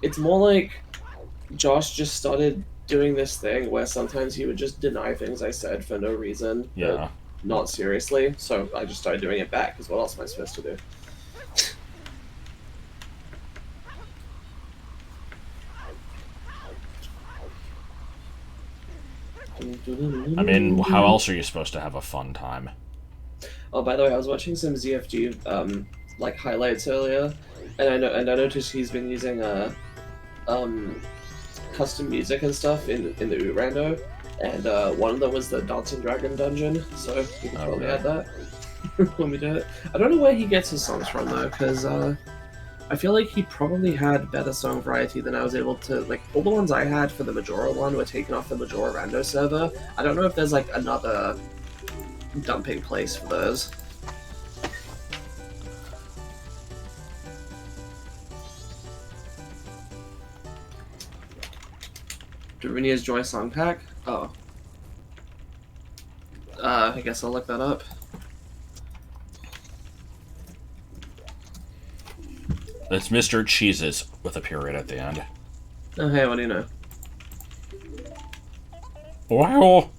It's more like Josh just started doing this thing where sometimes he would just deny things I said for no reason. Yeah. Not seriously, so I just started doing it back, because what else am I supposed to do? I mean, how else are you supposed to have a fun time? Oh, by the way, I was watching some ZFG like highlights earlier, and I noticed he's been using custom music and stuff in the OoT Rando, and one of them was the Dancing Dragon dungeon, so you can probably add that when we do it. I don't know where he gets his songs from though, because I feel like he probably had better song variety than I was able to. Like, all the ones I had for the Majora one were taken off the Majora Rando server. I don't know if there's like another dumping place for those. Darunia's Joy Song Pack? Oh. I guess I'll look that up. It's Mr. Cheeses with a period at the end. Oh, hey, what do you know? Wow.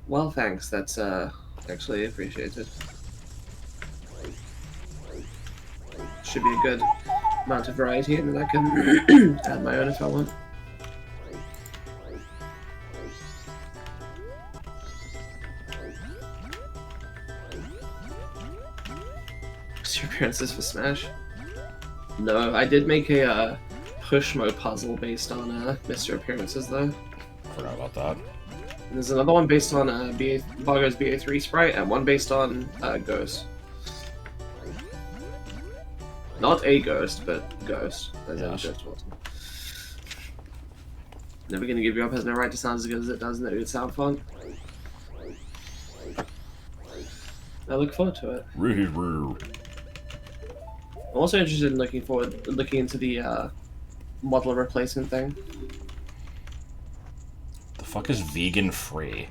Well, thanks. That's actually appreciated. Should be a good amount of variety, and then I can add my own if I want. Your appearances for Smash? No, I did make a push mode puzzle based on Mr. Appearances though. Forgot about that. And there's another one based on Bargo's BA3 sprite, and one based on Ghost. Not a ghost, but Ghost. Yes. Never Gonna Give You Up has no right to sound as good as it does in the OoT sound font. I look forward to it. I'm also interested in looking into the model replacement thing. The fuck is vegan free?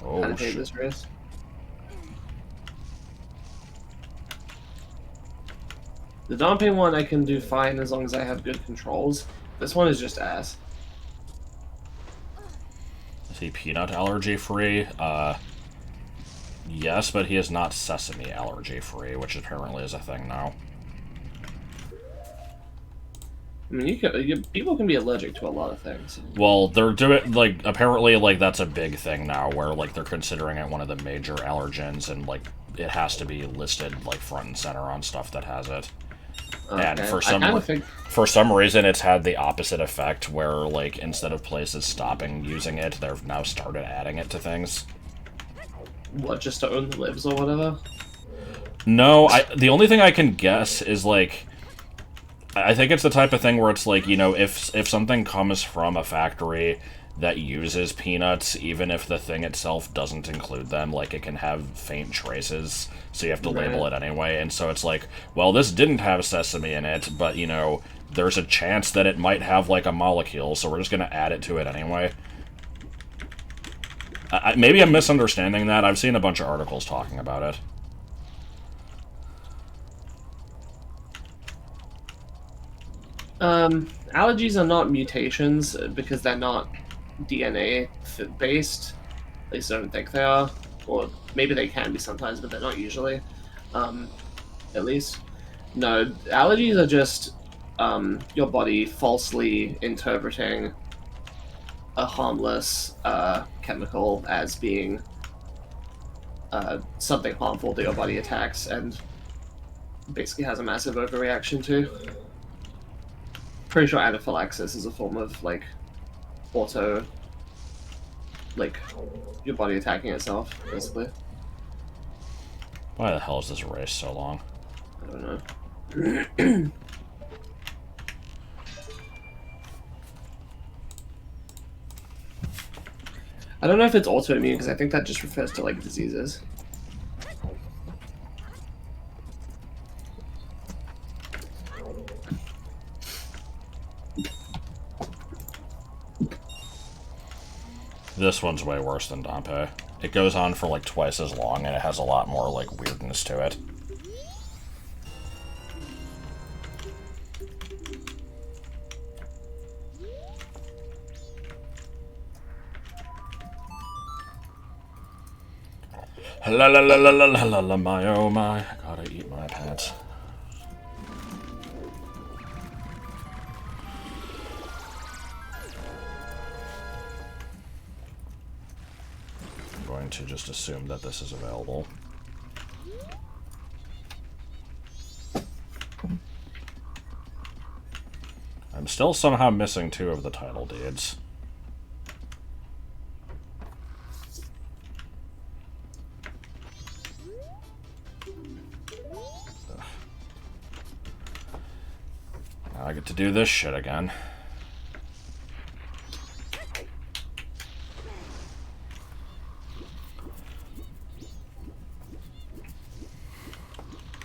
Kind Oh of hate shit. this race. The dumping one I can do fine as long as I have good controls. This one is just ass. Is he peanut allergy free? Yes, but he is not sesame allergy free, which apparently is a thing now. I mean, people can be allergic to a lot of things. Well, they're doing, like, apparently, like, that's a big thing now, where, like, they're considering it one of the major allergens, and, like, it has to be listed, like, front and center on stuff that has it. Okay. And for some reason, it's had the opposite effect, where, like, instead of places stopping using it, they've now started adding it to things. What, just to own the libs or whatever? No, the only thing I can guess is, like, I think it's the type of thing where it's like, you know, if something comes from a factory that uses peanuts, even if the thing itself doesn't include them, like, it can have faint traces, so you have to label it anyway. And so it's like, well, this didn't have sesame in it, but, you know, there's a chance that it might have, like, a molecule, so we're just gonna add it to it anyway. Maybe I'm misunderstanding that. I've seen a bunch of articles talking about it. Allergies are not mutations because they're not DNA based. At least I don't think they are. Or maybe they can be sometimes, but they're not usually. At least. No, allergies are just your body falsely interpreting a harmless chemical as being something harmful that your body attacks and basically has a massive overreaction to. Pretty sure anaphylaxis is a form of, like, like, your body attacking itself, basically. Why the hell is this race so long? I don't know. I don't know if it's autoimmune, because I think that just refers to, like, diseases. This one's way worse than Dompe. It goes on for like twice as long, and it has a lot more like weirdness to it. La la la la la la la la my oh my! I gotta eat my pants. I'm going to just assume that this is available. I'm still somehow missing 2 of the title deeds. Now I get to do this shit again.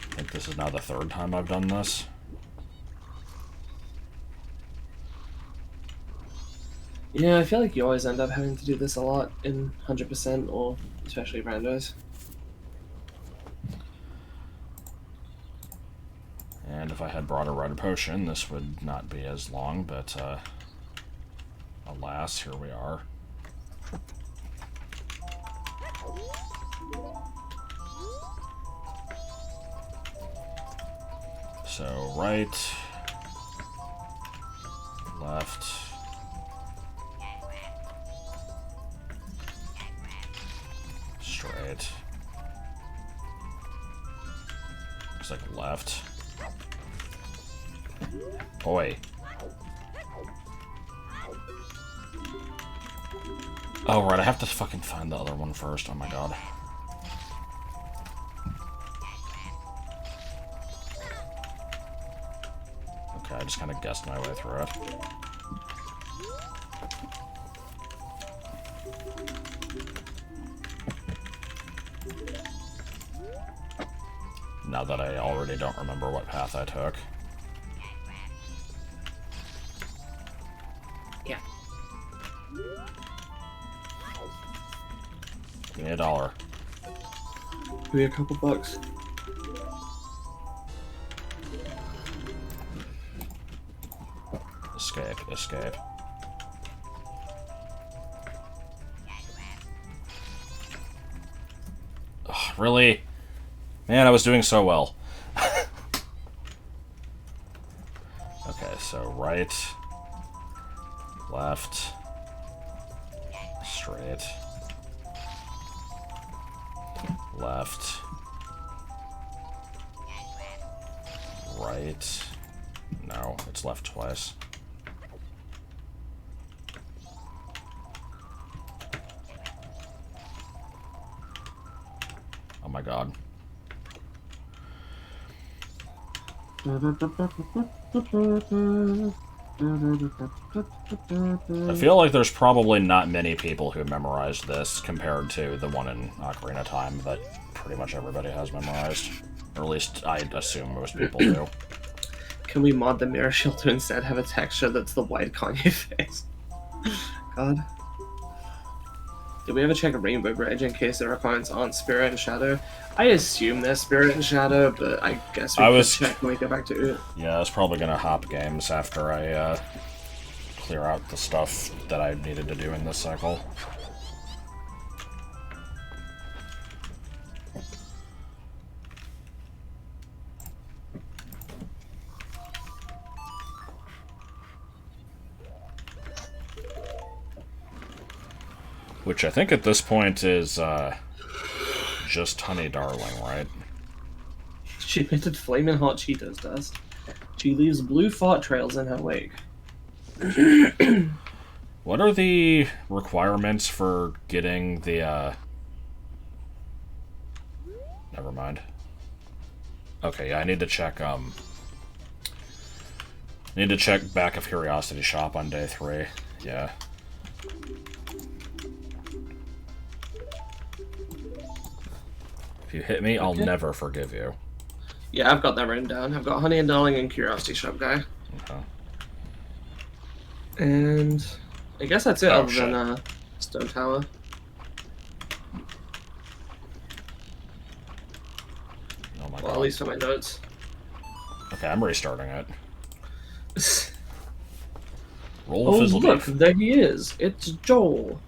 I think this is now the 3rd time I've done this. Yeah, I feel like you always end up having to do this a lot in 100% or especially randos. And if I had brought a red potion, this would not be as long, but alas, here we are. So, right, left, straight, looks like left. Boy. Oh, right, I have to fucking find the other one first, oh my god. Okay, I just kind of guessed my way through it. Now that I already don't remember what path I took. Yeah. Give me $1. Give me a couple bucks. Escape, escape. Ugh, really? Man, I was doing so well. Okay, So right, left, straight, left, right. No, it's left twice. Oh my god. I feel like there's probably not many people who memorized this compared to the one in Ocarina of Time that pretty much everybody has memorized. Or at least I assume most people do. Can we mod the mirror shield to instead have a texture that's the white Kanye face? God. Did we ever check a Rainbow Bridge in case their opponents aren't Spirit and Shadow? I assume they're Spirit and Shadow, but I guess we could check when we go back to OoT. Yeah, I was probably gonna hop games after I clear out the stuff that I needed to do in this cycle. Which I think at this point is just Honey Darling, right? She emitted flaming hot Cheetos dust. She leaves blue fart trails in her wake. What are the requirements for getting the, Never mind. Okay, yeah, I need to check, need to check Back of Curiosity Shop on day 3. Yeah. If you hit me, I'll never forgive you. Yeah, I've got that written down. I've got Honey and Darling and Curiosity Shop guy. Okay. And I guess that's it, other than Stone Tower. Oh my god. Well, at least for my notes. Okay, I'm restarting it. Roll Oh, fizzle look, beef. there he is. It's Joel.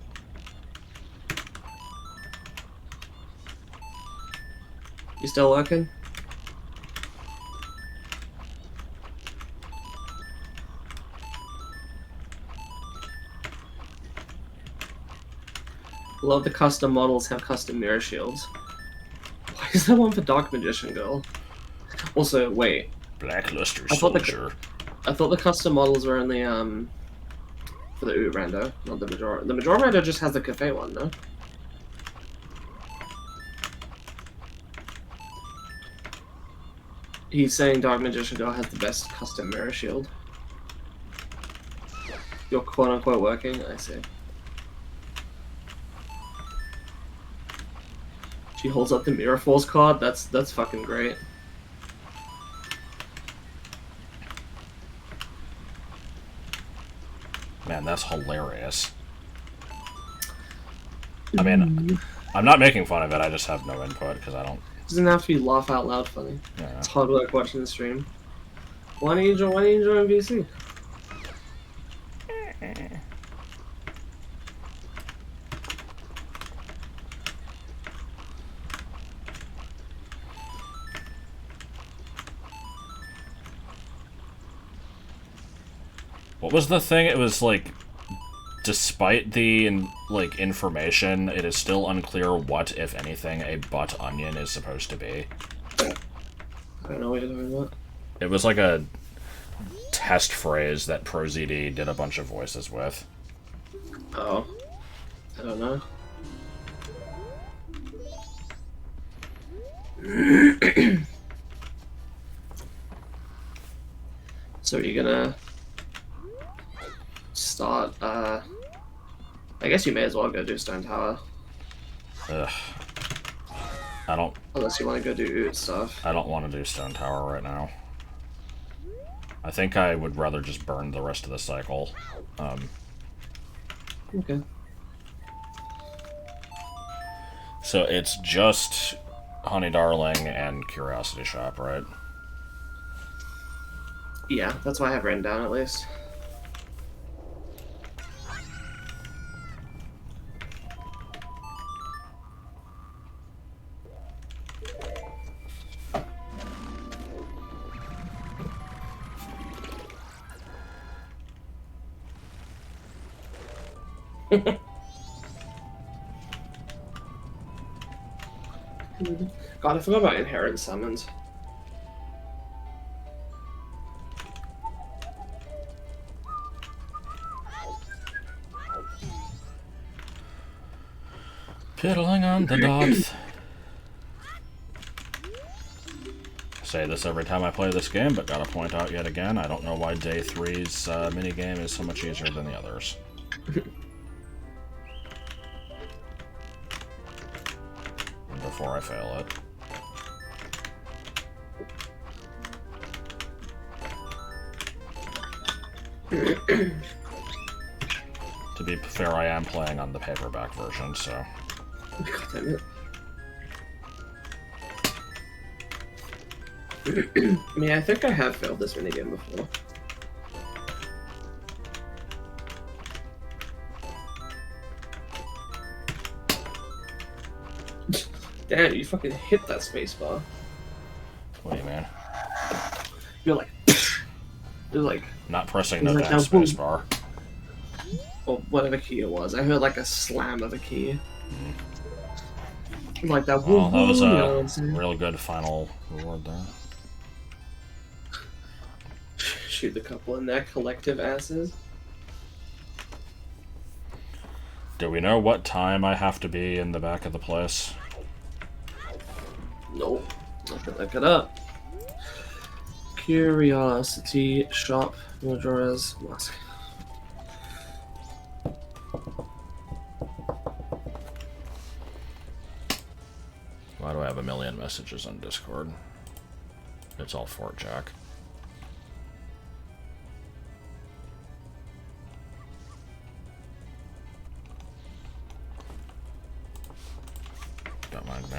You still working? Love the custom models have custom mirror shields. Why is there one for Dark Magician Girl? Also, wait. Blackluster I thought Soldier. I thought the custom models were only for the OoT Rando, not the Majora. The Majora Rando just has the cafe one, no? He's saying Dark Magician Girl has the best custom mirror shield. You're quote-unquote working? I see. She holds up the Mirror Force card? That's fucking great. Man, that's hilarious. I mean, I'm not making fun of it, I just have no input, because I don't... It doesn't have to be laugh out loud funny. Yeah. It's hard work watching the stream. Why don't you join VC? What was the thing? It was like, despite the information, it is still unclear what, if anything, a butt onion is supposed to be. I don't know what you're talking about. It was like a test phrase that ProZD did a bunch of voices with. Oh. I don't know. So are you gonna start, I guess you may as well go do Stone Tower. Ugh. I don't... Unless you want to go do OoT stuff. I don't want to do Stone Tower right now. I think I would rather just burn the rest of the cycle. Okay. So it's just Honey Darling and Curiosity Shop, right? Yeah, that's what I have written down at least. God, I forgot about inherent summons. Piddling on the dots. Say this every time I play this game, but gotta point out yet again, I don't know why Day 3's minigame is so much easier than the others. Before I fail it. To be fair, I am playing on the paperback version, so... God damn it. I mean, I think I have failed this minigame before. Damn, you fucking hit that spacebar. What do you mean? You're like... You're like... Not pressing the like damn spacebar. Or whatever key it was. I heard like a slam of a key. Like that. Well, that was you know what a I'm saying? real good final reward there. Shoot the couple in their collective asses. Do we know what time I have to be in the back of the place? Nope. I can look it up. Curiosity shop. Majora's Mask. Why do I have a million messages on Discord? It's all Fort Jack. Don't mind me.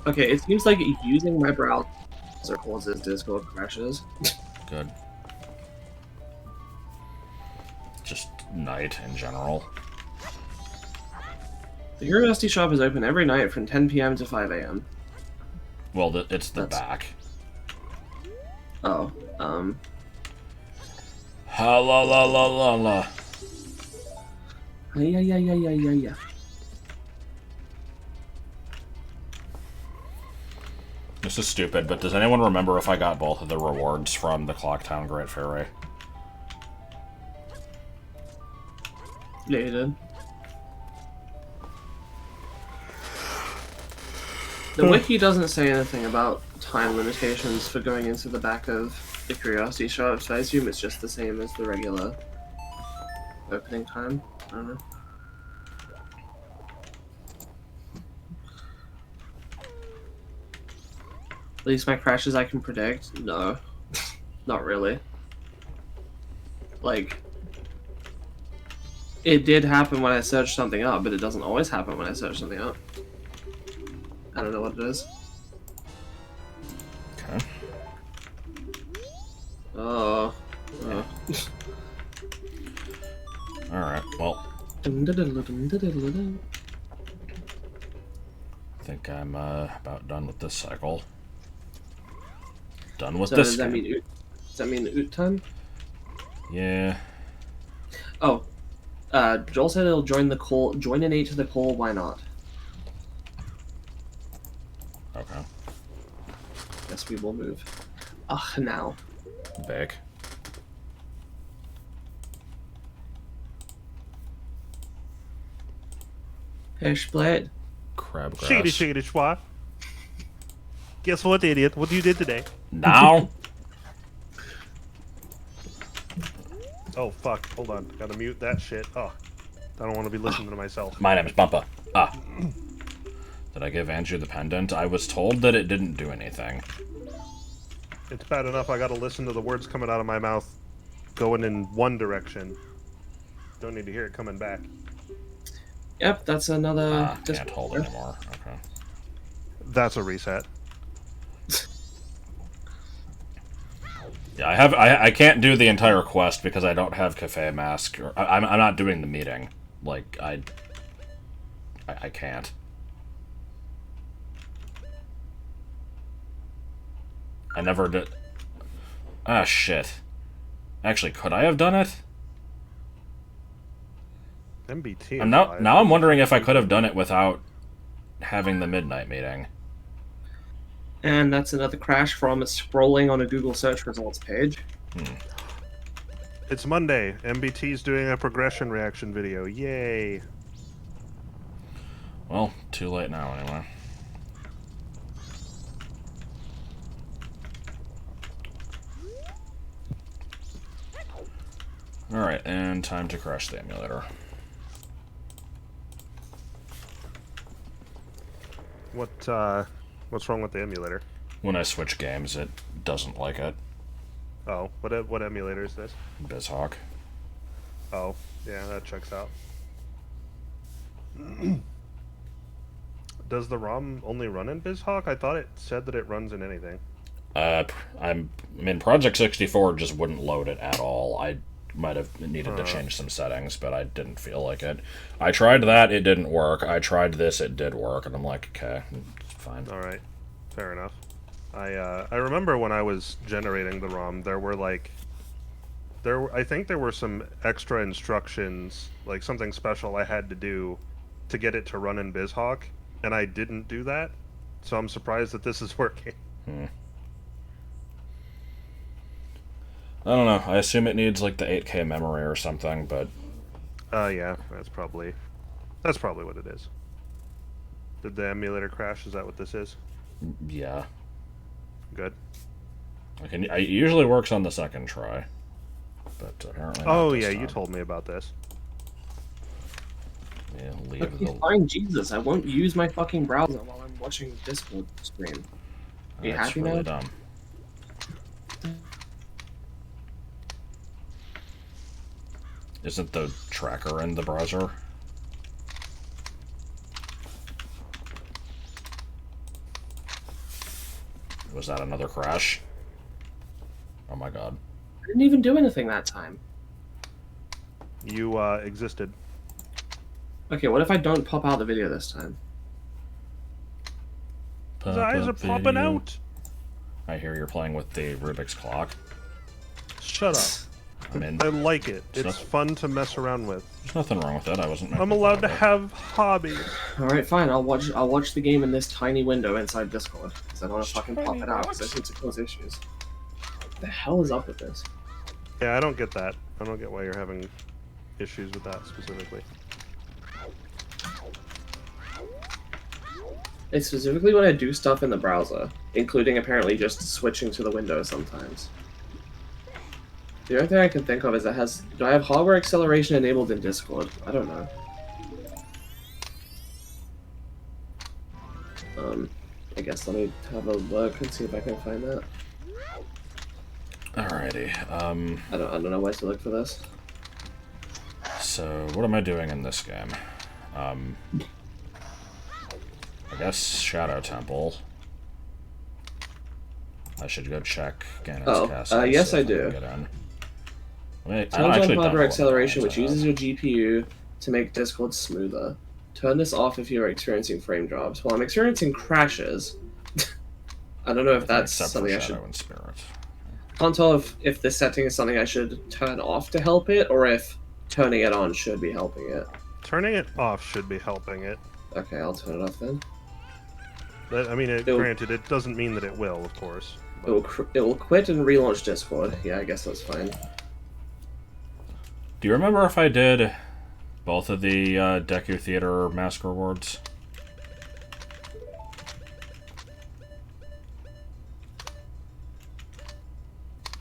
Okay, it seems like using my browser causes Discord crashes. Good. Just night in general. The Curiosity shop is open every night from 10 p.m. to 5 a.m. Well, it's the That's- back. Oh, Ha la la la la la. yeah. This is stupid, but does anyone remember if I got both of the rewards from the Clocktown Great Fairy? Yeah, you did. The wiki doesn't say anything about time limitations for going into the back of the Curiosity shop, so I assume it's just the same as the regular opening time. I don't know. At least my crashes I can predict? No. Not really. Like, it did happen when I searched something up, but it doesn't always happen when I search something up. I don't know what it is. Okay. Oh. Alright, well, I think I'm about done with this cycle. Done with So this does that game. mean OOT time? Yeah. Oh. Joel said he'll join the call. Join an 8 to the call. Why not? Okay. Guess we will move. Now. Big. Hey, Split. Crabgrass. Shiggity schwa. Guess what, idiot? What you did today? Now? Oh, fuck. Hold on. Gotta mute that shit. Oh. I don't want to be listening to myself. My name is Bumpa. Ah. Did I give Andrew the pendant? I was told that it didn't do anything. It's bad enough I gotta listen to the words coming out of my mouth going in one direction. Don't need to hear it coming back. Yep, that's another. Can't hold anymore. Okay. That's a reset. Yeah, I can't do the entire quest because I don't have Cafe Mask. Or, I'm not doing the meeting. Like, I can't. I never did. Ah, shit. Actually, could I have done it? MBT. I'm now I'm wondering if I could have done it without having the midnight meeting. And that's another crash from scrolling on a Google search results page. It's Monday. MBT's doing a progression reaction video. Yay! Well, too late now anyway. Alright, and time to crash the emulator. What's wrong with the emulator? When I switch games, it doesn't like it. Oh, what emulator is this? BizHawk. Oh, yeah, that checks out. Does the ROM only run in BizHawk? I thought it said that it runs in anything. Project 64 just wouldn't load it at all. I might have needed to change some settings, but I didn't feel like it. I tried that, it didn't work. I tried this, it did work, and I'm like, okay, it's fine. Alright, fair enough. I remember when I was generating the ROM, there were like... I think there were some extra instructions, like something special I had to do to get it to run in BizHawk, and I didn't do that, so I'm surprised that this is working. I don't know. I assume it needs like the 8K memory or something, but Yeah, that's probably what it is. Did the emulator crash? Is that what this is? yeah. Good. It usually works on the second try, but apparently not Oh this yeah, time. you told me about this. Yeah, leave Okay, the... fine, Jesus. I won't use my fucking browser while I'm watching Discord stream. Are you That's happy really now? dumb. Isn't the tracker in the browser? Was that another crash? Oh my god. I didn't even do anything that time. You existed. Okay, what if I don't pop out the video this time? His eyes are popping out. I hear you're playing with the Rubik's clock. Shut up. I mean, I like it. It's not- fun to mess around with. there's nothing wrong with that. I wasn't. I'm making allowed fun to of it. have hobbies. All right, fine. I'll watch the game in this tiny window inside Discord because I don't want to fucking pop it out because I think it cause issues. What the hell is up with this? Yeah, I don't get that. I don't get why you're having issues with that specifically. It's specifically when I do stuff in the browser, including apparently just switching to the window sometimes. The only thing I can think of is do I have hardware acceleration enabled in Discord? I don't know. I guess let me have a look and see if I can find that. Alrighty. I don't know where to look for this. So what am I doing in this game? I guess Shadow Temple. I should go check Ganon's Castle. Yes, see I if do. can get in. Wait, I Turns on actually don't know hardware what acceleration, the which hell is uses your GPU to make Discord smoother. Turn this off if you're experiencing frame drops. Well, I'm experiencing crashes. I don't know if that. that's Except something for I should... Shadow and Spirit. Can't tell if this setting is something I should turn off to help it, or if turning it on should be helping it. Turning it off should be helping it. Okay, I'll turn it off then. But, I mean, It'll- granted, it doesn't mean that it will, of course. It will quit and relaunch Discord. Yeah, I guess that's fine. Do you remember if I did both of the Deku Theater Mask rewards?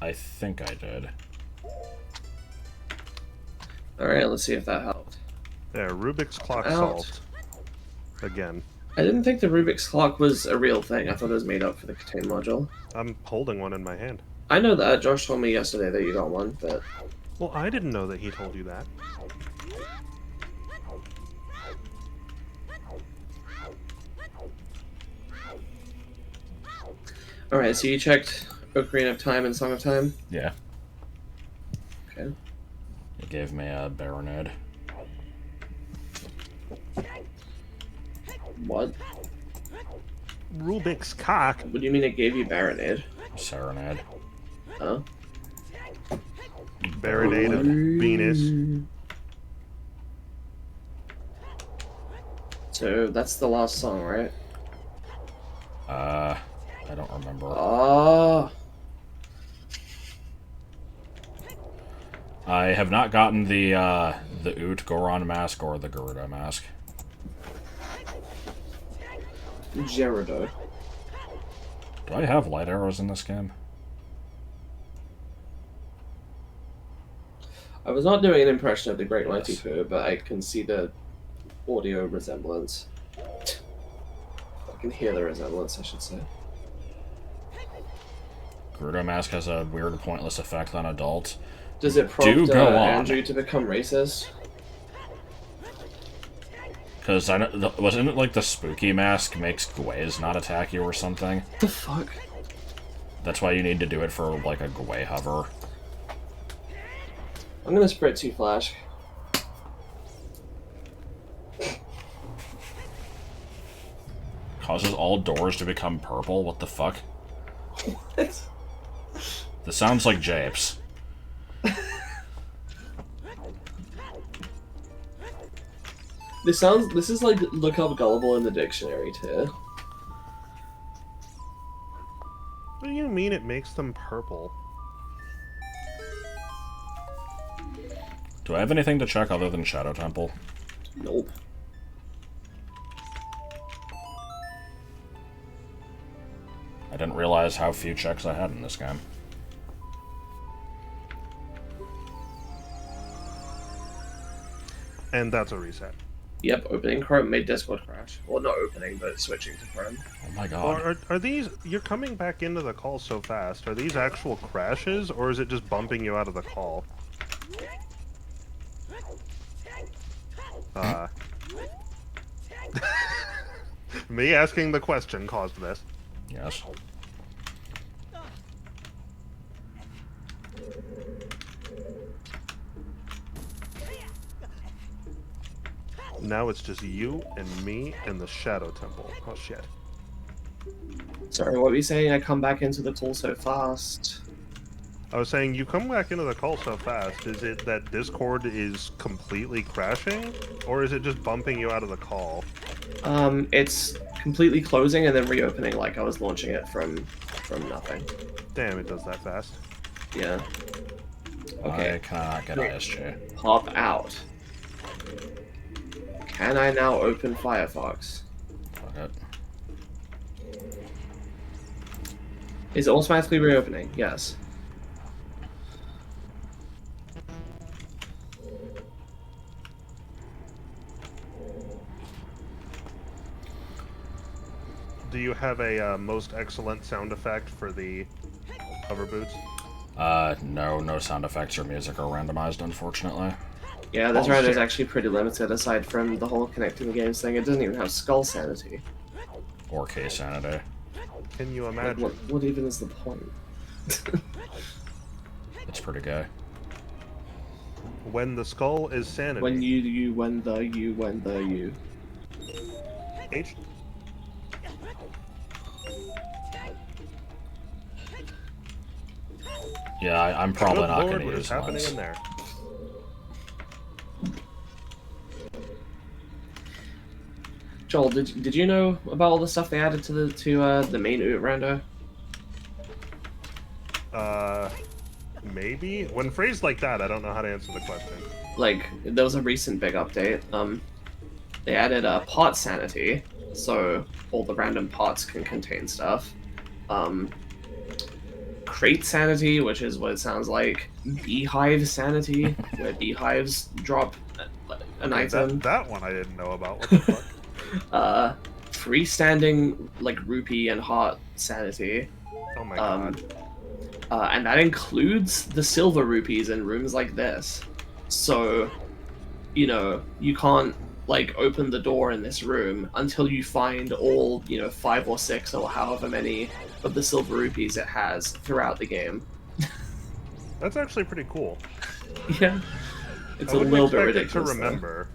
I think I did. Alright, let's see if that helped. There, Rubik's Clock Out. solved. Again. I didn't think the Rubik's Clock was a real thing. I thought it was made up for the Contain module. I'm holding one in my hand. I know that. Josh told me yesterday that you got one, but... Well, I didn't know that he told you that. Alright, so you checked Ocarina of Time and Song of Time? Yeah. Okay. It gave me a Baronade. What? Rubik's Cock? What do you mean it gave you Baronade? Serenade. Huh? Baronade of Venus. So that's the last song, right? I don't remember. Oh. I have not gotten the OoT Goron mask or the Gerudo mask. Gerudo. Do I have light arrows in this game? I was not doing an impression of the Great Mighty Yes. Pooh, but I can see the audio resemblance. I can hear the resemblance, I should say. Gerudo mask has a weird, pointless effect on adults. Does it prompt go on. Andrew to become racist? Because wasn't it like the spooky mask makes Gways not attack you or something? What the fuck? That's why you need to do it for like a Gway hover. I'm gonna spread 2 flash. Causes all doors to become purple? What the fuck? What? This sounds like japes. This is like look up gullible in the dictionary too. What do you mean it makes them purple? Do I have anything to check other than Shadow Temple? Nope. I didn't realize how few checks I had in this game. And that's a reset. Yep, opening Chrome made Discord crash. Well, not opening, but switching to Chrome. Oh my god. Or are these... You're coming back into the call so fast. Are these actual crashes, or is it just bumping you out of the call? Me asking the question caused this. Yes. Now it's just you and me and the Shadow Temple. Oh shit. Sorry, what were you saying? I come back into the call so fast. I was saying, you come back into the call so fast, is it that Discord is completely crashing? Or is it just bumping you out of the call? It's completely closing and then reopening like I was launching it from nothing. Damn, it does that fast. Yeah. Okay. I cannot get ISJ. Pop out. Can I now open Firefox? Fuck it. Is it automatically reopening? Yes. Do you have a most excellent sound effect for the hover boots? No sound effects or music are randomized, unfortunately. Yeah, this Oh, round is shit. actually pretty limited aside from the whole connecting the games thing. It doesn't even have skull sanity. Or case sanity. Can you Like, imagine? what even is the point? It's pretty gay. When the skull is sanity. when the. H. Yeah, I'm probably Good not Lord, going to what is use happening lens. in there? Joel, did you know about all the stuff they added to the main OoT rando? Maybe? When phrased like that, I don't know how to answer the question. Like, there was a recent big update. They added pot sanity, so all the random pots can contain stuff. Crate sanity, which is what it sounds like. Beehive sanity, where beehives drop an item. That one I didn't know about. What the fuck? Freestanding, like, rupee and heart sanity. Oh my god. And that includes the silver rupees in rooms like this. So, you know, you can't, like, open the door in this room until you find all, 5 or 6 or however many of the silver rupees it has throughout the game. That's actually pretty cool. Yeah. It's I a wouldn't little bit expect it ridiculous. to remember.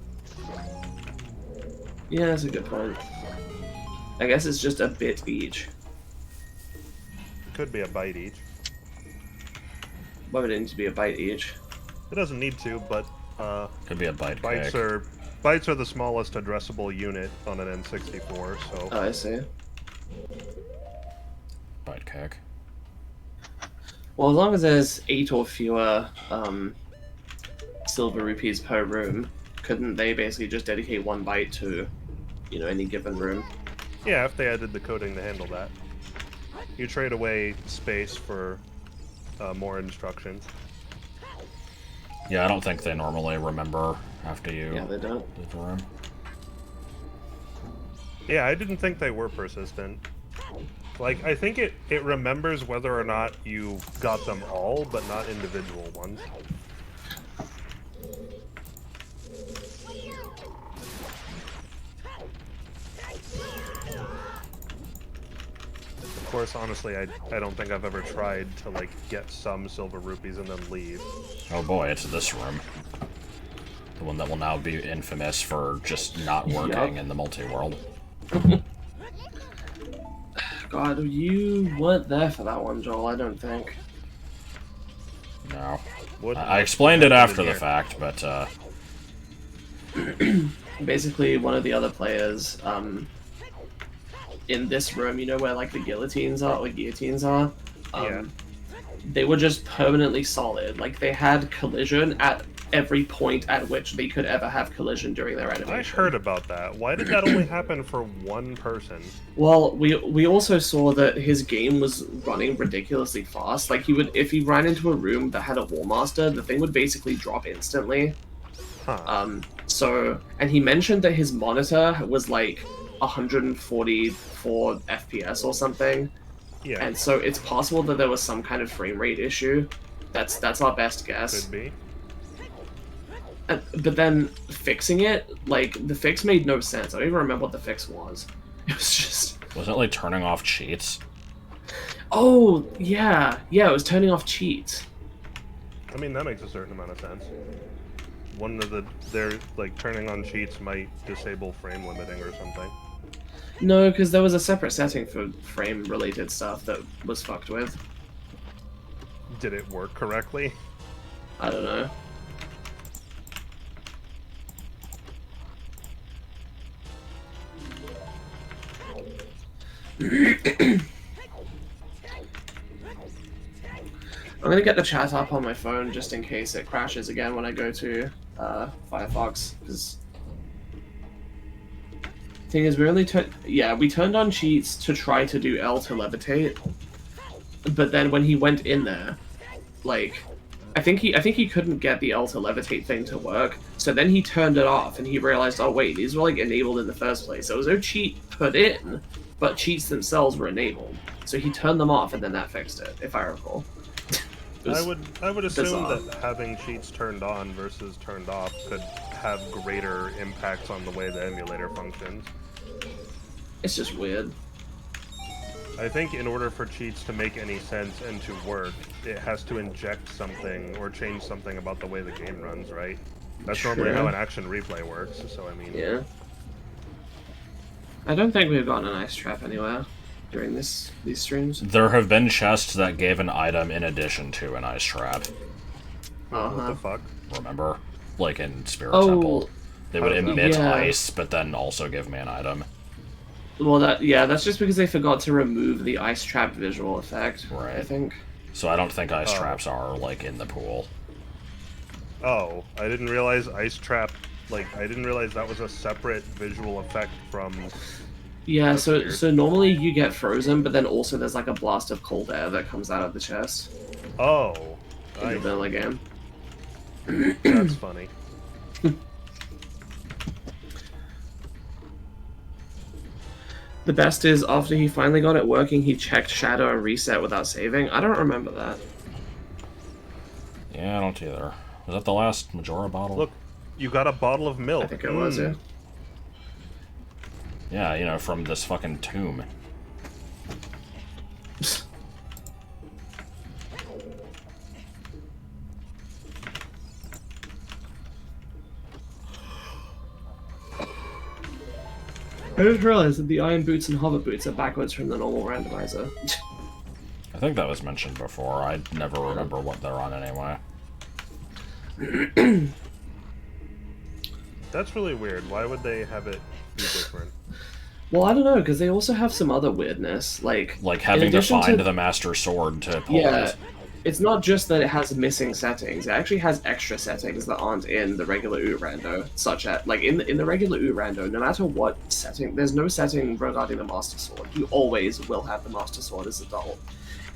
Yeah, that's a good point. I guess it's just a bit each. Could be a bite each. Why would it need to be a bite each? It doesn't need to, but Could be a bite bites cake. are bytes are the smallest addressable unit on an N64, so... Oh, I see. Byte kick. Well, as long as there's 8 or fewer silver rupees per room, couldn't they basically just dedicate 1 byte to, you know, any given room? Yeah, if they added the coding to handle that. You trade away space for more instructions. Yeah, I don't think they normally remember after you Yeah, they don't. leave the room. Yeah, I didn't think they were persistent. Like, I think it remembers whether or not you got them all, but not individual ones. Of course, honestly, I don't think I've ever tried to, like, get some silver rupees and then leave. Oh boy, it's this room. The one that will now be infamous for just not working in the multi-world. God, you weren't there for that one, Joel, I don't think. No. What I explained it after the here? fact, but, Basically, one of the other players, in this room, you know where, like, the guillotines are? Yeah. They were just permanently solid. Like, they had collision at every point at which they could ever have collision during their I animation. heard about that. Why did that only happen for one person? Well, we also saw that his game was running ridiculously fast. Like, if he ran into a room that had a War Master, the thing would basically drop instantly. Huh. And he mentioned that his monitor was like 144 FPS or something. Yeah, And so it's possible that there was some kind of frame rate issue. That's our best guess. could be. But then fixing it, like, the fix made no sense. I don't even remember what the fix was. It was just... wasn't it like turning off cheats? Oh, yeah. Yeah, it was turning off cheats. I mean, that makes a certain amount of sense. One of they're like turning on cheats might disable frame limiting or something. No, because there was a separate setting for frame-related stuff that was fucked with. Did it work correctly? I don't know. I'm gonna get the chat up on my phone just in case it crashes again when I go to Firefox. Because thing is, we turned on cheats to try to do L to levitate, but then when he went in there, like, I think he couldn't get the L to levitate thing to work. So then he turned it off and he realized, oh wait, these were like enabled in the first place. There was no cheat put in, but cheats themselves were enabled. So he turned them off and then that fixed it, if I recall. I would assume bizarre. that having cheats turned on versus turned off could have greater impacts on the way the emulator functions. It's just weird. I think in order for cheats to make any sense and to work, it has to inject something or change something about the way the game runs, right? That's normally how an action replay works, so I mean... Yeah. I don't think we've gotten an ice trap anywhere during these streams. There have been chests that gave an item in addition to an ice trap. What the fuck? Remember? Like in Spirit Oh, Temple. They would How does that emit work? ice, but then also give me an item. Well, that's just because they forgot to remove the ice trap visual effect. Right. I think. So I don't think ice traps are, like, in the pool. Oh, I didn't realize ice trap, like, I didn't realize that was a separate visual effect from... Yeah, That's so weird. normally you get frozen, but then also there's like a blast of cold air that comes out of the chest Oh, in the vanilla game. that's funny. The best is after he finally got it working, he checked shadow and reset without saving. I don't remember that. Yeah, I don't either. Was that the last Majora bottle? Look, you got a bottle of milk. I think it was, yeah. Yeah, you know, from this fucking tomb. I just realized that the iron boots and hover boots are backwards from the normal randomizer. I think that was mentioned before. I never remember what they're on anyway. That's really weird. Why would they have it be different? Well, I don't know, because they also have some other weirdness, like having to find the Master Sword to pull it. It's not just that it has missing settings. It actually has extra settings that aren't in the regular OoT rando, such as in the regular OoT rando, no matter what setting, there's no setting regarding the Master Sword. You always will have the Master Sword as adult,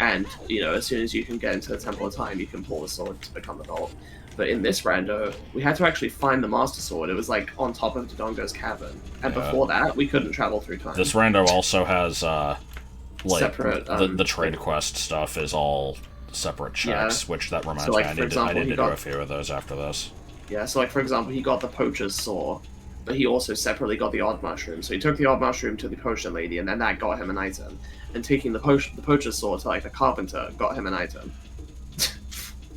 and as soon as you can get into the Temple of Time, you can pull the sword to become adult. But in this rando, we had to actually find the Master Sword. It was on top of Dodongo's cavern, and before that, we couldn't travel through time. This rando also has separate the trade quest stuff is all separate checks, which that reminds me, I need to do a few of those after this. Yeah, so for example, he got the Poacher's Saw, but he also separately got the Odd Mushroom. So he took the Odd Mushroom to the Potion Lady, and then that got him an item. And taking the Poacher's Saw to the Carpenter got him an item.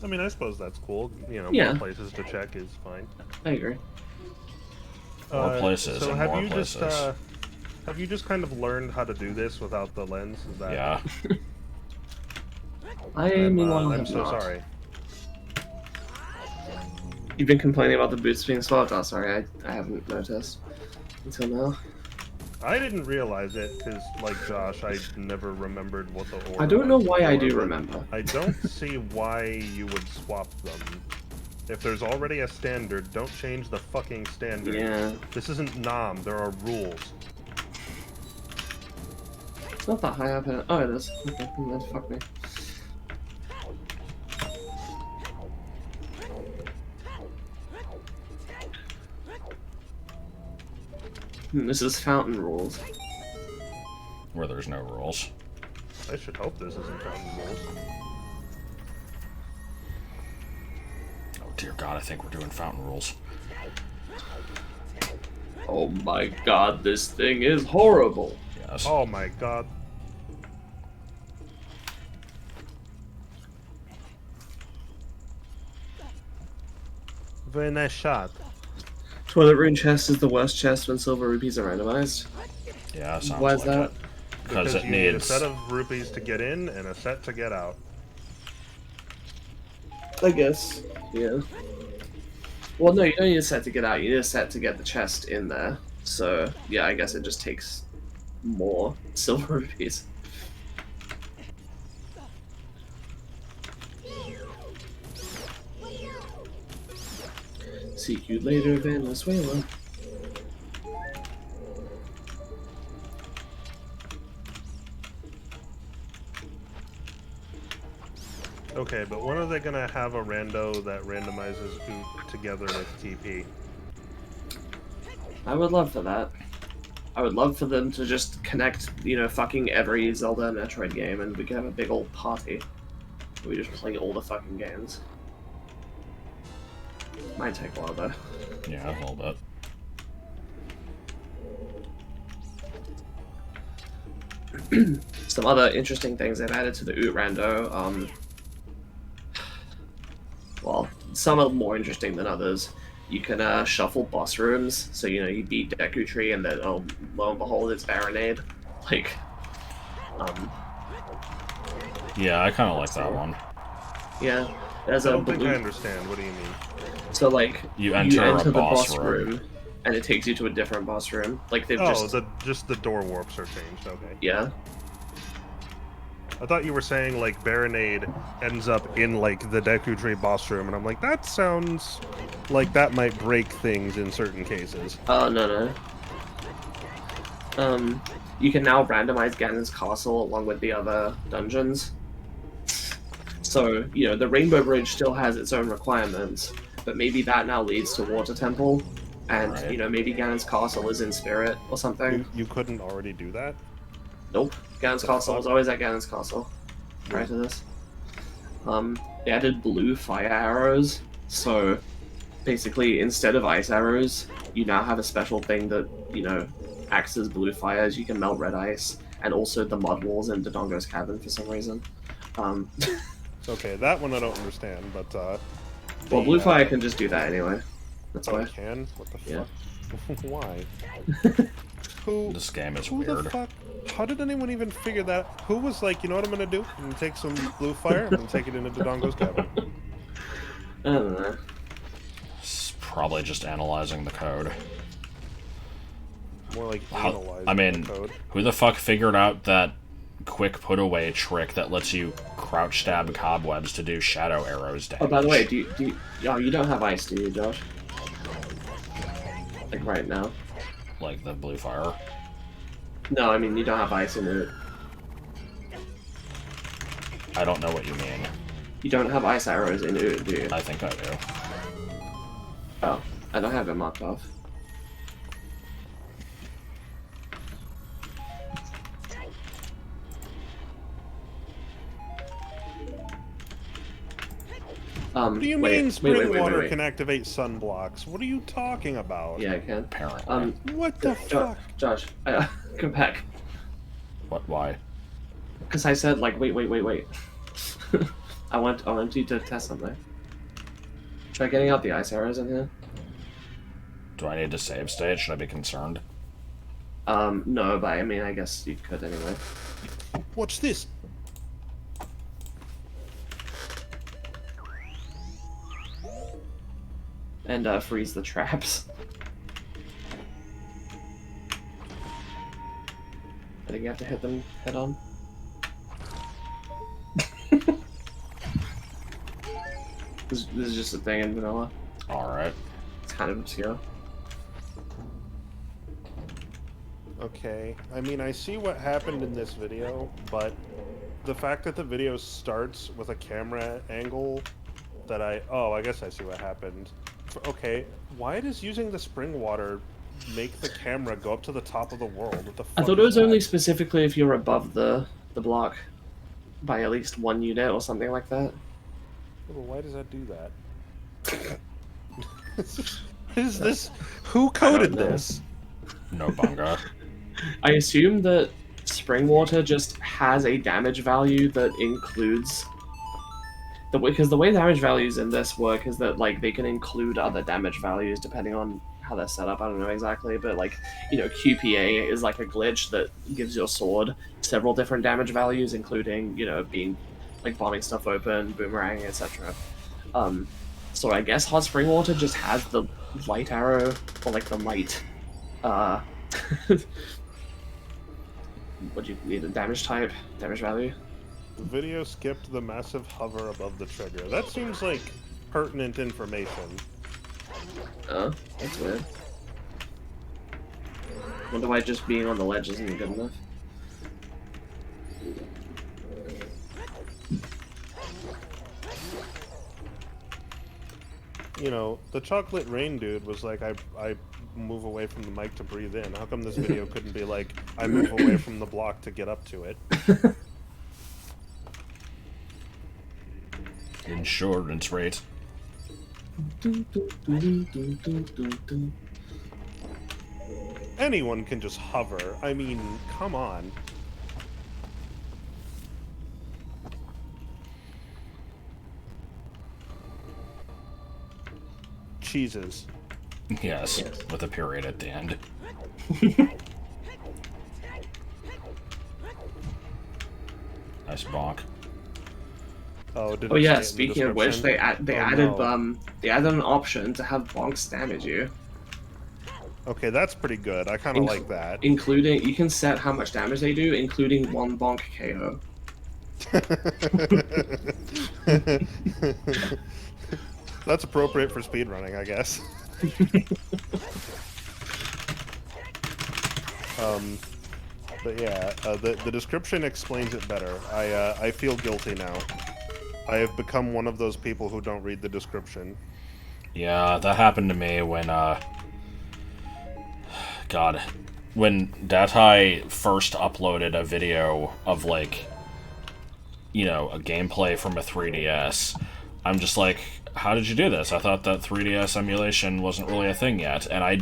I mean, I suppose that's cool. More places to check is fine. I agree. More places so and have more you places. Have you just kind of learned how to do this without the lens? Is that... Yeah. I'm so sorry. You've been complaining about the boots being swapped? Oh, sorry, I haven't noticed until now. I didn't realize it because, like Josh, I never remembered what the order I don't know was why I before, do but remember. I don't see why you would swap them. If there's already a standard, don't change the fucking standard. Yeah. This isn't Nom, there are rules. It's not that high up here. Oh, it is. Okay, then fuck me. This is fountain rules. Where there's no rules. I should hope this isn't fountain rules. Oh dear God, I think we're doing fountain rules. Oh my God, this thing is horrible. Yes. Oh my God. Very nice shot. Toilet room chest is the worst chest when silver rupees are randomized. Yeah, sounds Why is like that? it. Because it you need a needs... set of rupees to get in and a set to get out. I guess. Yeah. Well, no, you don't need a set to get out. You need a set to get the chest in there. So, yeah, I guess it just takes more silver rupees. Seek you later, Venezuela. Okay, but when are they gonna have a rando that randomizes OoT together with TP? I would love for that. I would love for them to just connect, fucking every Zelda and Metroid game, and we could have a big old party. We just play all the fucking games. Might take a while though. Yeah, a little bit. Some other interesting things they've added to the OoT rando. Well, some are more interesting than others. You can shuffle boss rooms, so you beat Deku Tree, and then lo and behold, it's Baronade. Yeah, I kind of like that one. Yeah, there's I a don't think I understand. What do you mean? So you enter the a boss room, and it takes you to a different boss room. They've just the door warps are changed. Okay. Yeah. I thought you were saying Baronade ends up in the Deku Tree boss room, and I'm like, that sounds like that might break things in certain cases. Oh no. You can now randomize Ganon's castle along with the other dungeons. So the Rainbow Bridge still has its own requirements, but maybe that now leads to Water Temple, and right. Maybe Ganon's castle is in Spirit or something. You couldn't already do that? Nope. Ganon's castle was always at Ganon's castle prior to this. They added blue fire arrows, so basically instead of ice arrows, you now have a special thing that, acts as blue fires. You can melt red ice, and also the mud walls in Dodongo's cavern for some reason. Okay, that one I don't understand, but well, blue fire can just do that anyway. That's why. It can? What the Yeah. fuck? Why? This game is who weird. The fuck? How did anyone even figure that? Who was like, you know what I'm gonna do? I'm gonna take some blue fire and take it into Dodongo's cavern. I don't know. Probably just analyzing the code. More like analyzing I mean, the code. who the fuck figured out that quick put-away trick that lets you crouch stab cobwebs to do shadow arrows damage? Oh, by the way, you don't have ice, do you, Josh? Like right now? Like the blue fire? No, I mean you don't have ice in it. I don't know what you mean. You don't have ice arrows in it, do you? I think I do. Oh, I don't have it marked off. What do you mean spring water wait. can activate sunblocks? What are you talking about? Yeah, I can. Apparently. What the fuck? Josh, come back. What? Why? Because I said, like, wait. I want you to test something. Try getting out the ice arrows in here. Do I need to save state? Should I be concerned? No, but I mean, I guess you could anyway. What's this? And freeze the traps. I think you have to hit them head on. This is just a thing in vanilla. Alright. It's kind of obscure. Okay, I mean, I see what happened in this video, but the fact that the video starts with a camera angle that oh, I guess I see what happened. Okay, why does using the spring water make the camera go up to the top of the world? What the fuck I thought it was is that? only specifically if you're above the block by at least 1 unit or something like that. Well, why does that do that? What is this? Who coded this? No bunga. I assume that spring water just has a damage value that includes because the way damage values in this work is that like they can include other damage values depending on how they're set up. I don't know exactly, but like, you know, QPA is like a glitch that gives your sword several different damage values, including, you know, being like bombing stuff open, boomerang, etc. So I guess hot spring water just has the light arrow or like the light what do you need, a damage type, damage value? The video skipped the massive hover above the trigger. That seems like pertinent information. Oh, that's weird. Wonder why just being on the ledge isn't good enough. You know, the chocolate rain dude was like, I move away from the mic to breathe in. How come this video couldn't be like, I move away from the block to get up to it? Insurance rate. Anyone can just hover. I mean, come on. Cheeses. Yes, with a period at the end. Nice bonk. Oh, did Oh it say it yeah, in the speaking of which, description? they Oh, added no. they added an option to have bonks damage you. Okay, that's pretty good. I kind of like that. Including, you can set how much damage they do, including 1 bonk KO. That's appropriate for speedrunning, I guess. But yeah, the description explains it better. I feel guilty now. I have become one of those people who don't read the description. Yeah, that happened to me when, God, when Datai first uploaded a video of, like, you know, a gameplay from a 3DS. I'm just like, how did you do this? I thought that 3DS emulation wasn't really a thing yet. And I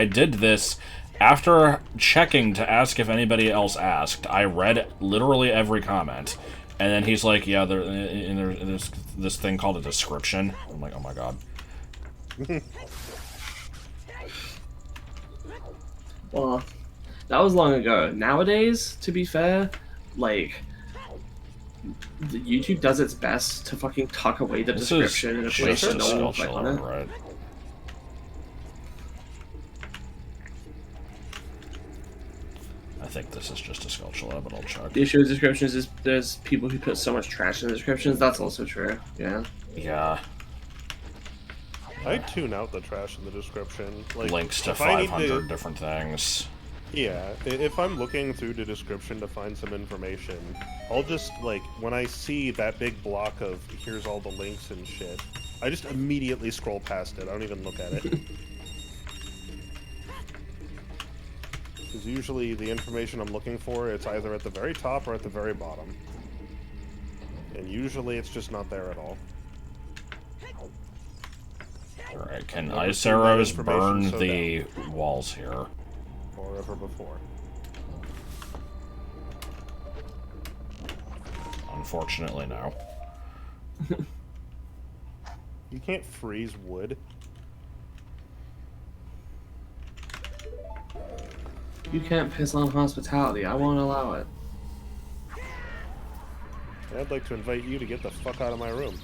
did this after checking to ask if anybody else asked. I read literally every comment. And then he's like, yeah, there's this thing called a description. I'm like, oh my god. Well, that was long ago. Nowadays, to be fair, like, YouTube does its best to fucking tuck away the description in a place that no one will click on it. Right. think this is just a Skulltula, but I'll check. The issue with descriptions is there's people who put so much trash in the descriptions. That's also true. Yeah. Yeah. I tune out the trash in the description. Like, links to if I need 500 different things. Yeah, if I'm looking through the description to find some information, I'll just, like, when I see that big block of here's all the links and shit, I just immediately scroll past it. I don't even look at it. Because usually the information I'm looking for, it's either at the very top or at the very bottom. And usually it's just not there at all. Alright, can Never ice seen that arrows information burn so the walls here? Or ever before. Unfortunately, no. You can't freeze wood. You can't piss on hospitality. I won't allow it. I'd like to invite you to get the fuck out of my room.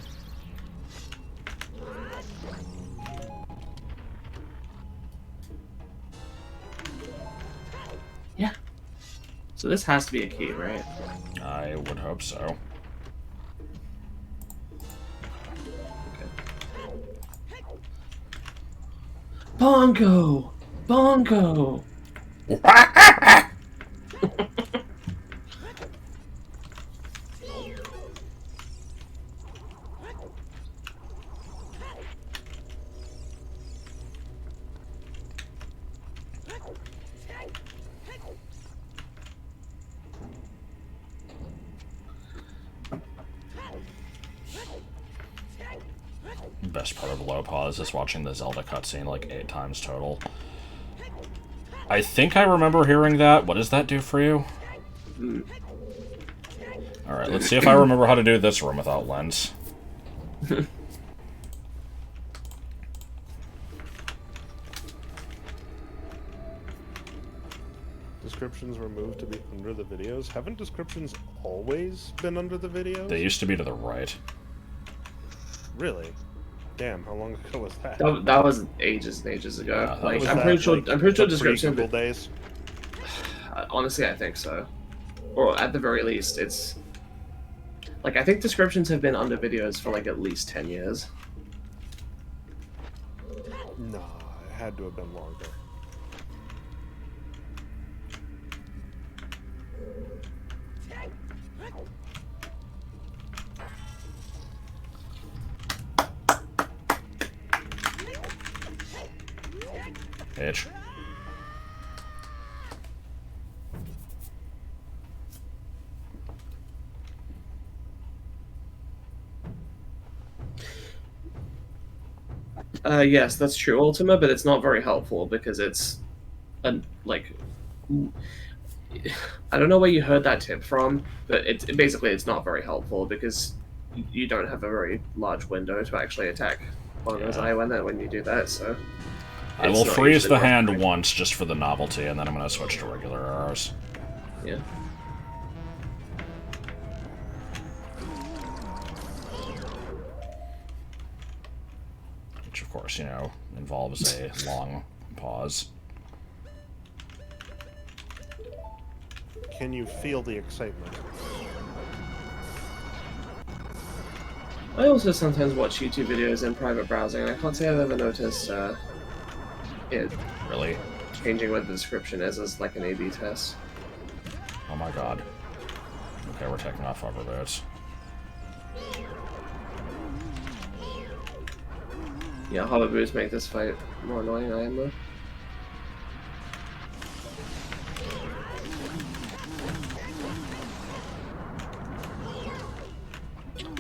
Yeah. So this has to be a key, right? I would hope so. Bongo! Bongo! Best part of low pause is watching the Zelda cutscene like 8 times total. I think I remember hearing that. What does that do for you? Alright, let's see if I remember how to do this room without lens. Descriptions were moved to be under the videos. Haven't descriptions always been under the videos? They used to be to the right. Really? Damn, how long ago was that? That was ages and ages ago. Yeah, like Was I'm that, pretty sure. like, I'm pretty sure the description. pre-Google days. Honestly, I think so. Or at the very least, it's like I think descriptions have been under videos for like at least 10 years. Nah, it had to have been longer. Bitch. Yes, that's true, Ultima, but it's not very helpful because it's, like, I don't know where you heard that tip from, but it's not very helpful because you don't have a very large window to actually attack Bongo's eye when you do that. So I will freeze the hand once just for the novelty, and then I'm going to switch to regular arrows. Yeah. Which, of course, you know, involves a long pause. Can you feel the excitement? I also sometimes watch YouTube videos in private browsing, and I can't say I've ever noticed it Really? changing what the description is as like an A/B test. Oh my god. Okay, we're taking off hover boots. Yeah, hover boots make this fight more annoying, I am though.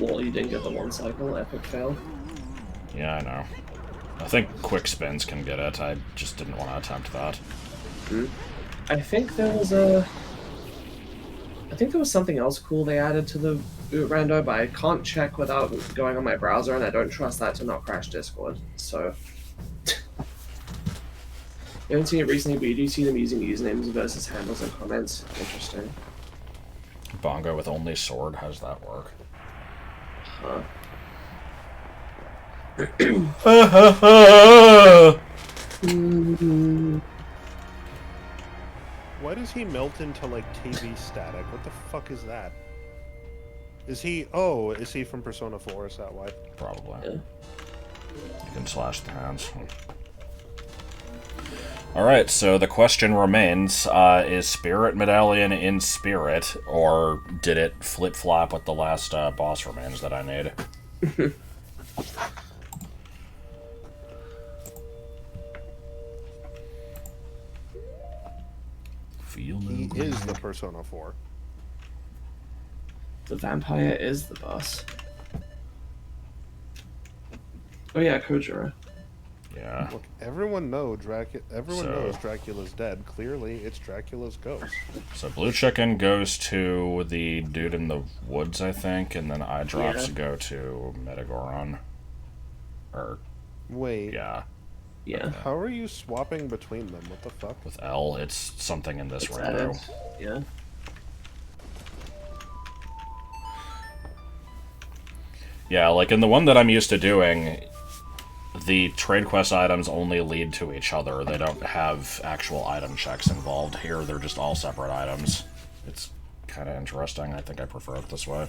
Well, you didn't get the one cycle, epic fail. Yeah, I know. I think quick spins can get it. I just didn't want to attempt that. I think there was something else cool they added to the boot rando, but I can't check without going on my browser, and I don't trust that to not crash Discord, so... You haven't seen it recently, but you do see them using usernames versus handles and comments. Interesting. Bongo with only sword, how does that work? Huh. Why Why does he melt into, like, TV static? What the fuck is that? Is he... Oh, is he from Persona 4? Is that why? Probably. Yeah. You can slash the hands. Alright, so the question remains, is Spirit Medallion in Spirit, or did it flip-flop with the last boss remains that I made? He is the Persona 4. The vampire is the boss. Oh yeah, Kojiro. Yeah. Look, everyone knows Dracula's dead. Clearly, it's Dracula's ghost. So Blue Chicken goes to the dude in the woods, I think, and then eye drops go to Metagoron. Or... Wait. Yeah. Yeah. How are you swapping between them? What the fuck? With L, it's something in this window. Yeah. Yeah, like in the one that I'm used to doing, the trade quest items only lead to each other. They don't have actual item checks involved. Here, they're just all separate items. It's kind of interesting. I think I prefer it this way.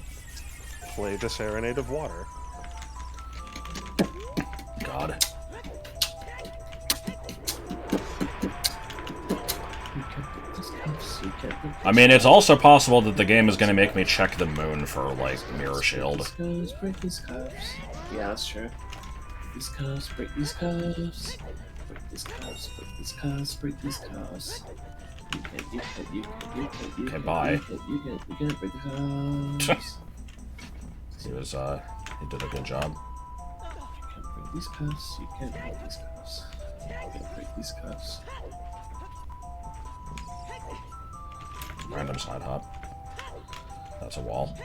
Play the Serenade of Water. God. I mean, it's also possible that the game is going to make me check the moon for, like, Mirror Shield. Break these cups. Yeah, that's true. These cups, break these cups. Break these cups, break these cups, break these cups. You can. Okay, bye. You can break the cups. He did a good job. You can break these cups, you can break these cups. You can break these cups. Random side hop. That's a wall.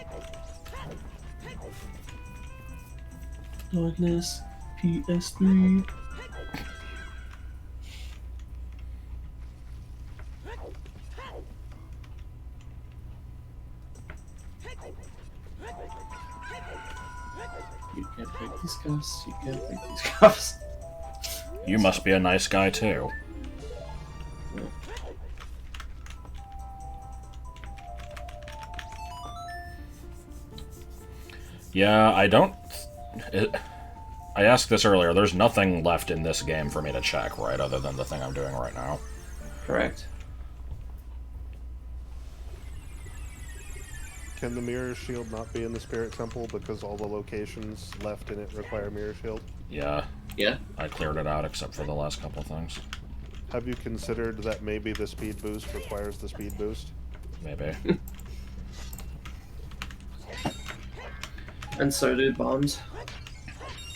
Darkness, PS3. You can't break these cuffs, you can't break these cuffs. You must be a nice guy, too. Yeah, I don't... I asked this earlier. There's nothing left in this game for me to check, right, other than the thing I'm doing right now. Correct. Can the Mirror Shield not be in the Spirit Temple because all the locations left in it require Mirror Shield? Yeah. Yeah. I cleared it out except for the last couple things. Have you considered that maybe the speed boost requires the speed boost? Maybe. And so did bombs.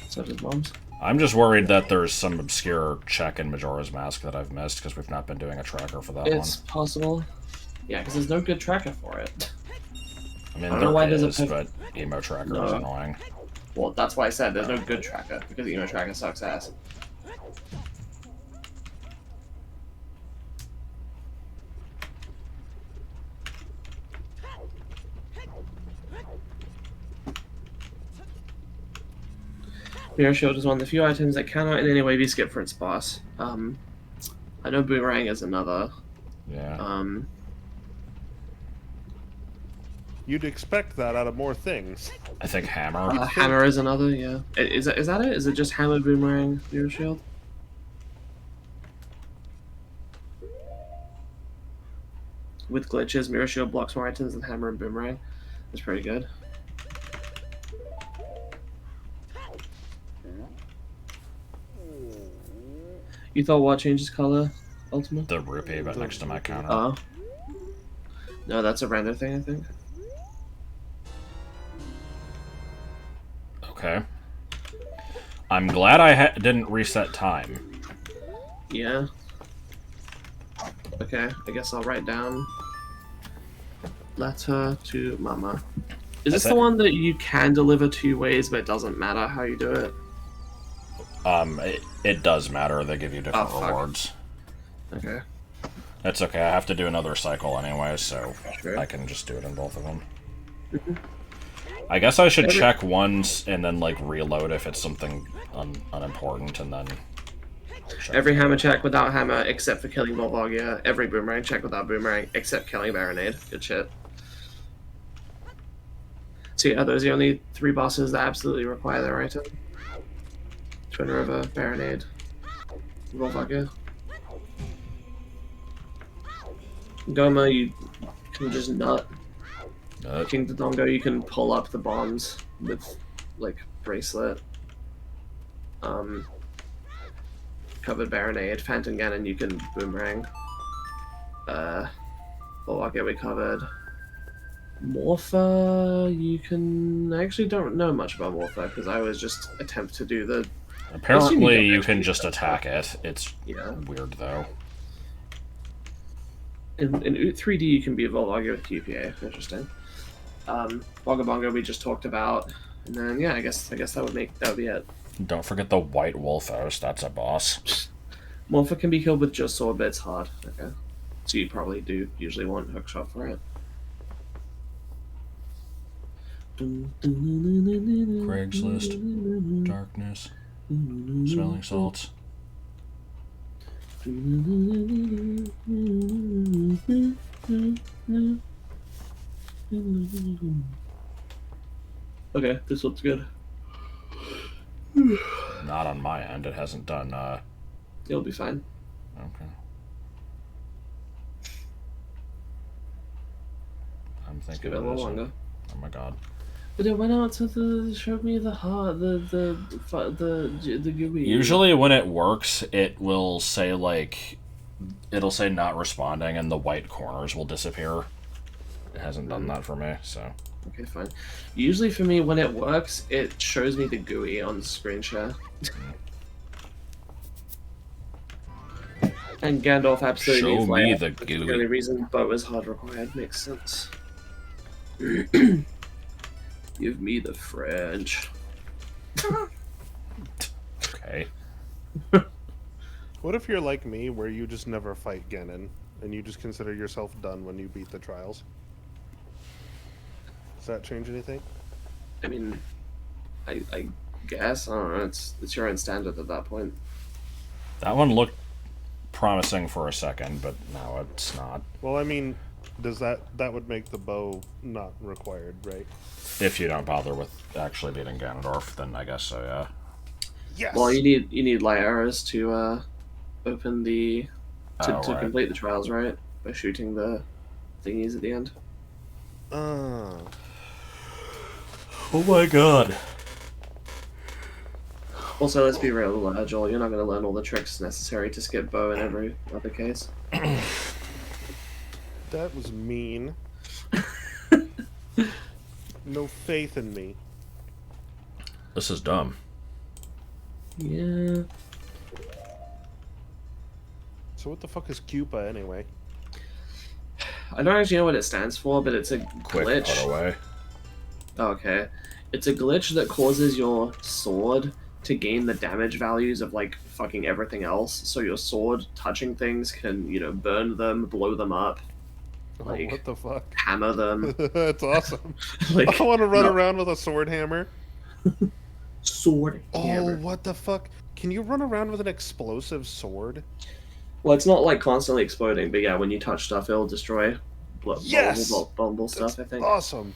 So did bombs. I'm just worried that there's some obscure check in Majora's Mask that I've missed because we've not been doing a tracker for that It's possible. Yeah, because there's no good tracker for it. I mean, I don't know why there there's is, a but emo tracker is annoying. Well, that's why I said there's no good tracker, because emo tracker sucks ass. Mirror Shield is one of the few items that cannot in any way be skipped for its boss. I know Boomerang is another. Yeah. You'd expect that out of more things. I think Hammer. Hammer is another, yeah. Is that it? Is it just Hammer, Boomerang, Mirror Shield? With glitches, Mirror Shield blocks more items than Hammer and Boomerang. That's pretty good. You thought what changes color, Ultima? The rupee, but next to my counter. Oh. No, that's a render thing, I think. Okay. I'm glad I didn't reset time. Yeah. Okay, I guess I'll write down letter to Mama. Is this the one that you can deliver 2 ways, but it doesn't matter how you do it? It does matter. They give you different rewards. Okay. That's okay. I have to do another cycle anyway, so Sure. I can just do it in both of them. I guess I should check once and then, like, reload if it's something unimportant, and then Every hammer check without hammer except for killing Volvagia. Every boomerang check without boomerang except killing Baronade. Good shit. So yeah, those are the only 3 bosses that absolutely require their item. Twin River, Baronade, Volvagia. Goma, you can just nut. King Dodongo, you can pull up the bombs with, like, bracelet. Covered Baronade. Phantom Ganon, you can boomerang. Volvagia, we covered. Morpha, you can... I actually don't know much about Morpha, because I always just attempt to do the... Apparently you can just attack it. It's weird, though. In OoT 3D, you can be a Volvagia with QPA. Interesting. Bongo Bongo we just talked about. And then, yeah, I guess that would be it. Don't forget the White Wolfos. That's a boss. Morpha can be killed with just sword, but it's hard. Okay. So you probably do usually want hookshot for it. Craigslist. Darkness. Smelling salts. Okay, this looks good. Not on my end. It hasn't done, It'll be fine. Okay. I'm Just thinking give it a little longer. Oh my god. But it went out to showed me the heart, the GUI. Usually when it works, it will say, like, it'll say not responding and the white corners will disappear. It hasn't done that for me, so. Okay, fine. Usually for me, when it works, it shows me the GUI on screen share. And Gandalf absolutely Show me the GUI. The only reason Bo is hard required makes sense. Give me the French. Okay. What if you're like me, where you just never fight Ganon, and you just consider yourself done when you beat the trials? Does that change anything? I mean, I guess, I don't know, it's your own standard at that point. That one looked promising for a second, but no, it's not. Well, I mean, does that would make the bow not required, right? If you don't bother with actually beating Ganondorf, then I guess so, yeah. Yes. Well, you need light arrows to open the to complete the trials, right? By shooting the thingies at the end. Oh my god. Also, let's be real, Joel, you're not going to learn all the tricks necessary to skip bow in every other case. That was mean. No faith in me. This is dumb. Yeah. So what the fuck is Cupa anyway? I don't actually know what it stands for, but it's a Quick glitch. put away. Okay. It's a glitch that causes your sword to gain the damage values of, like, fucking everything else. So your sword touching things can, you know, burn them, blow them up. Like, what the fuck? hammer them. That's awesome. Like, I want to run around with a sword hammer. Sword hammer. Oh, what the fuck? Can you run around with an explosive sword? Well, it's not, like, constantly exploding, but yeah, when you touch stuff, it'll destroy Yes! vulnerable stuff, I think. Awesome.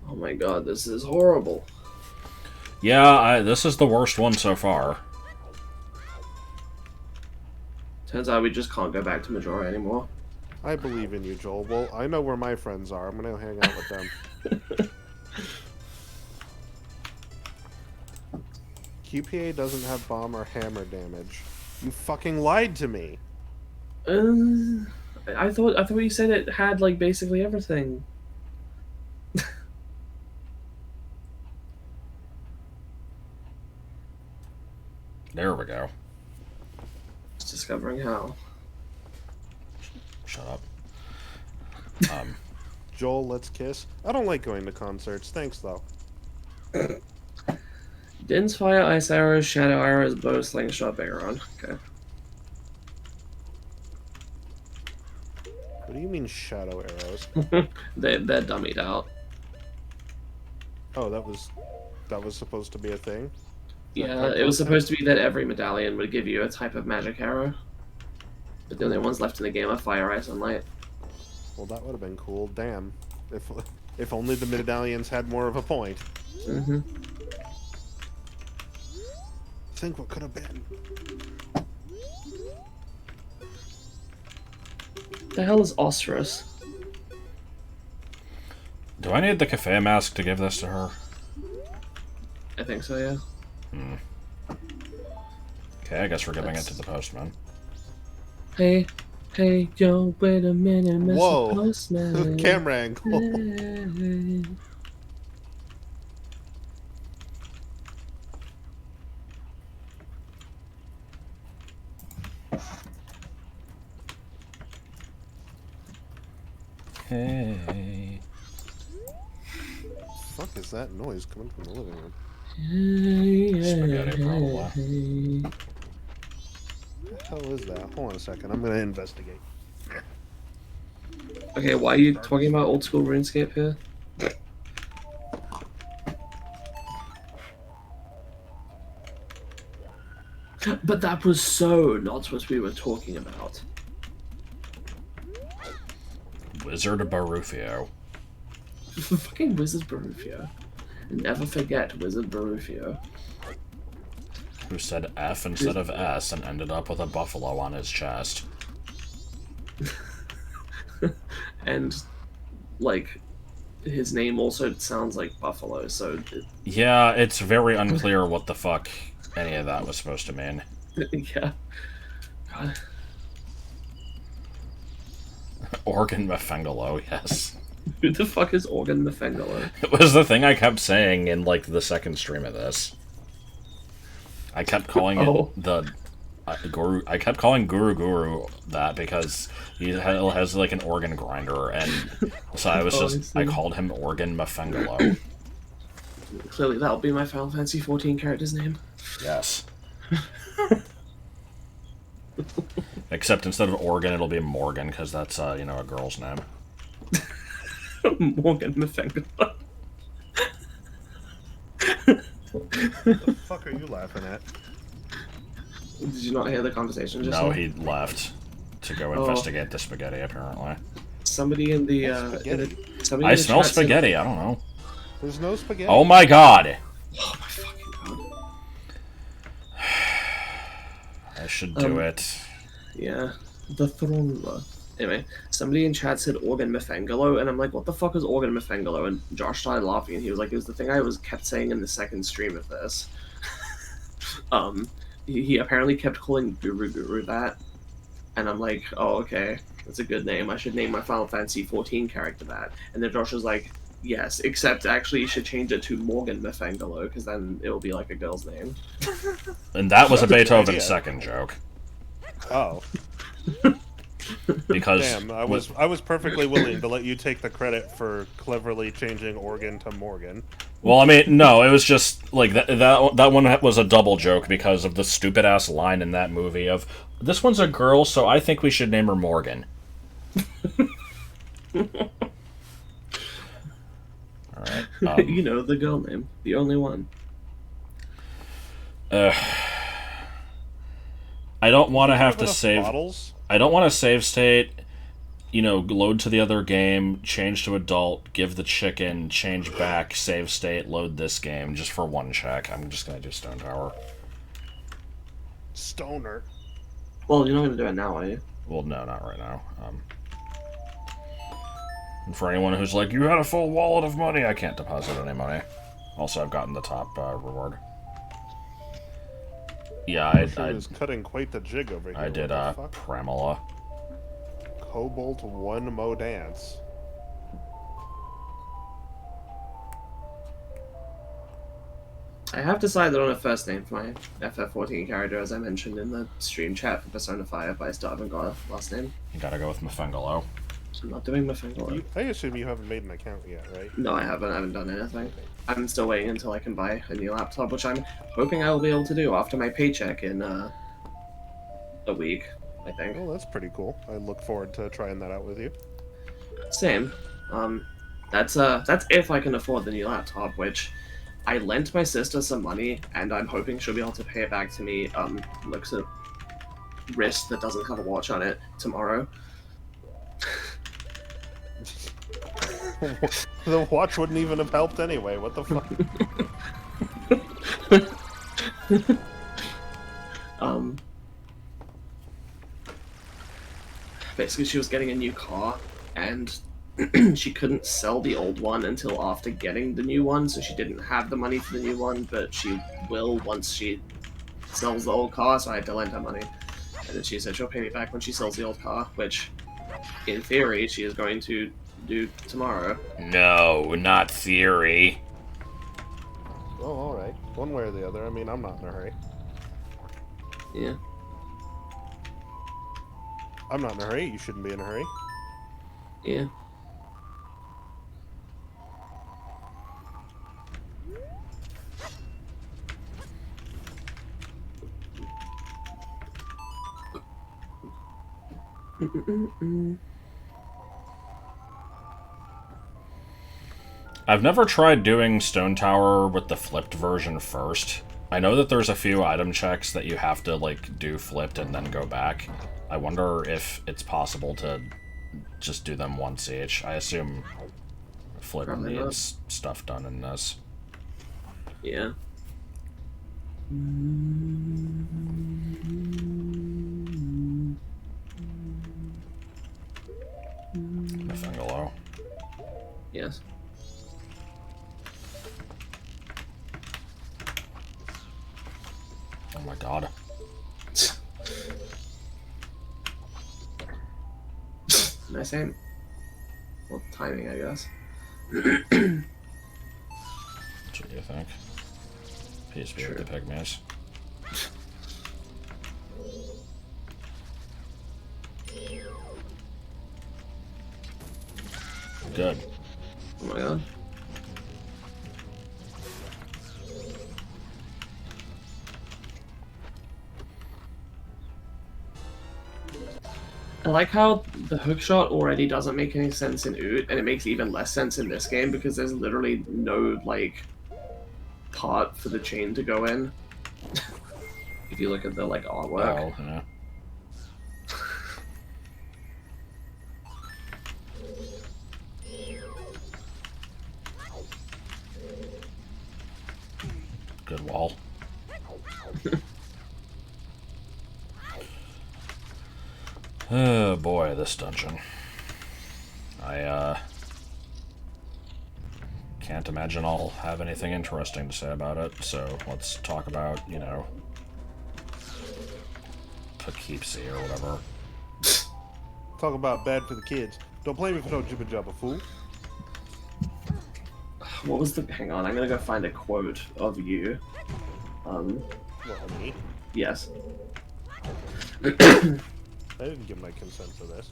Oh my god, this is horrible. Yeah, this is the worst one so far. Turns out we just can't go back to Majora anymore. I believe in you, Joel. Well, I know where my friends are. I'm gonna hang out with them. QPA doesn't have bomb or hammer damage. You fucking lied to me. I thought you said it had, like, basically everything. There we go. Just discovering how. Shut up. Joel, let's kiss. I don't like going to concerts. Thanks, though. Din's fire, ice arrows, shadow arrows, bow, slingshot, Baron. Okay. What do you mean shadow arrows? They're dummied out. Oh, that was... That was supposed to be a thing? Yeah, it was supposed to be that every medallion would give you a type of magic arrow. But the only ones left in the game are Fire, Ice, and Light. Well, that would have been cool. Damn. If only the medallions had more of a point. Mm-hmm. Think what could have been. The hell is Osterus? Do I need the cafe mask to give this to her? I think so, yeah. Okay, I guess we're giving it to the postman. Hey, yo, wait a minute, Mr. Whoa. Postman. Camera angle. Hey. Fuck is that noise coming from the living room? Spaghetti, probably. What the hell is that? Hold on a second. I'm gonna investigate. Okay, why are you talking about old school RuneScape here? But that was so not what we were talking about. Wizard Barufio. Fucking Wizard Barufio. Never forget Wizard Barufio. Who said F instead of S and ended up with a buffalo on his chest. And, like, his name also sounds like buffalo, so... Yeah, it's very unclear what the fuck any of that was supposed to mean. Yeah. God. Organ Mefengalo, yes. Who the fuck is Organ Mefengalo? It was the thing I kept saying in, like, the second stream of this. I kept calling it the... Guru. I kept calling Guru that because he has like an organ grinder, and so I was I called him Organ Mefengalo. Clearly, that'll be my Final Fantasy 14 character's name. Yes. Except instead of Organ, it'll be Morgan because that's you know, a girl's name. Morgan Mefengalo. What the fuck are you laughing at? Did you not hear the conversation just No, now? he left to go investigate the spaghetti, apparently. Somebody in the, I smell spaghetti, I don't know. There's no spaghetti. Oh my god! Oh my fucking god. I should do it. Yeah. The Thronger. Anyway, somebody in chat said Organ Mefengalo, and I'm like, what the fuck is Organ Mefengalo? And Josh started laughing, and he was like, it was the thing I kept saying in the second stream of this. He apparently kept calling Guru that, and I'm like, oh, okay, that's a good name. I should name my Final Fantasy 14 character that. And then Josh was like, yes, except actually you should change it to Morgan Mefengalo, because then it'll be like a girl's name. And that was a Beethoven second joke. Oh. Because damn, I was perfectly willing to let you take the credit for cleverly changing Organ to Morgan. Well, I mean, no, it was just like that one was a double joke because of the stupid ass line in that movie of this one's a girl, so I think we should name her Morgan. All right, you know, the girl name, the only one. I don't want to have to save. Bottles? I don't want to save state. You know, load to the other game, change to adult, give the chicken, change back, save state, load this game, just for one check. I'm just gonna do Stone Tower. Stoner. Well, you're not gonna do it now, are you? Well, no, not right now. And for anyone who's like, you had a full wallet of money, I can't deposit any money. Also, I've gotten the top reward. Yeah, I was cutting quite the jig over here. I did Pramila. Cobalt 1 Mo Dance. I have decided on a first name for my FF14 character, as I mentioned in the stream chat for Persona 5, but I still haven't got a last name. You gotta go with Mefengalo. I'm not doing Mefengalo. I assume you haven't made an account yet, right? No, I haven't. I haven't done anything. I'm still waiting until I can buy a new laptop, which I'm hoping I will be able to do after my paycheck in a week, I think. Oh, that's pretty cool. I look forward to trying that out with you. Same. That's if I can afford the new laptop, which I lent my sister some money, and I'm hoping she'll be able to pay it back to me. Looks at wrist that doesn't have a watch on it tomorrow. The watch wouldn't even have helped anyway. What the fuck? Basically, she was getting a new car, and she couldn't sell the old one until after getting the new one, so she didn't have the money for the new one, but she will once she sells the old car, so I had to lend her money. And then she said she'll pay me back when she sells the old car, which, in theory, she is going to do tomorrow. No, not theory. Oh, alright. One way or the other. I mean, I'm not in a hurry. Yeah. I'm not in a hurry. You shouldn't be in a hurry. Yeah. I've never tried doing Stone Tower with the flipped version first. I know that there's a few item checks that you have to, like, do flipped and then go back. I wonder if it's possible to just do them once each. I assume flip Probably needs stuff done in this. Yeah. Nothing below. Yes. Oh my god. Nice aim. Well, timing, I guess. What do you think? PSP with the pygmies. Good. Oh my god. I like how the hookshot already doesn't make any sense in OoT, and it makes even less sense in this game because there's literally no, like, part for the chain to go in. If you look at the, like, artwork. Oh, yeah. Good wall. Oh boy, this dungeon. I can't imagine I'll have anything interesting to say about it, so let's talk about, you know, Poughkeepsie or whatever. Talk about bad for the kids. Don't blame me for no jibba jabba, fool. What was the... Hang on, I'm gonna go find a quote of you. Well, me? Yes. I didn't give my consent for this.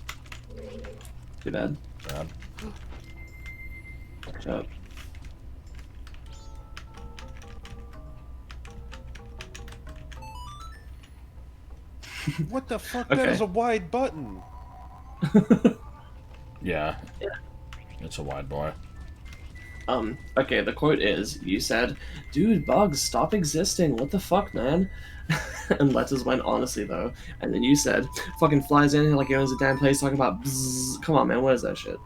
Too bad. Bad. Shut up. What the fuck? Okay. That is a wide button. Yeah. It's a wide boy. Okay, the quote is, you said, "Dude, bugs, stop existing, what the fuck, man?" And letters went, "Honestly, though." And then you said, "Fucking flies in here like he owns a damn place talking about bzzz." Come on, man, what is that shit?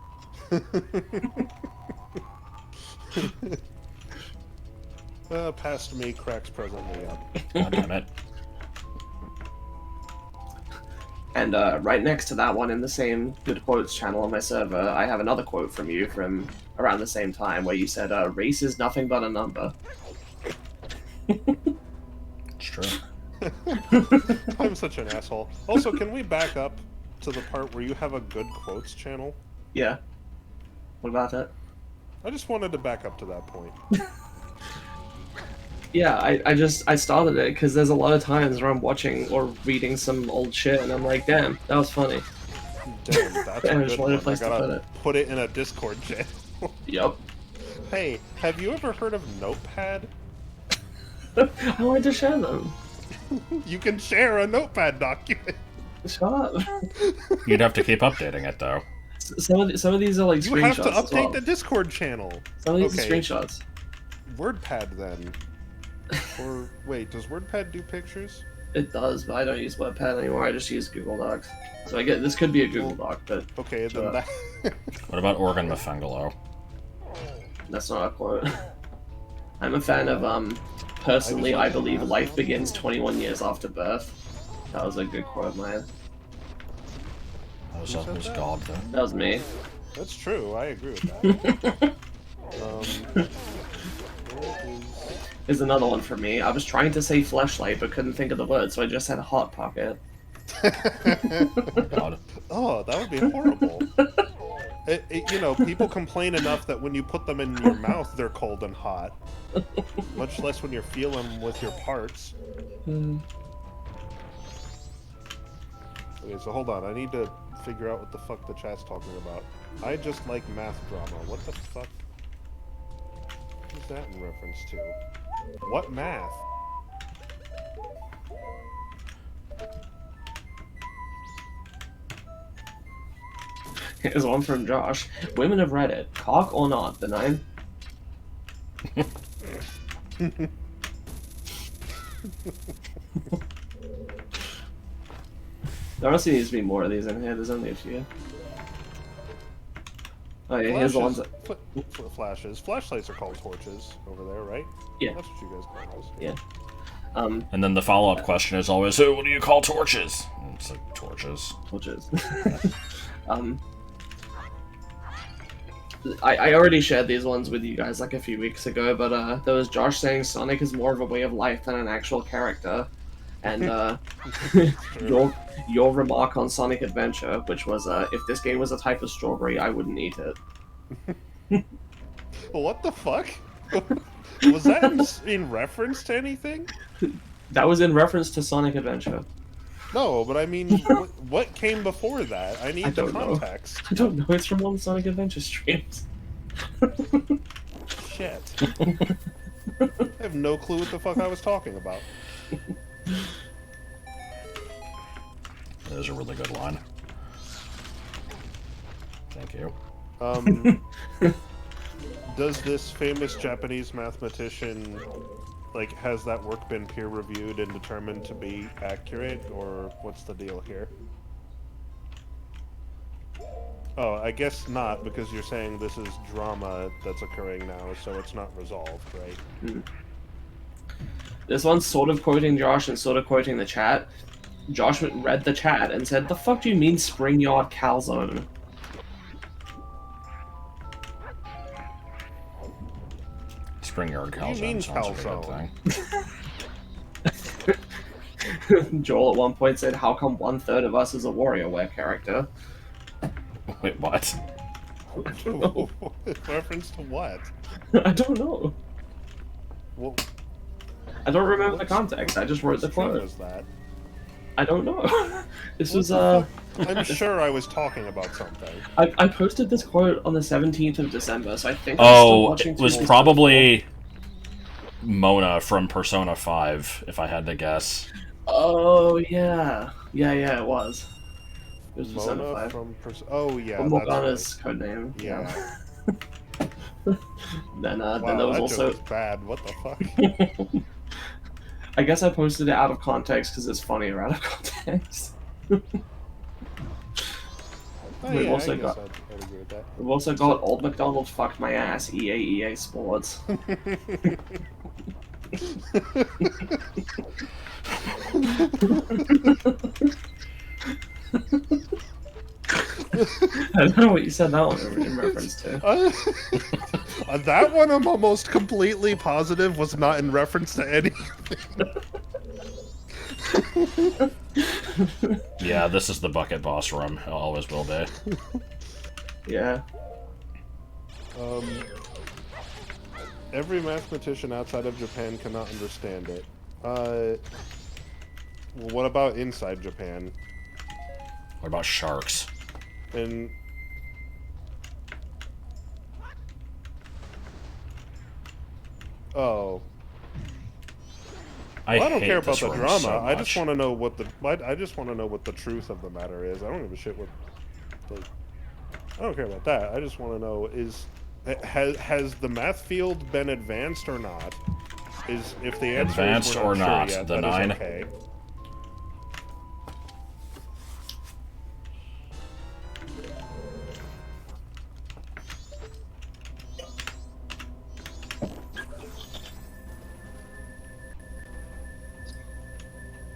Past me, cracks presently up. God damn it. And right next to that one in the same Good Quotes channel on my server, I have another quote from you from around the same time where you said, "Race is nothing but a number." It's true. I'm such an asshole. Also, can we back up to the part where you have a Good Quotes channel? Yeah. What about that? I just wanted to back up to that point. Yeah, I started it because there's a lot of times where I'm watching or reading some old shit and I'm like, damn, that was funny. Damn, that's I a just good wanted a one. I place to gotta put it in a Discord channel. Yup. Hey, have you ever heard of Notepad? I wanted to share them. You can share a Notepad document. Shut up. You'd have to keep updating it, though. Some of these are like You screenshots. have to as update well. the Discord channel. Some of these Okay. are screenshots. WordPad then? Or wait, does WordPad do pictures? It does, but I don't use WebPad anymore. I just use Google Docs. So I get this could be a Google Doc, but okay, then that. What about Organ Mefengalo? That's not a quote. I'm a fan of personally, I believe life begins 21 years after birth. That was a good quote, man. That was God, though. That was me. That's true. I agree with that. Here's another one for me. I was trying to say fleshlight, but couldn't think of the word, so I just said hot pocket. God. Oh, that would be horrible. You know, people complain enough that when you put them in your mouth, they're cold and hot. Much less when you're feeling them with your parts. Okay, so hold on. I need to figure out what the fuck the chat's talking about. I just like math drama. What the fuck is that in reference to? What math? Here's one from Josh. Women of Reddit, cock or not, benign? There honestly needs to be more of these in here. There's only a few. Oh yeah, here's the ones that... Flashes. Flashlights are called torches over there, right? Yeah. That's what you guys call those. Yeah. And then the follow-up question is always, "So what do you call torches?" And it's like, torches. Torches. I already shared these ones with you guys like a few weeks ago, but there was Josh saying Sonic is more of a way of life than an actual character. And your remark on Sonic Adventure, which was, if this game was a type of strawberry, I wouldn't eat it. What the fuck? Was that in reference to anything? That was in reference to Sonic Adventure. No, but I mean, what came before that? I need the context. I don't know. It's from one of the Sonic Adventure streams. Shit. I have no clue what the fuck I was talking about. That is a really good line. Thank you. Does this famous Japanese mathematician, like, has that work been peer-reviewed and determined to be accurate, or what's the deal here? Oh, I guess not, because you're saying this is drama that's occurring now, so it's not resolved, right? This one's sort of quoting Josh and sort of quoting the chat. Josh read the chat and said, "The fuck do you mean spring yard calzone?" Spring yard calzone sounds like a good thing. Joel at one point said, "How come 1/3 of us is a WarioWare character?" Wait, what? Reference to what? I don't know. Well, I don't remember the context. I just wrote the quote. Was that? I don't know. This was I'm sure I was talking about something. I posted this quote on the 17th of December, so I think I'm still watching. It was probably Mona from Persona 5, if I had to guess. Oh yeah, it was. It was Persona Mona 5. from oh yeah, Morgana's right. codename. Yeah. Then Wow, there was that also joke was bad. What the fuck? I guess I posted it out of context because it's funnier out of context. We've also got I'd agree with that. we've also got Old MacDonald fucked my ass, EA Sports. I don't know what you said that one in reference to. That one I'm almost completely positive was not in reference to anything. Yeah, this is the bucket boss room. It always will be. Yeah. Every mathematician outside of Japan cannot understand it. Well, what about inside Japan? What about sharks? And oh, I don't hate care about this the room drama. so I just much. want to know what the I just want to know what the truth of the matter is. I don't give a shit what. I don't care about that. I just want to know Has the math field been advanced or not? If the answer Advanced is we're or not, not, sure yet, the that 9. is okay.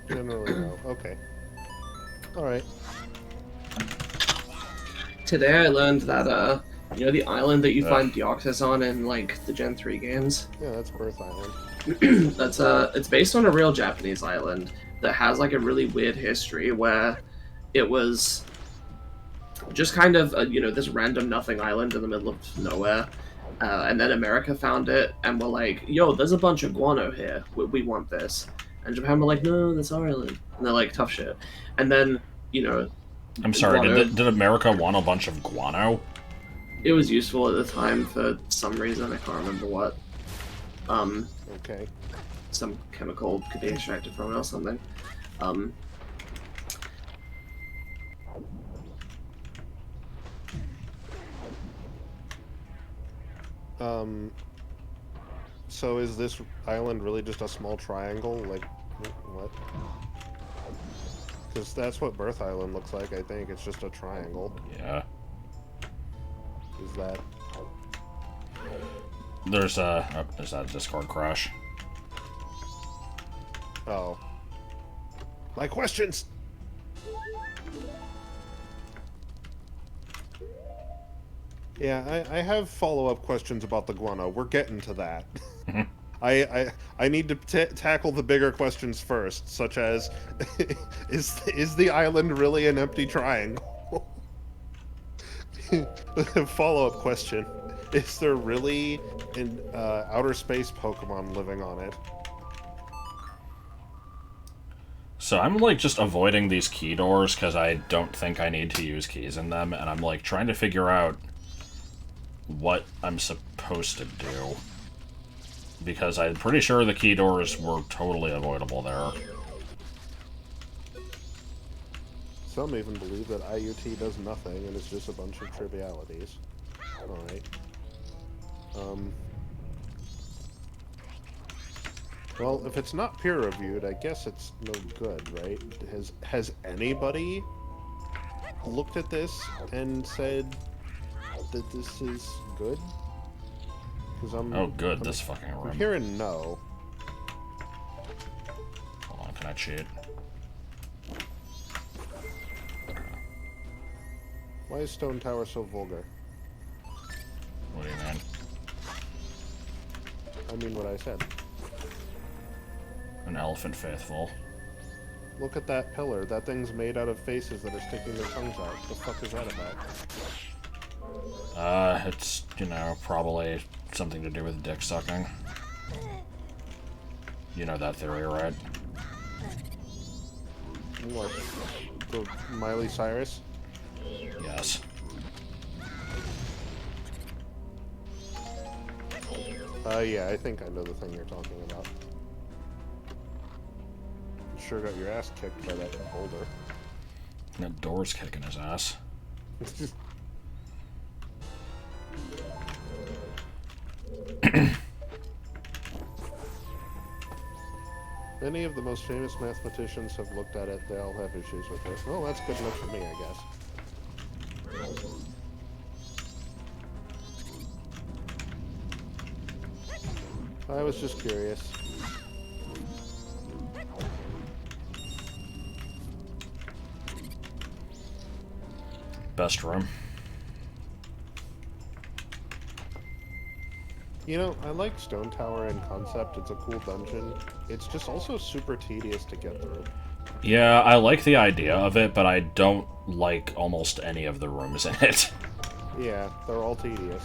Generally, no. Okay. All right. Today I learned that you know the island that you find Deoxys on in like the Gen 3 games? Yeah, that's Birth Island. That's it's based on a real Japanese island that has like a really weird history where it was just kind of you know, this random nothing island in the middle of nowhere. And then America found it and were like, yo, there's a bunch of guano here. We want this. And Japan were like, no, that's our island. And they're like, tough shit. And then, you know, I'm sorry, guano, did America want a bunch of guano? it was useful at the time for some reason. I can't remember what. Okay. Some chemical could be extracted from it or something. So is this island really just a small triangle? Like, what? Because that's what Birth Island looks like, I think. It's just a triangle. Yeah. Is that... There's a Discord crash. Oh. My questions! Yeah, I have follow-up questions about the guano. We're getting to that. I need to tackle the bigger questions first, such as, is the island really an empty triangle? Follow-up question. Is there really an outer space Pokemon living on it? So I'm like just avoiding these key doors because I don't think I need to use keys in them, and I'm like trying to figure out what I'm supposed to do. Because I'm pretty sure the key doors were totally avoidable there. Some even believe that IoT does nothing and it's just a bunch of trivialities. Alright. Well, if it's not peer-reviewed, I guess it's no good, right? Has anybody looked at this and said that this is good? Oh, good, this fucking room. I'm hearing no. Hold on, can I cheat? Why is Stone Tower so vulgar? What do you mean? I mean what I said. An elephant faithful. Look at that pillar. That thing's made out of faces that are sticking their tongues out. The fuck is that about? It's, you know, probably something to do with dick sucking. You know that theory, right? What? The Miley Cyrus? Yes. Yeah, I think I know the thing you're talking about. You sure got your ass kicked by that boulder. That door's kicking his ass. Many of the most famous mathematicians have looked at it. They all have issues with it. Well, that's good enough for me, I guess. I was just curious. Best room. You know, I like Stone Tower in concept. It's a cool dungeon. It's just also super tedious to get through. Yeah, I like the idea of it, but I don't like almost any of the rooms in it. Yeah, they're all tedious.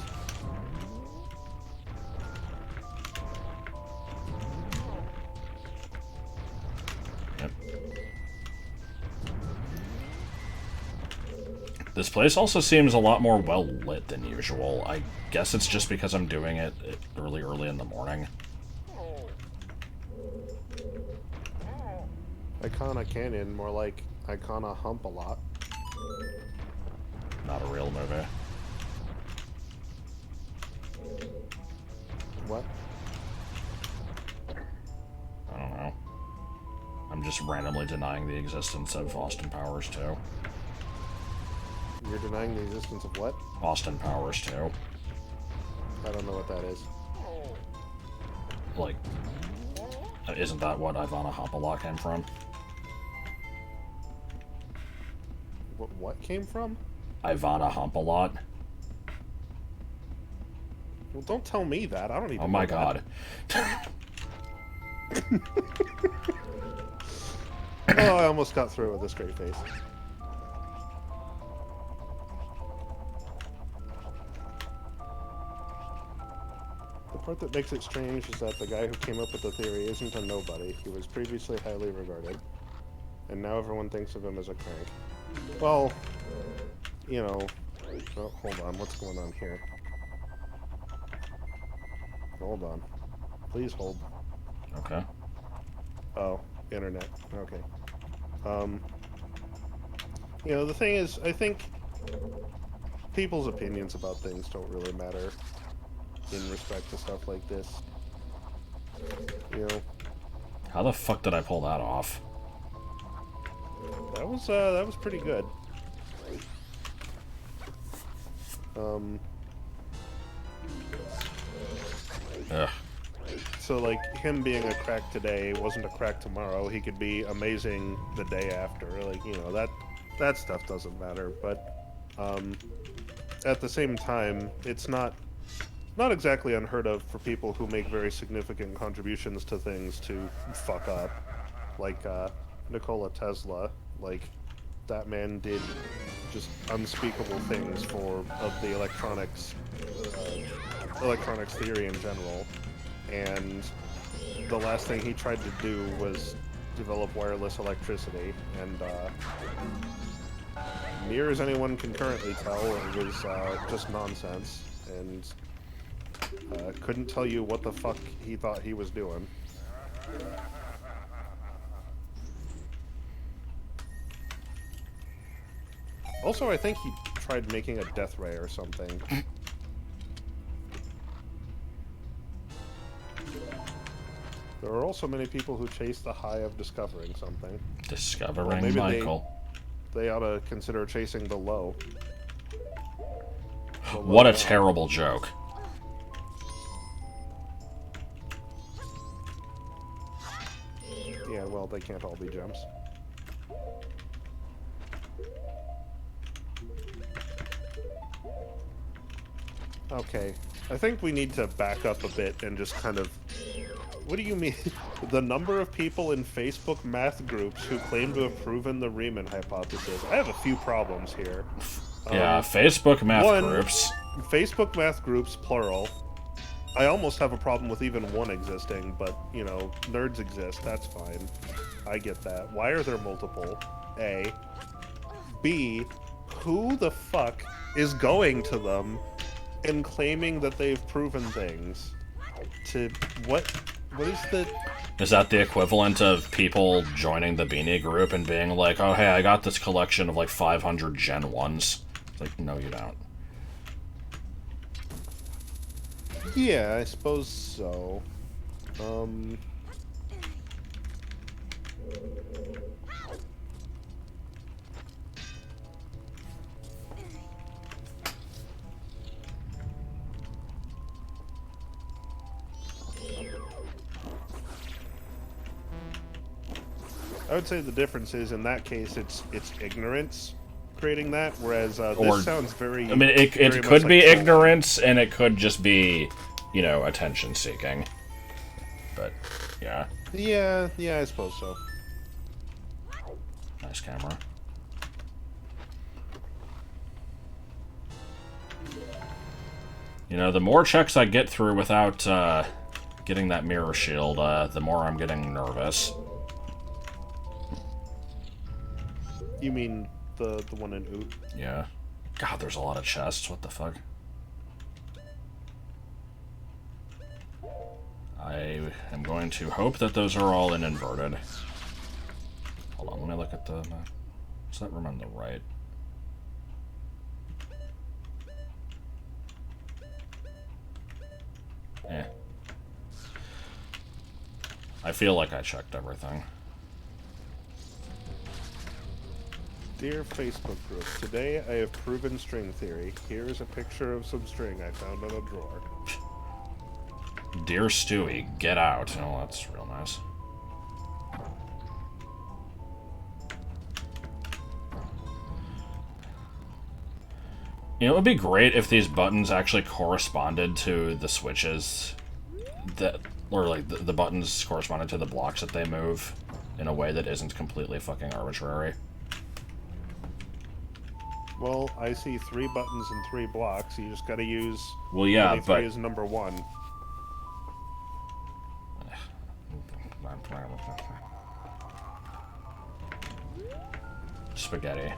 Yep. This place also seems a lot more well lit than usual. I guess it's just because I'm doing it really early in the morning. Icona Canyon, more like Icona Hump a lot. Not a real movie. just randomly denying the existence of Austin Powers 2. You're denying the existence of what? Austin Powers 2. I don't know what that is. Like, isn't that what Ivana Hopalot came from? What came from? Ivana Hopalot. Well, don't tell me that. I don't even. Oh my know god. Oh, I almost got through with a straight face. The part that makes it strange is that the guy who came up with the theory isn't a nobody. He was previously highly regarded, and now everyone thinks of him as a crank. Well, you know... Oh, hold on. What's going on here? Hold on. Please hold. Okay. Oh, internet. Okay. You know, the thing is, I think people's opinions about things don't really matter in respect to stuff like this. You know, How the fuck did I pull that off? that was pretty good. Ugh. So, like, him being a crack today wasn't a crack tomorrow. He could be amazing the day after. Like, you know, that stuff doesn't matter. But, at the same time, it's not exactly unheard of for people who make very significant contributions to things to fuck up. Like, Nikola Tesla. Like, that man did just unspeakable things of the electronics theory in general. And the last thing he tried to do was develop wireless electricity, and near as anyone can currently tell, it was just nonsense, and couldn't tell you what the fuck he thought he was doing. Also, I think he tried making a death ray or something. There are also many people who chase the high of discovering something. Discovering maybe Michael. They ought to consider chasing the low. What a terrible joke. Yeah, well, they can't all be jumps. Okay, I think we need to back up a bit and just kind of... What do you mean? The number of people in Facebook math groups who claim to have proven the Riemann hypothesis. I have a few problems here. Yeah, Facebook math groups. Facebook math groups, plural. I almost have a problem with even one existing, but, you know, nerds exist, that's fine. I get that. Why are there multiple? A. B. Who the fuck is going to them and claiming that they've proven things? To what is the... Is that the equivalent of people joining the Beanie group and being like, oh hey, I got this collection of like 500 Gen 1s? It's like, no you don't. Yeah, I suppose so. I would say the difference is, in that case, it's ignorance creating that, whereas this sounds very... I mean, it could be ignorance, and it could just be, you know, attention-seeking. But, yeah. Yeah, I suppose so. Nice camera. You know, the more checks I get through without getting that mirror shield, the more I'm getting nervous. You mean the one in OoT? Yeah. God, there's a lot of chests. What the fuck? I am going to hope that those are all in inverted. Hold on, let me look at the map. What's that room on the right? Eh. I feel like I checked everything. Dear Facebook group, today I have proven string theory. Here is a picture of some string I found in a drawer. Dear Stewie, get out. Oh, that's real nice. You know, it would be great if these buttons actually corresponded to the switches that, or like the buttons corresponded to the blocks that they move in a way that isn't completely fucking arbitrary. Well, I see 3 buttons and 3 blocks. You just gotta use. Well, yeah, 23 but is number 1. Spaghetti.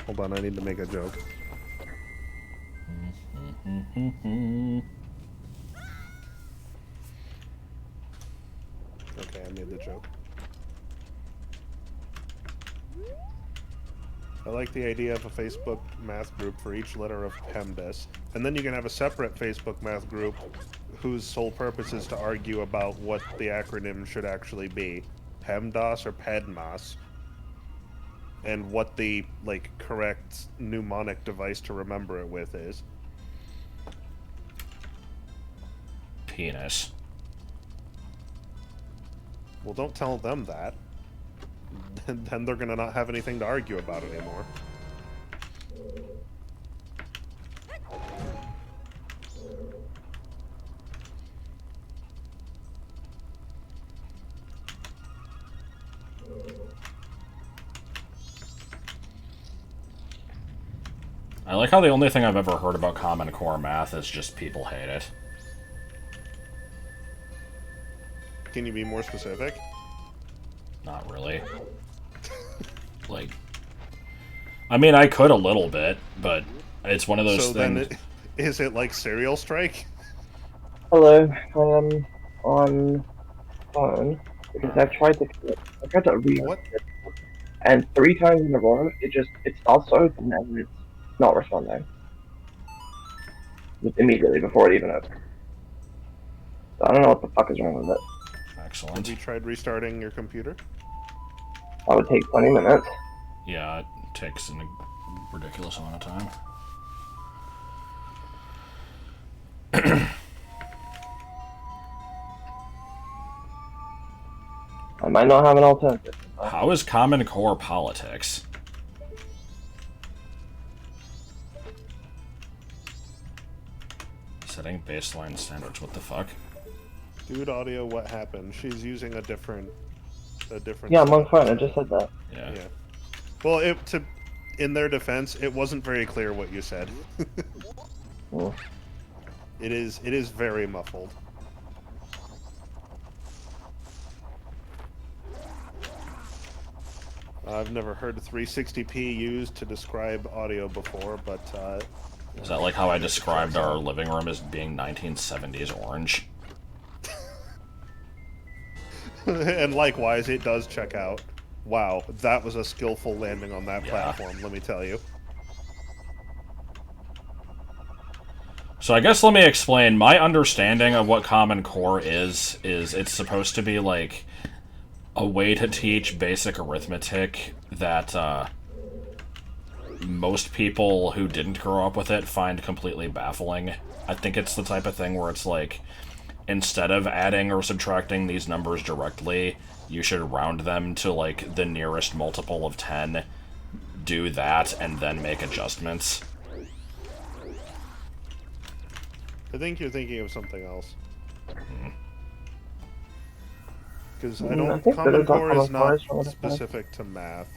Hold on, I need to make a joke. Okay, I made the joke. I like the idea of a Facebook math group for each letter of PEMDAS, and then you can have a separate Facebook math group whose sole purpose is to argue about what the acronym should actually be, PEMDAS or PEDMAS, and what the, like, correct mnemonic device to remember it with is. Penis. Well, don't tell them that. Then they're gonna not have anything to argue about anymore. I like how the only thing I've ever heard about Common Core math is just people hate it. Can you be more specific? Not really. Like, I mean, I could a little bit, but it's one of those things. Then is it like Serial Strike? Hello, I am on phone because I tried to read What? it, and 3 times in a row it starts to open and it's not responding. Just immediately before it even opens. So I don't know what the fuck is wrong with it. Excellent. Have you tried restarting your computer? That would take 20 minutes. Yeah, it takes a ridiculous amount of time. I might not have an alternative. How is Common Core politics? Setting baseline standards. What the fuck? Dude, audio. What happened? She's using a different. Yeah, I'm on phone. I just said that. Yeah. Well, in their defense, it wasn't very clear what you said. Oh. It is very muffled. I've never heard 360p used to describe audio before, but Is that like how I described our living room as being 1970s orange? And likewise, it does check out. Wow, that was a skillful landing on that Yeah. platform, let me tell you. So I guess let me explain. My understanding of what Common Core is it's supposed to be like a way to teach basic arithmetic that most people who didn't grow up with it find completely baffling. I think it's the type of thing where it's like, instead of adding or subtracting these numbers directly, you should round them to like the nearest multiple of 10, do that, and then make adjustments. I think you're thinking of something else. Because Common Core is not specific to math.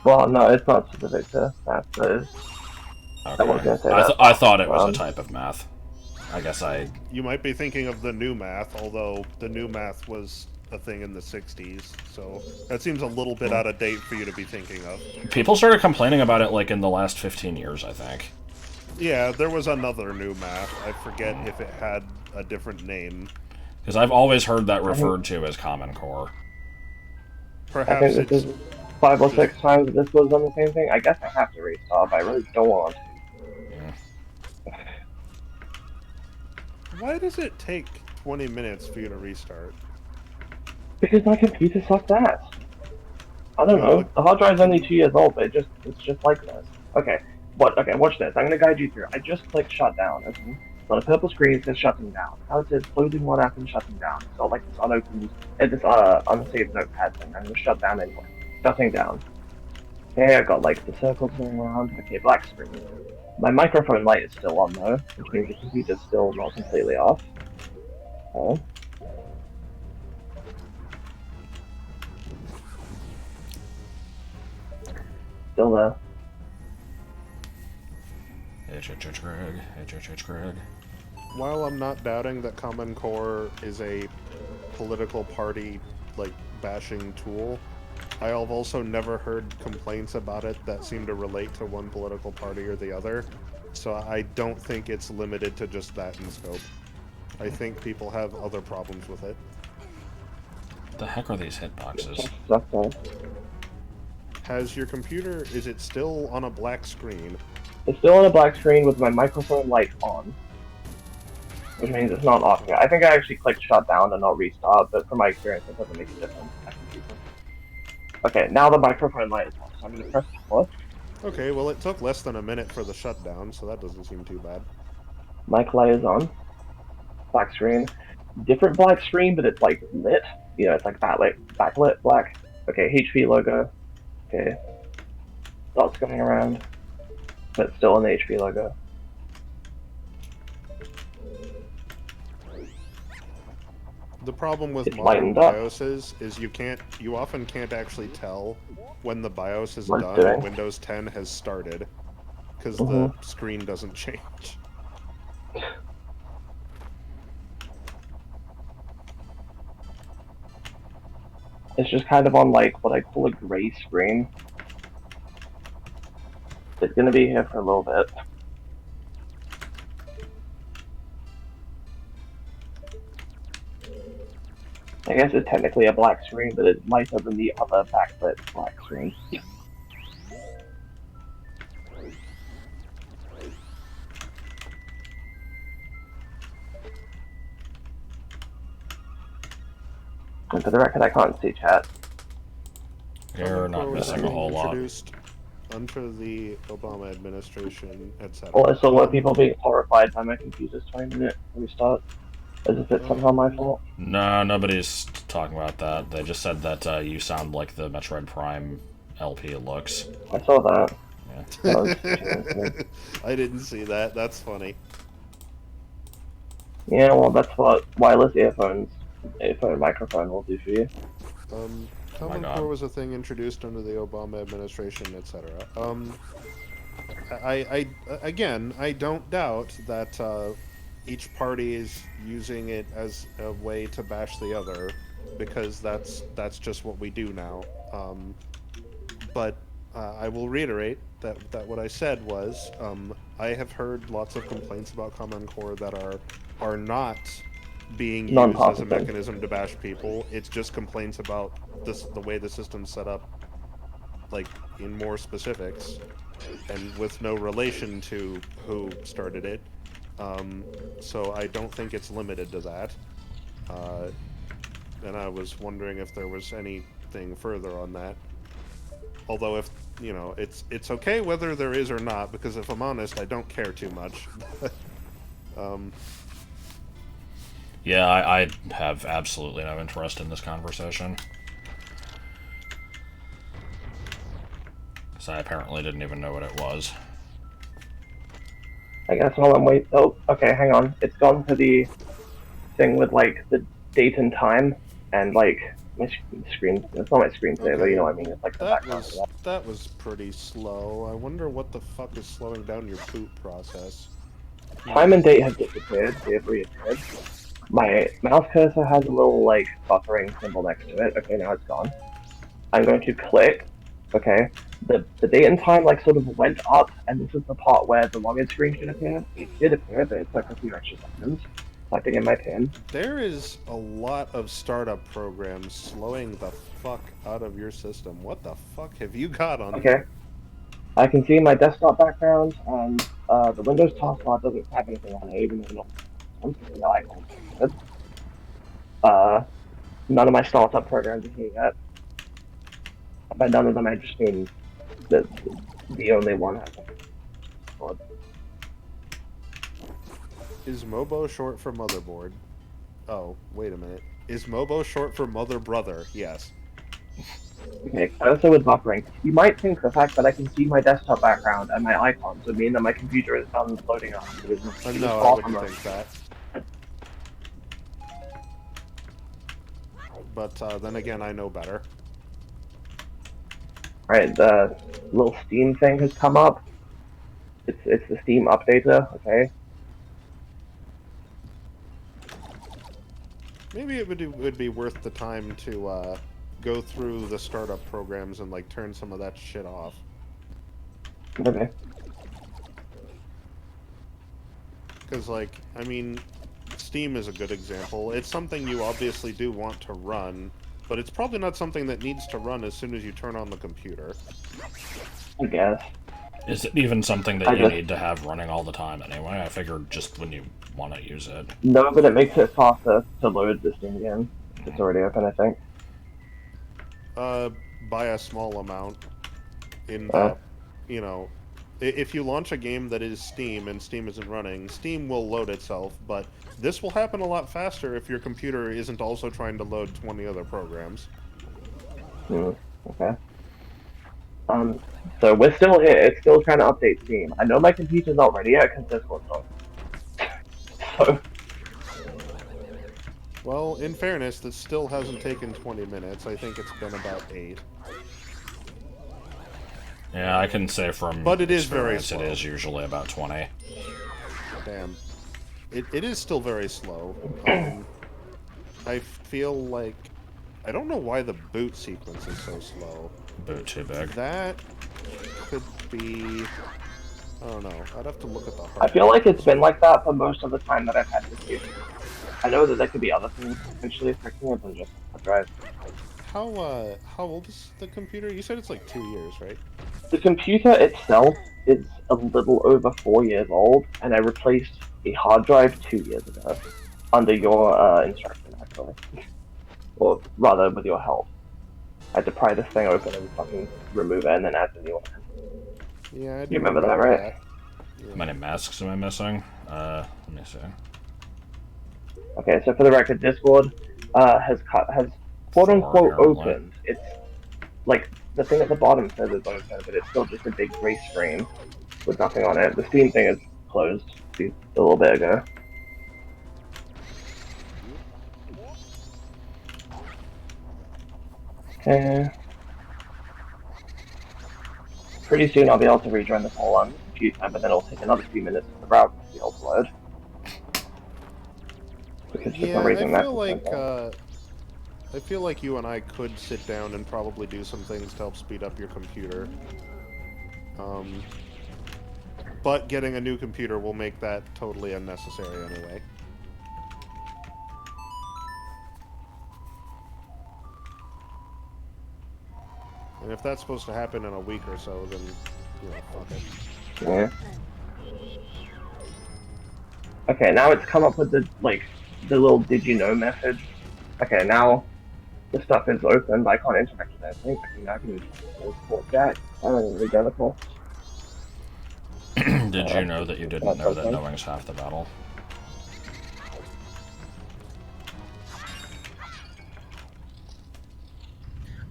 Well, no, it's not specific to math, but it's... Okay. I was gonna say I thought it was a type of math. I guess You might be thinking of the new math, although the new math was a thing in the 60s, so that seems a little bit out of date for you to be thinking of. People started complaining about it like in the last 15 years, I think. Yeah, there was another new math. I forget if it had a different name. Because I've always heard that referred to as Common Core. Perhaps I think this is 5 or 6 times this was on the same thing. I guess I have to restart, but I really don't want to. Yeah. Why does it take 20 minutes for you to restart? Because my computer sucked ass. I don't know. The hard drive's only 2 years old, but it's just like this. Okay. Okay, watch this. I'm gonna guide you through. I just clicked shut down, okay? On a purple screen it says shutting down. Now it says closing one app and shutting down. So like this unopened this unsaved notepad thing. I'm gonna shut down anyway. Shutting down. Okay, I got like the circles going around. Okay, black screen. My microphone light is still on though, which means the computer's still not completely off. Oh. Still there. Greg. While I'm not doubting that Common Core is a political party, like, bashing tool, I have also never heard complaints about it that seem to relate to one political party or the other, so I don't think it's limited to just that in scope. I think people have other problems with it. What the heck are these hitboxes? Has your computer, is it still on a black screen? It's still on a black screen with my microphone light on. Which means it's not off yet. I think I actually clicked shut down and not restart, but from my experience it doesn't make a difference. Okay, now the microphone light is on, so I'm gonna press power. Okay, well it took less than a minute for the shutdown, so that doesn't seem too bad. Mic light is on. Black screen. Different black screen, but it's like lit. You know, it's like backlit black. Okay, HP logo. Okay. Dots coming around. But still on the HP logo. The problem with It's modern lightened up. BIOSes is you often can't actually tell when the BIOS is What it's done and doing. Windows 10 has started, because the Mhm. screen doesn't change. It's just kind of on like what I call a gray screen. It's gonna be here for a little bit. I guess it's technically a black screen, but it's lighter than the other backlit black screen. And for the record, I can't see chat. You're not missing a whole lot. Introduced under the Obama administration, etc. Well, I saw were people being horrified by my computer's 20-minute restart, as if it's somehow my fault. No, nobody's talking about that. They just said that you sound like the Metroid Prime LP looks. I saw that. Yeah. I didn't see that. That's funny. Yeah, well, that's what wireless earphone microphone will do for you. Common God. Core was a thing introduced under the Obama administration, etc. I don't doubt that each party is using it as a way to bash the other, because that's just what we do now. But I will reiterate that what I said was I have heard lots of complaints about Common Core that are not being used as a mechanism to bash people. It's just complaints about the way the system's set up, like in more specifics, and with no relation to who started it. So I don't think it's limited to that. And I was wondering if there was anything further on that. Although if it's okay whether there is or not, because if I'm honest, I don't care too much. Yeah, I have absolutely no interest in this conversation. Because I apparently didn't even know what it was. I guess while I'm waiting. Oh, okay, hang on. It's gone to the thing with like the date and time and like my screen. It's not my screensaver, Okay. you know what I mean? It's like the background. That was pretty slow. I wonder what the fuck is slowing down your boot process. Time and date have disappeared. They have reappeared. My mouse cursor has a little like buffering symbol next to it. Okay, now it's gone. I'm going to click. Okay, the date and time like sort of went up, and this is the part where the login screen should appear. It did appear, but it took a few extra seconds. Typing in my pin. There is a lot of startup programs slowing the fuck out of your system. What the fuck have you got on? Okay. I can see my desktop background, and the Windows taskbar doesn't have anything on it, even though it's not. None of my startup programs are here yet. By none of them, I just mean that the only one has one. Is MOBO short for motherboard? Oh, wait a minute. Is MOBO short for mother brother? Yes. Okay, also with buffering, you might think the fact that I can see my desktop background and my icons would mean that my computer is done loading up. It is No, I far wouldn't from think that. But then again, I know better. Right, the little Steam thing has come up. It's the Steam updater, okay? Maybe it would be worth the time to go through the startup programs and like turn some of that shit off. Okay. Because like, I mean, Steam is a good example. It's something you obviously do want to run, but it's probably not something that needs to run as soon as you turn on the computer. I guess. Is it even something that you need to have running all the time anyway? I figured just when you want to use it. No, but it makes it faster to load this thing again. It's already open, I think. By a small amount. In that, you know, if you launch a game that is Steam and Steam isn't running, Steam will load itself, but this will happen a lot faster if your computer isn't also trying to load 20 other programs. Okay. So we're still here. It's still trying to update Steam. I know my computer's not ready yet because Discord's not. So. Well, in fairness, this still hasn't taken 20 minutes. I think it's been about 8. Yeah, I can say from but it is very slow. It is usually about 20. Damn. It is still very slow. I feel like... I don't know why the boot sequence is so slow. Boot too big. That could be... I don't know. I'd have to look at the hardware. I feel like it's been like that for most of the time that I've had this issue. I know that there could be other things potentially affecting it than just a drive. How old is the computer? You said it's like 2 years, right? The computer itself is a little over 4 years old, and I replaced a hard drive 2 years ago. Under your instruction, actually. Or rather, with your help. I had to pry this thing open and fucking remove it and then add the new one. Yeah, I do you remember that, right? Yeah. How many masks am I missing? Let me see. Okay, so for the record, Discord has quote unquote opened. It's like the thing at the bottom says it's open, but it's still just a big gray screen with nothing on it. The Steam thing is closed a little bit ago. Okay. Pretty soon I'll be able to rejoin the call on the computer, but then it'll take another few minutes for the browser to be able to load. Because for some reason I feel like you and I could sit down and probably do some things to help speed up your computer. But getting a new computer will make that totally unnecessary anyway. And if that's supposed to happen in a week or so, then, you know, fuck it. Yeah. Okay, now it's come up with the little did you know message. Okay, now the stuff is open, but I can't interact with anything. I can report Jack. I don't even read the call. Did you know that you didn't know that knowing's half the battle?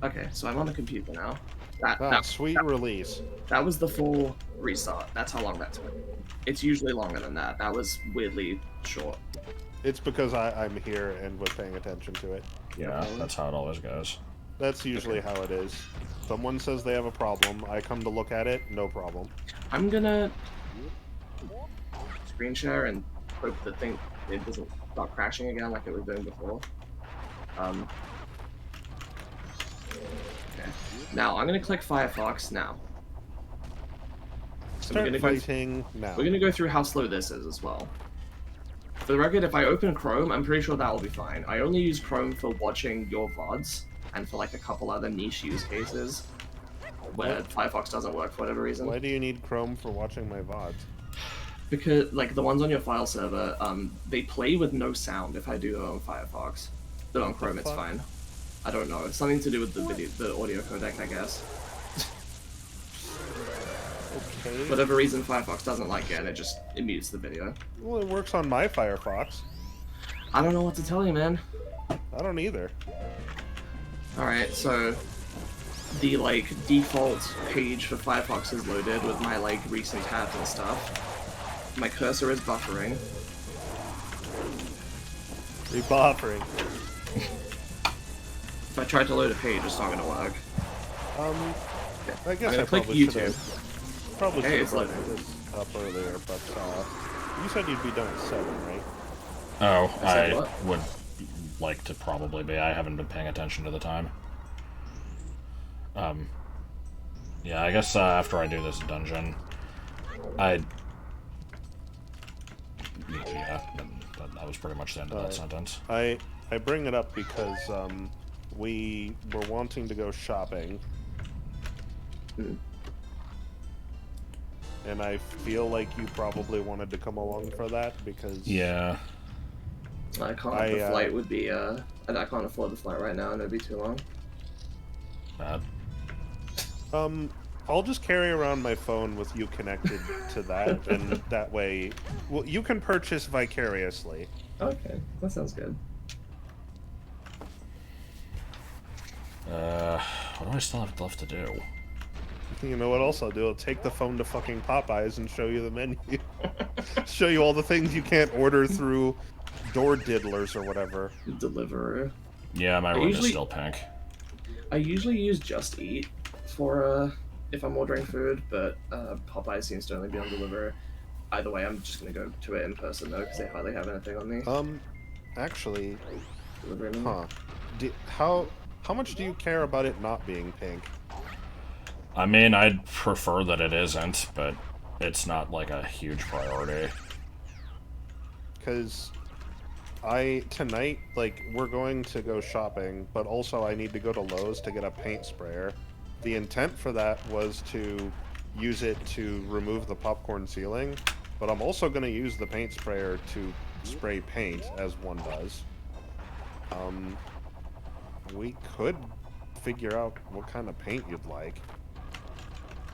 Okay, so I'm on the computer now. Sweet release. That was the full restart. That's how long that took. It's usually longer than that. That was weirdly short. It's because I'm here and was paying attention to it. Yeah, that's how it always goes. That's usually how it is. Someone says they have a problem, I come to look at it, no problem. I'm gonna screen share and hope the thing it doesn't start crashing again like it was doing before. Okay. Now I'm gonna click Firefox now. Start fighting now. We're gonna go through how slow this is as well. For the record, if I open Chrome, I'm pretty sure that will be fine. I only use Chrome for watching your VODs and for like a couple other niche use cases where Firefox doesn't work for whatever reason. Why do you need Chrome for watching my VODs? Because like the ones on your file server, they play with no sound if I do them on Firefox. But on Chrome, it's fine. I don't know. It's something to do with the audio codec, I guess. Okay. For whatever reason, Firefox doesn't like it, and it mutes the video. Well, it works on my Firefox. I don't know what to tell you, man. I don't either. Alright, so the default page for Firefox is loaded with my recent tabs and stuff. My cursor is buffering. Rebuffering. If I try to load a page, it's not gonna work. I guess I'm gonna I click probably should YouTube. have brought it's this up earlier, but you said you'd be done at 7, right? Oh, said I what? would like to probably be. I haven't been paying attention to the time. Yeah, I guess after I do this dungeon, yeah, that was pretty much the end of that sentence. I bring it up because we were wanting to go shopping. And I feel like you probably wanted to come along for that because... Yeah. I can't. The flight would be. And I can't afford the flight right now, and it'd be too long. Bad. I'll just carry around my phone with you connected to that, and that way, well, you can purchase vicariously. Okay, that sounds good. What do I still have left to do? You know what else I'll do? I'll take the phone to fucking Popeyes and show you the menu. Show you all the things you can't order through door diddlers or whatever. Deliveroo. Yeah, my room is still pink. I usually use Just Eat for if I'm ordering food, but Popeye seems to only be on Deliveroo. Either way, I'm just gonna go to it in person though, because they hardly have anything on me. Actually, Deliveroo. Huh? How much do you care about it not being pink? I mean, I'd prefer that it isn't, but it's not like a huge priority. Because tonight, we're going to go shopping, but also I need to go to Lowe's to get a paint sprayer. The intent for that was to use it to remove the popcorn ceiling, but I'm also going to use the paint sprayer to spray paint, as one does. We could figure out what kind of paint you'd like.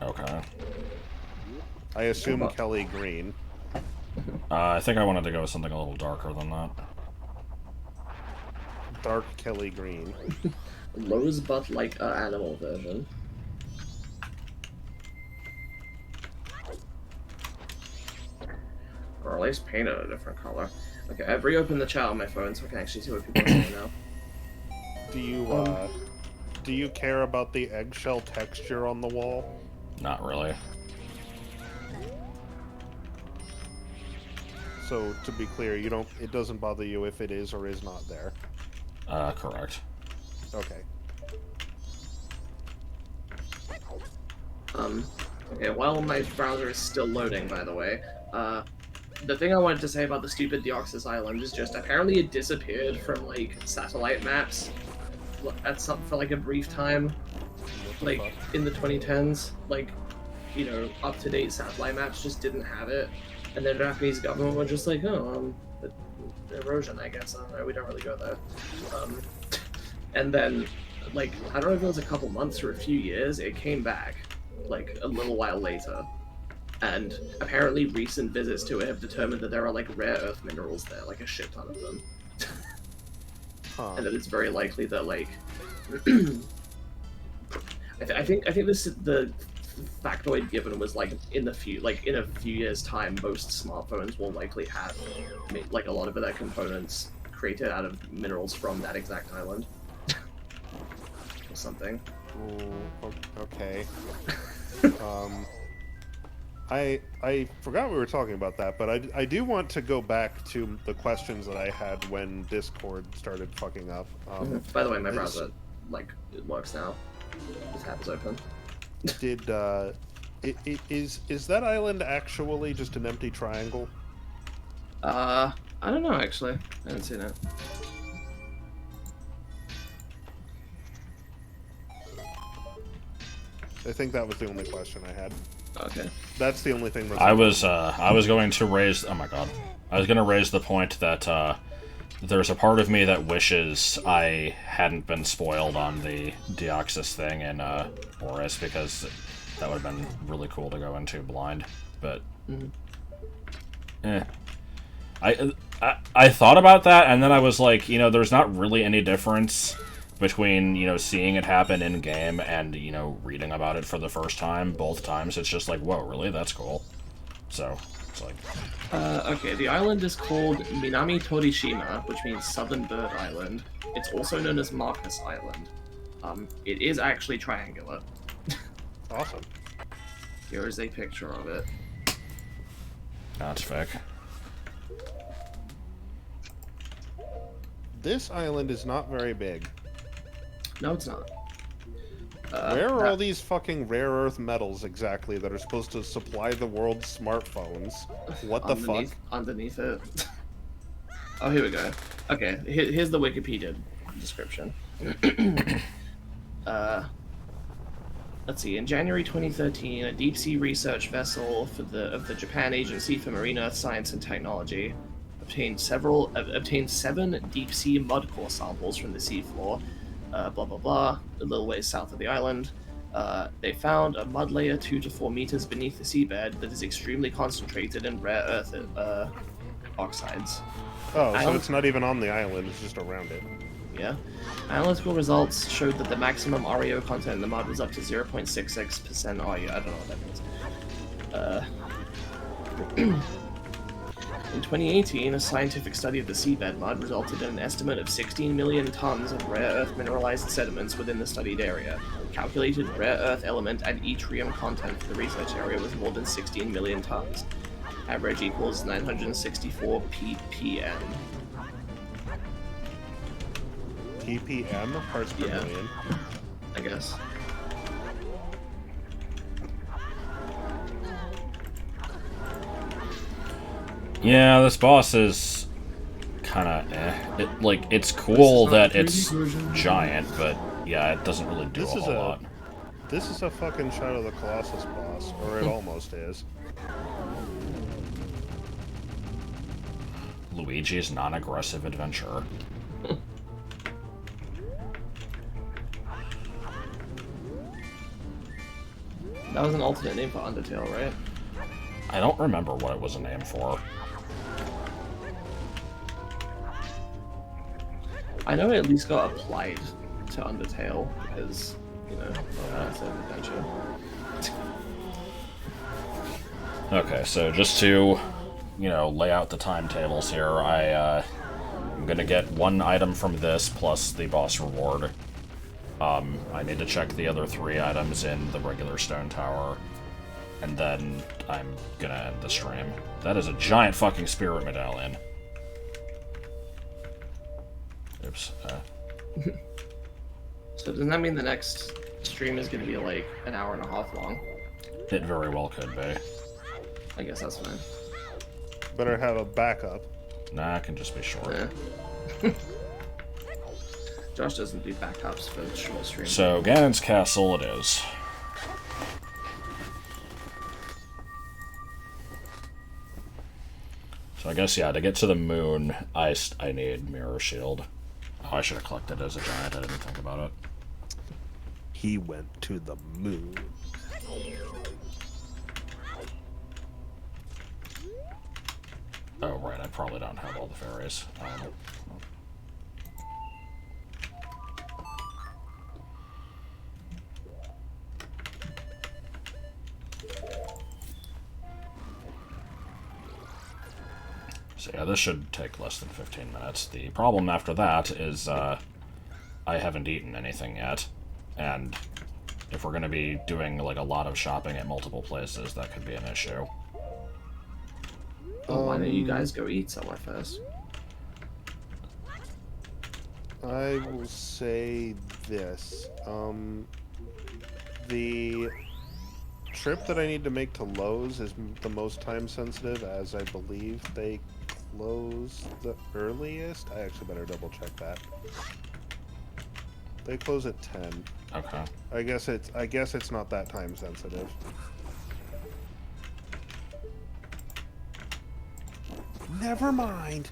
Okay. I assume Kelly green. I think I wanted to go with something a little darker than that. Dark Kelly green. Lowe's, but animal version. Or at least painted a different color. Okay, I've reopened the chat on my phone so I can actually see what people are saying now. Do you care about the eggshell texture on the wall? Not really. So, to be clear, it doesn't bother you if it is or is not there? Correct. Okay. Okay, while my browser is still loading, by the way, the thing I wanted to say about the stupid Deoxys Island is just apparently it disappeared from, satellite maps for, a brief time. In the 2010s, up-to-date satellite maps just didn't have it. And the Japanese government was just like, oh, erosion, I guess. I don't know, we don't really go there. And then, I don't know if it was a couple months or a few years, it came back, a little while later. And apparently recent visits to it have determined that there are, rare earth minerals there, a shit ton of them. Huh. And that it's very likely that, I think the factoid given was in a few years time most smartphones will likely have a lot of their components created out of minerals from that exact island or something. Ooh, okay. I forgot we were talking about that, but I do want to go back to the questions that I had when Discord started fucking up. By the way, my browser it works now. This tab is open. Is that island actually just an empty triangle? I don't know actually. I haven't seen it. I think that was the only question I had. Okay. That's the only thing. I was going to raise. Oh my god. I was going to raise the point that there's a part of me that wishes I hadn't been spoiled on the Deoxys thing in Boris, because that would have been really cool to go into blind. But I thought about that, and then I was like, you know, there's not really any difference between, you know, seeing it happen in game and, you know, reading about it for the first time. Both times, it's just like, whoa, really? That's cool. So it's like, okay, the island is called Minami Torishima, which means Southern Bird Island. It's also known as Marcus Island. It is actually triangular. Awesome. Here is a picture of it. that's fake. This island is not very big. No, it's not. Where are all these fucking rare earth metals exactly that are supposed to supply the world's smartphones? What the fuck? Underneath it. Oh, here we go. Okay, here's the Wikipedia description. Let's see. In January 2013, a deep-sea research vessel of the Japan Agency for Marine Earth Science and Technology obtained 7 deep-sea mud core samples from the seafloor. Blah blah blah. A little ways south of the island, they found a mud layer 2 to 4 meters beneath the seabed that is extremely concentrated in rare earth oxides. Oh, so it's not even on the island; it's just around it. Yeah. Analytical results showed that the maximum REO content in the mud was up to 0.66%. Oh yeah, I don't know what that means. In 2018, a scientific study of the seabed mud resulted in an estimate of 16 million tons of rare earth mineralized sediments within the studied area. Calculated rare earth element and yttrium content for the research area was more than 16 million tons. Average equals 964 ppm. ppm? Parts per million. I guess. Yeah, this boss is kind of it's cool that it's giant, but yeah, it doesn't really do a whole lot. This is a fucking Shadow of the Colossus boss, or it almost is. Luigi's non-aggressive adventure. That was an alternate name for Undertale, right? I don't remember what it was a name for. I know it at least got applied to Undertale because, you know, it's an adventure. Okay, so just to, you know, lay out the timetables here, I'm gonna get 1 item from this plus the boss reward. I need to check the other 3 items in the regular stone tower, and then I'm gonna end the stream. That is a giant fucking spirit medallion. Oops. So doesn't that mean the next stream is going to be like an hour and a half long? It very well could be. I guess that's fine. Better have a backup. Nah, it can just be short. Yeah. Josh doesn't do backups for short streams. So, Ganon's castle it is. So I guess, yeah, to get to the moon, I need Mirror Shield. Oh, I should have collected it as a giant, I didn't think about it. He went to the moon. Oh, right, I probably don't have all the fairies. So yeah, this should take less than 15 minutes. The problem after that is I haven't eaten anything yet, and if we're going to be doing like a lot of shopping at multiple places, that could be an issue. Well, why don't you guys go eat somewhere first? I will say this. The trip that I need to make to Lowe's is the most time sensitive, as I believe they close the earliest. I actually better double check that. They close at 10. Okay. I guess it's not that time sensitive. Never mind.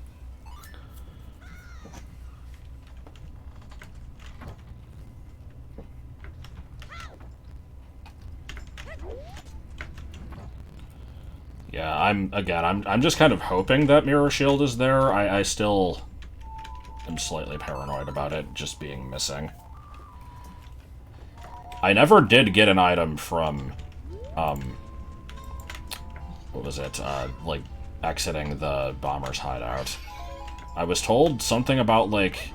Yeah, I'm just kind of hoping that Mirror Shield is there. I still am slightly paranoid about it just being missing. I never did get an item from, what was it, like, exiting the bomber's hideout. I was told something about, like,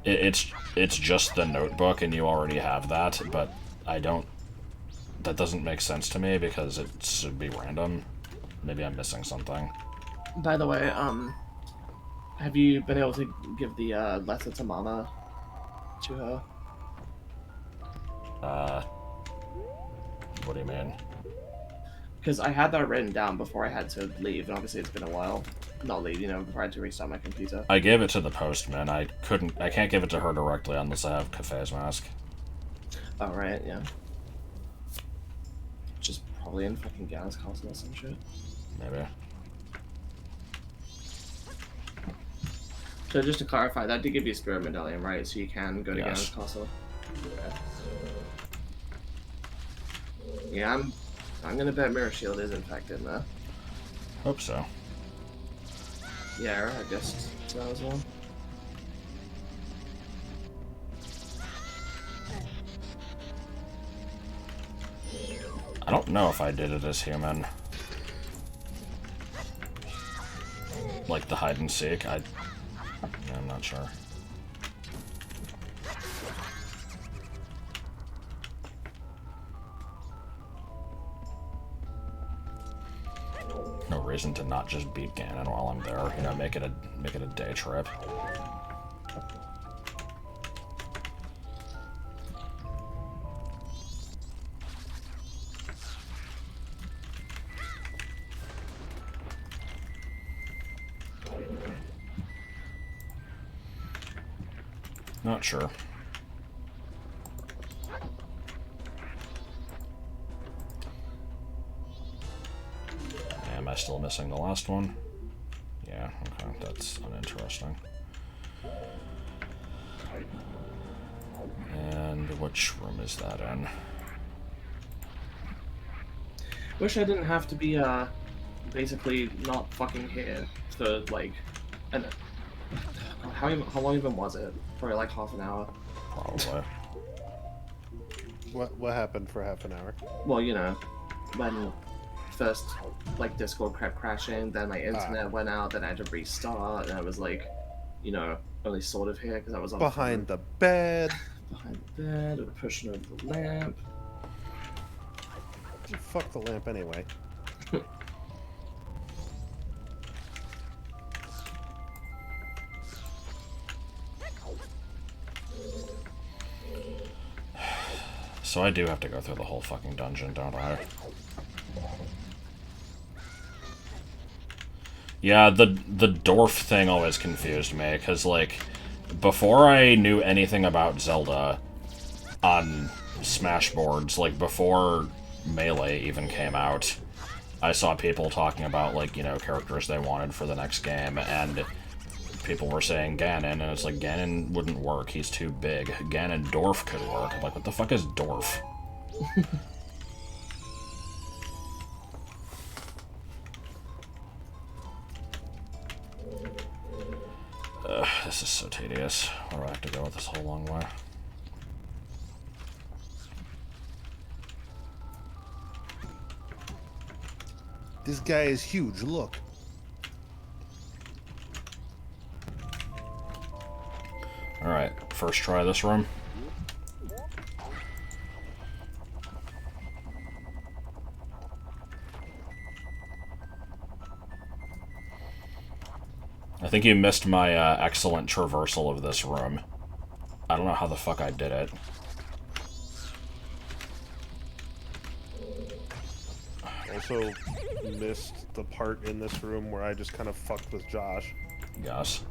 it's just the notebook and you already have that, but that doesn't make sense to me because it should be random. Maybe I'm missing something. By the way, have you been able to give the letter to Mama to her? What do you mean? Because I had that written down before I had to leave, and obviously it's been a while. Not leave, before I had to restart my computer. I gave it to the postman. I can't give it to her directly unless I have Cafe's mask. Oh, right, yeah. Just probably in fucking Gallus Castle or some shit. Maybe. So just to clarify, that did give you a spirit medallion, right? So you can go to Yes. Gallus Castle. Yeah, I'm gonna bet Mirror Shield is in fact in there. Hope so. Yeah, I guess so as well. I don't know if I did it as human. Like the hide and seek. I'm not sure. No reason to not just beat Ganon while I'm there. Make it a day trip. Not sure. Am I still missing the last one? Yeah, okay, that's uninteresting. And which room is that in? Wish I didn't have to be, basically not fucking here for, like, how long even was it? Probably like half an hour. Probably. What happened for half an hour? Well, when first, like, Discord kept crashing, then my internet went out, then I had to restart, and I was like, only sort of here because I was on Behind the bed. Behind the bed, and pushing over the lamp. Fuck the lamp anyway. So I do have to go through the whole fucking dungeon, don't I? Yeah, the dwarf thing always confused me, because, like, before I knew anything about Zelda on Smash boards, like, before Melee even came out, I saw people talking about, like, characters they wanted for the next game, and people were saying Ganon, and it's like, Ganon wouldn't work, he's too big. Ganondorf could work. I'm like, what the fuck is dwarf? This is so tedious. Where do I have to go with this whole long way? This guy is huge, look. Alright, first try this room. I think you missed my excellent traversal of this room. I don't know how the fuck I did it. Also missed the part in this room where I just kind of fucked with Josh. Yes.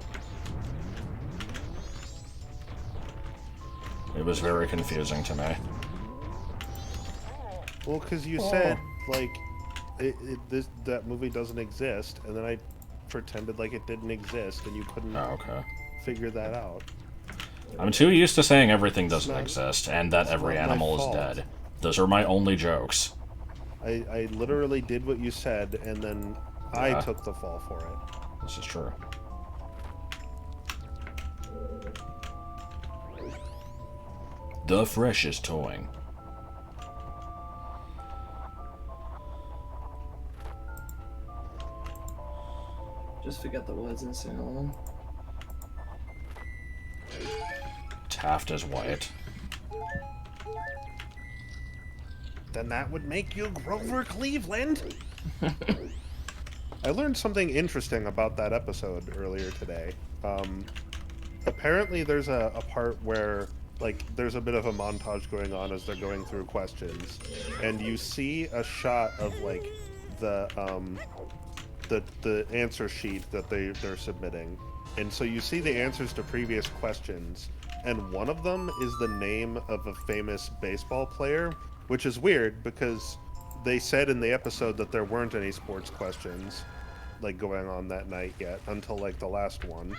It was very confusing to me. Well, because you said, like, that movie doesn't exist, and then I pretended like it didn't exist, and you couldn't figure that out. I'm too used to saying everything doesn't exist, and that every animal is dead. Those are my only jokes. I literally did what you said, and then I took the fall for it. This is true. The freshest toying. Just forget the words and sing along. Taft is white. Then that would make you Grover Cleveland. I learned something interesting about that episode earlier today. Apparently there's a part where, like, there's a bit of a montage going on as they're going through questions, and you see a shot of, like, the answer sheet that they're submitting. And so you see the answers to previous questions, and one of them is the name of a famous baseball player, which is weird because they said in the episode that there weren't any sports questions, like, going on that night yet, until, like, the last one.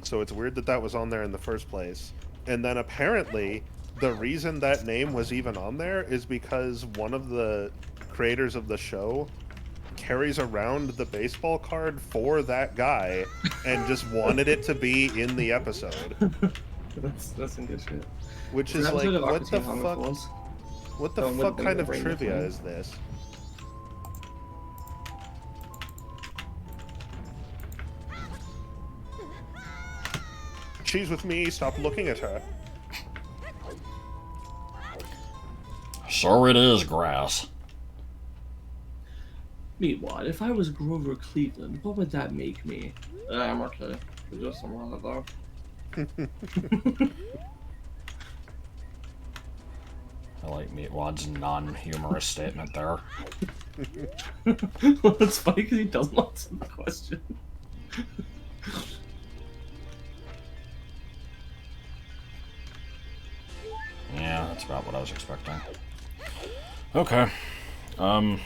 So it's weird that that was on there in the first place. And then apparently the reason that name was even on there is because one of the creators of the show carries around the baseball card for that guy and just wanted it to be in the episode. That's some good shit. Which is like, what the fuck? Force. What the fuck kind of trivia is this? She's with me, stop looking at her. So it is grass. Meanwhile, if I was Grover Cleveland, what would that make me? I'm okay. Just some wrong though. I like Meatwad's non-humorous statement there. Well, it's funny because he doesn't answer the question. Yeah, that's about what I was expecting. Okay. I'm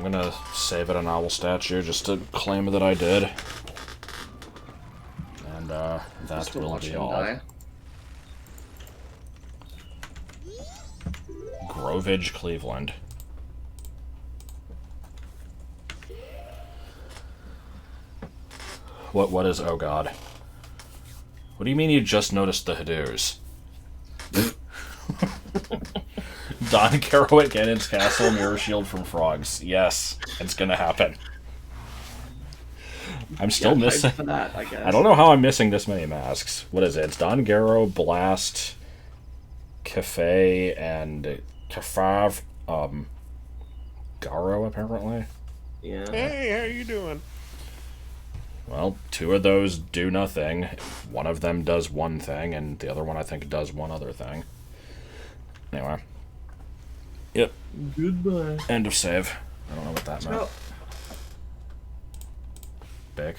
gonna save it an owl statue just to claim that I did. And that will be all. Die. Grovage, Cleveland. What is oh god? What do you mean you just noticed the Hadoos? Don Caro at Ganon's Castle, mirror shield from frogs. Yes, it's gonna happen. I'm still missing. For that, I guess. I don't know how I'm missing this many masks. What is it? It's Don Garo, Blast, Cafe, and Kafav. Garo apparently. Yeah. Hey, how you doing? Well, two of those do nothing. One of them does one thing, and the other one I think does one other thing. Anyway. Yep. Goodbye. End of save. I don't know what that meant. Well, Big.